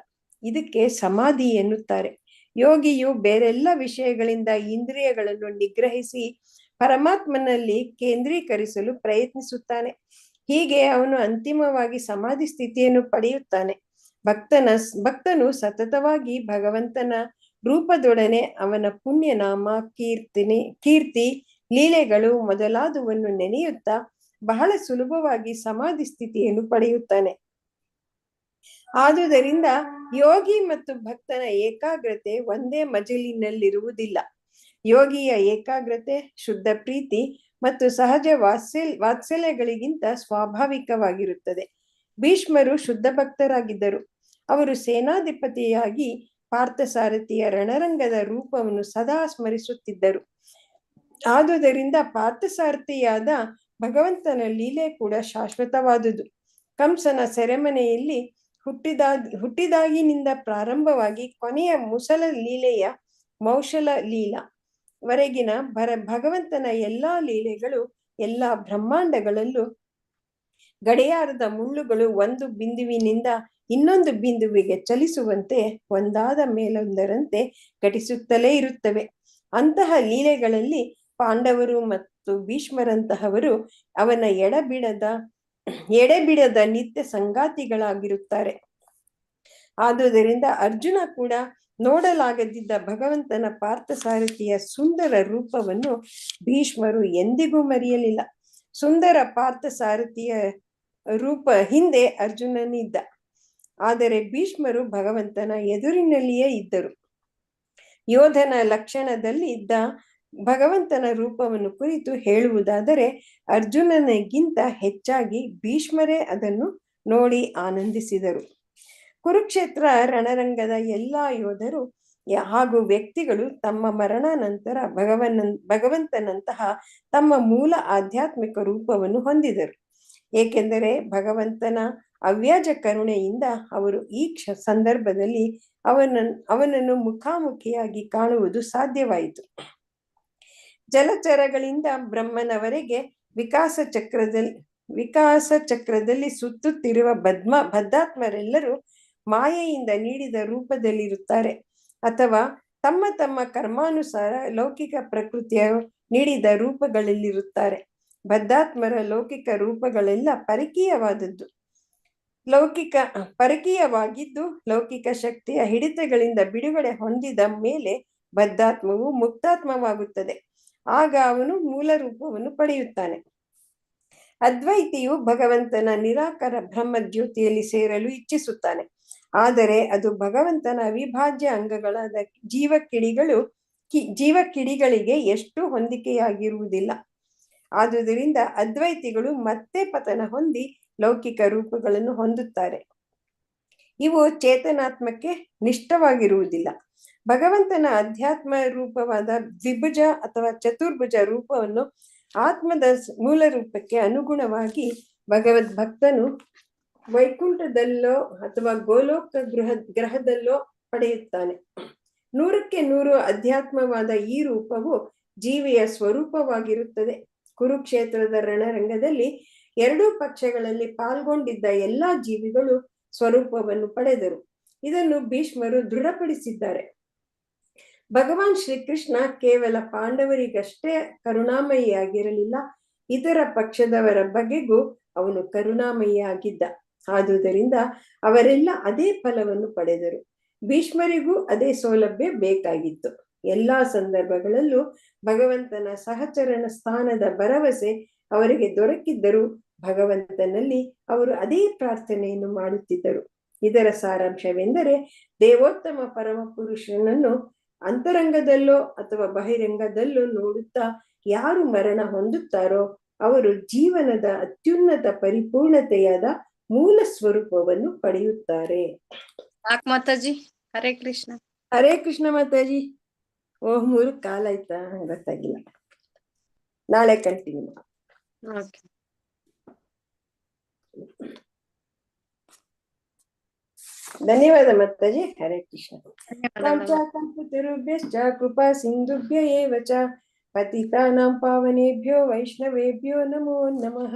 B: ಇದಕ್ಕೆ ಸಮಾಧಿ ಎನ್ನುತ್ತಾರೆ. ಯೋಗಿಯು ಬೇರೆಲ್ಲ ವಿಷಯಗಳಿಂದ ಇಂದ್ರಿಯಗಳನ್ನು ನಿಗ್ರಹಿಸಿ ಪರಮಾತ್ಮನಲ್ಲಿ ಕೇಂದ್ರೀಕರಿಸಲು ಪ್ರಯತ್ನಿಸುತ್ತಾನೆ. ಹೀಗೆ ಅವನು ಅಂತಿಮವಾಗಿ ಸಮಾಧಿ ಸ್ಥಿತಿಯನ್ನು ಪಡೆಯುತ್ತಾನೆ. ಭಕ್ತನು ಸತತವಾಗಿ ಭಗವಂತನ ರೂಪದೊಡನೆ ಅವನ ಪುಣ್ಯನಾಮ, ಕೀರ್ತಿ, ಲೀಲೆಗಳು ಮೊದಲಾದವನ್ನು ನೆನೆಯುತ್ತಾ ಬಹಳ ಸುಲಭವಾಗಿ ಸಮಾಧಿ ಸ್ಥಿತಿಯನ್ನು ಪಡೆಯುತ್ತಾನೆ. ಆದುದರಿಂದ ಯೋಗಿ ಮತ್ತು ಭಕ್ತನ ಏಕಾಗ್ರತೆ ಒಂದೇ ಮಜಲಿನಲ್ಲಿರುವುದಿಲ್ಲ. ಯೋಗಿಯ ಏಕಾಗ್ರತೆ ಶುದ್ಧ ಪ್ರೀತಿ ಮತ್ತು ಸಹಜ ವಾತ್ಸಲ್ಯಗಳಿಗಿಂತ ಸ್ವಾಭಾವಿಕವಾಗಿರುತ್ತದೆ. ಭೀಷ್ಮರು ಶುದ್ಧ ಭಕ್ತರಾಗಿದ್ದರು. ಅವರು ಸೇನಾಧಿಪತಿಯಾಗಿ ಪಾರ್ಥಸಾರಥಿಯ ರಣರಂಗದ ರೂಪವನ್ನು ಸದಾ ಸ್ಮರಿಸುತ್ತಿದ್ದರು. ಆದುದರಿಂದ ಪಾರ್ಥಸಾರಥಿಯಾದ ಭಗವಂತನ ಲೀಲೆ ಕೂಡ ಶಾಶ್ವತವಾದುದು. ಕಂಸನ ಸೆರೆಮನೆಯಲ್ಲಿ ಹುಟ್ಟಿದಾಗಿನಿಂದ ಪ್ರಾರಂಭವಾಗಿ ಕೊನೆಯ ಮುಸಲ ಲೀಲೆಯ ಮೌಷಲ ಲೀಲಾ ವರೆಗಿನ ಭಗವಂತನ ಎಲ್ಲಾ ಲೀಲೆಗಳು ಎಲ್ಲಾ ಬ್ರಹ್ಮಾಂಡಗಳಲ್ಲೂ ಗಡಿಯಾರದ ಮುಳ್ಳುಗಳು ಒಂದು ಬಿಂದುವಿನಿಂದ ಇನ್ನೊಂದು ಬಿಂದುವಿಗೆ ಚಲಿಸುವಂತೆ ಒಂದಾದ ಮೇಲೊಂದರಂತೆ ಘಟಿಸುತ್ತಲೇ ಇರುತ್ತವೆ. ಅಂತಹ ಲೀಲೆಗಳಲ್ಲಿ ಪಾಂಡವರು ಮತ್ತು ಭೀಷ್ಮರಂತಹವರು ಅವನ ಎಡೆಬಿಡದ ನಿತ್ಯ ಸಂಗಾತಿಗಳಾಗಿರುತ್ತಾರೆ. ಆದುದರಿಂದ ಅರ್ಜುನ ಕೂಡ ನೋಡಲಾಗದಿದ್ದ ಭಗವಂತನ ಪಾರ್ಥಸಾರಥಿಯ ಸುಂದರ ರೂಪವನ್ನು ಭೀಷ್ಮರು ಎಂದಿಗೂ ಮರೆಯಲಿಲ್ಲ. ಸುಂದರ ಪಾರ್ಥಸಾರಥಿಯ ರೂಪ ಹಿಂದೆ ಅರ್ಜುನನಿದ್ದ, ಆದರೆ ಭೀಷ್ಮರು ಭಗವಂತನ ಎದುರಿನಲ್ಲಿಯೇ ಇದ್ದರು. ಯೋಧನ ಲಕ್ಷಣದಲ್ಲಿ ಇದ್ದ ಭಗವಂತನ ರೂಪವನ್ನು ಕುರಿತು ಹೇಳುವುದಾದರೆ ಅರ್ಜುನನಿಗಿಂತ ಹೆಚ್ಚಾಗಿ ಭೀಷ್ಮರೇ ಅದನ್ನು ನೋಡಿ ಆನಂದಿಸಿದರು. ಕುರುಕ್ಷೇತ್ರ ರಣರಂಗದ ಎಲ್ಲಾ ಯೋಧರು ಹಾಗೂ ವ್ಯಕ್ತಿಗಳು ತಮ್ಮ ಮರಣಾನಂತರ ಭಗವಂತನಂತಹ ತಮ್ಮ ಮೂಲ ಆಧ್ಯಾತ್ಮಿಕ ರೂಪವನ್ನು ಹೊಂದಿದರು. ಏಕೆಂದರೆ ಭಗವಂತನ ಅವ್ಯಾಜ ಕರುಣೆಯಿಂದ ಅವರು ಈ ಸಂದರ್ಭದಲ್ಲಿ ಅವನನ್ನು ಮುಖಾಮುಖಿಯಾಗಿ ಕಾಣುವುದು ಸಾಧ್ಯವಾಯಿತು. ಜಲಚರಗಳಿಂದ ಬ್ರಹ್ಮನವರೆಗೆ ವಿಕಾಸ ಚಕ್ರದಲ್ಲಿ ಸುತ್ತುತ್ತಿರುವ ಬದ್ಧಾತ್ಮರೆಲ್ಲರೂ ಮಾಯೆಯಿಂದ ನೀಡಿದ ರೂಪದಲ್ಲಿರುತ್ತಾರೆ, ಅಥವಾ ತಮ್ಮ ತಮ್ಮ ಕರ್ಮಾನುಸಾರ ಲೌಕಿಕ ಪ್ರಕೃತಿಯ ನೀಡಿದ ರೂಪಗಳಲ್ಲಿರುತ್ತಾರೆ. ಬದ್ಧಾತ್ಮರ ಲೌಕಿಕ ರೂಪಗಳೆಲ್ಲ ಪರಕೀಯವಾಗಿದ್ದು ಲೌಕಿಕ ಶಕ್ತಿಯ ಹಿಡಿತಗಳಿಂದ ಬಿಡುಗಡೆ ಹೊಂದಿದ ಮೇಲೆ ಬದ್ಧಾತ್ಮವು ಮುಕ್ತಾತ್ಮವಾಗುತ್ತದೆ. ಆಗ ಅವನು ಮೂಲ ರೂಪವನ್ನು ಪಡೆಯುತ್ತಾನೆ. ಅದ್ವೈತಿಯು ಭಗವಂತನ ನಿರಾಕಾರ ಬ್ರಹ್ಮ ಜ್ಯೋತಿಯಲ್ಲಿ ಸೇರಲು ಇಚ್ಛಿಸುತ್ತಾನೆ, ಆದರೆ ಅದು ಭಗವಂತನ ಅವಿಭಾಜ್ಯ ಅಂಗಗಳಾದ ಜೀವಕಿಡಿಗಳಿಗೆ ಎಷ್ಟು ಹೊಂದಿಕೆಯಾಗಿರುವುದಿಲ್ಲ. ಆದುದರಿಂದ ಅದ್ವೈತಿಗಳು ಮತ್ತೆ ಪತನ ಹೊಂದಿ ಲೌಕಿಕ ರೂಪಗಳನ್ನು ಹೊಂದುತ್ತಾರೆ. ಇವು ಚೇತನಾತ್ಮಕ್ಕೆ ನಿಷ್ಠವಾಗಿರುವುದಿಲ್ಲ. ಭಗವಂತನ ಅಧ್ಯಾತ್ಮ ರೂಪವಾದ ದ್ವಿಭುಜ ಅಥವಾ ಚತುರ್ಭುಜ ರೂಪವನ್ನು ಆತ್ಮದ ಮೂಲ ರೂಪಕ್ಕೆ ಅನುಗುಣವಾಗಿ ಭಕ್ತನು ವೈಕುಂಠದಲ್ಲೋ ಅಥವಾ ಗೋಲೋಕ ಗ್ರಹದಲ್ಲೋ ಪಡೆಯುತ್ತಾನೆ. 100ಕ್ಕೆ 100 ಅಧ್ಯಾತ್ಮವಾದ ಈ ರೂಪವು ಜೀವಿಯ ಸ್ವರೂಪವಾಗಿರುತ್ತದೆ. ಕುರುಕ್ಷೇತ್ರದ ರಣರಂಗದಲ್ಲಿ ಎರಡೂ ಪಕ್ಷಗಳಲ್ಲಿ ಪಾಲ್ಗೊಂಡಿದ್ದ ಎಲ್ಲಾ ಜೀವಿಗಳು ಸ್ವರೂಪವನ್ನು ಪಡೆದರು. ಇದನ್ನು ಭೀಷ್ಮರು ದೃಢಪಡಿಸಿದ್ದಾರೆ. ಭಗವಾನ್ ಶ್ರೀಕೃಷ್ಣ ಕೇವಲ ಪಾಂಡವರಿಗಷ್ಟೇ ಕರುಣಾಮಯಿಯಾಗಿರಲಿಲ್ಲ, ಇತರ ಪಕ್ಷದವರ ಬಗೆಗೂ ಅವನು ಕರುಣಾಮಯಿಯಾಗಿದ್ದ. ಆದುದರಿಂದ ಅವರೆಲ್ಲ ಅದೇ ಫಲವನ್ನು ಪಡೆದರು. ಭೀಷ್ಮರಿಗೂ ಅದೇ ಸೌಲಭ್ಯ ಬೇಕಾಗಿತ್ತು. ಎಲ್ಲಾ ಸಂದರ್ಭಗಳಲ್ಲೂ ಭಗವಂತನ ಸಹಚರಣ ಸ್ಥಾನದ ಭರವಸೆ ಅವರಿಗೆ ದೊರಕಿದ್ದರೂ ಭಗವಂತನಲ್ಲಿ ಅವರು ಅದೇ ಪ್ರಾರ್ಥನೆಯನ್ನು ಮಾಡುತ್ತಿದ್ದರು. ಇದರ ಸಾರಾಂಶವೆಂದರೆ ದೇವೋತ್ತಮ ಪರಮ ಪುರುಷನನ್ನು ಅಂತರಂಗದಲ್ಲೋ ಅಥವಾ ಬಹಿರಂಗದಲ್ಲೋ ನೋಡುತ್ತಾ ಯಾರು ಮರಣ ಹೊಂದುತ್ತಾರೋ ಅವರು ಜೀವನದ ಅತ್ಯುನ್ನತ ಪರಿಪೂರ್ಣತೆಯಾದ ಮೂಲ ಸ್ವರೂಪವನ್ನು ಪಡೆಯುತ್ತಾರೆ.
A: ಮಾತಾಜಿ. ಹರೇ ಕೃಷ್ಣ.
B: ಹರೇ ಕೃಷ್ಣ ಮಾತಾಜಿ. ಓಹ್ 3 ಕಾಲ ಆಯ್ತಾ, ಗೊತ್ತಾಗಿಲ್ಲ. ನಾಳೆ ಕಂಟಿನ್ಯೂ. ಧನ್ಯವಾದ ಮಾತಾಜಿ. ಹರೇ ಕೃಷ್ಣ. ವಾಂಚಾಕಲ್ಪತರುಭ್ಯಶ್ಚ ಕೃಪಾ ಸಿಂಧುಭ್ಯ ಏವ ಚ ಪತಿತಾನಾಂ ಪಾವನೇಭ್ಯೋ ವೈಷ್ಣವೇಭ್ಯೋ ನಮೋ ನಮಃ.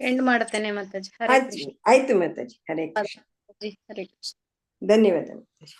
A: ಎಂಡ್ ಮಾಡ್ತೇನೆ ಮಾತಾಜಿ.
B: ಆಯ್ತು ಮಾತಾಜಿ. ಹರೇ ಕೃಷ್ಣ.
A: ಹರೇ ಕೃಷ್ಣ.
B: ಧನ್ಯವಾದ ಮಾತಾಜಿ.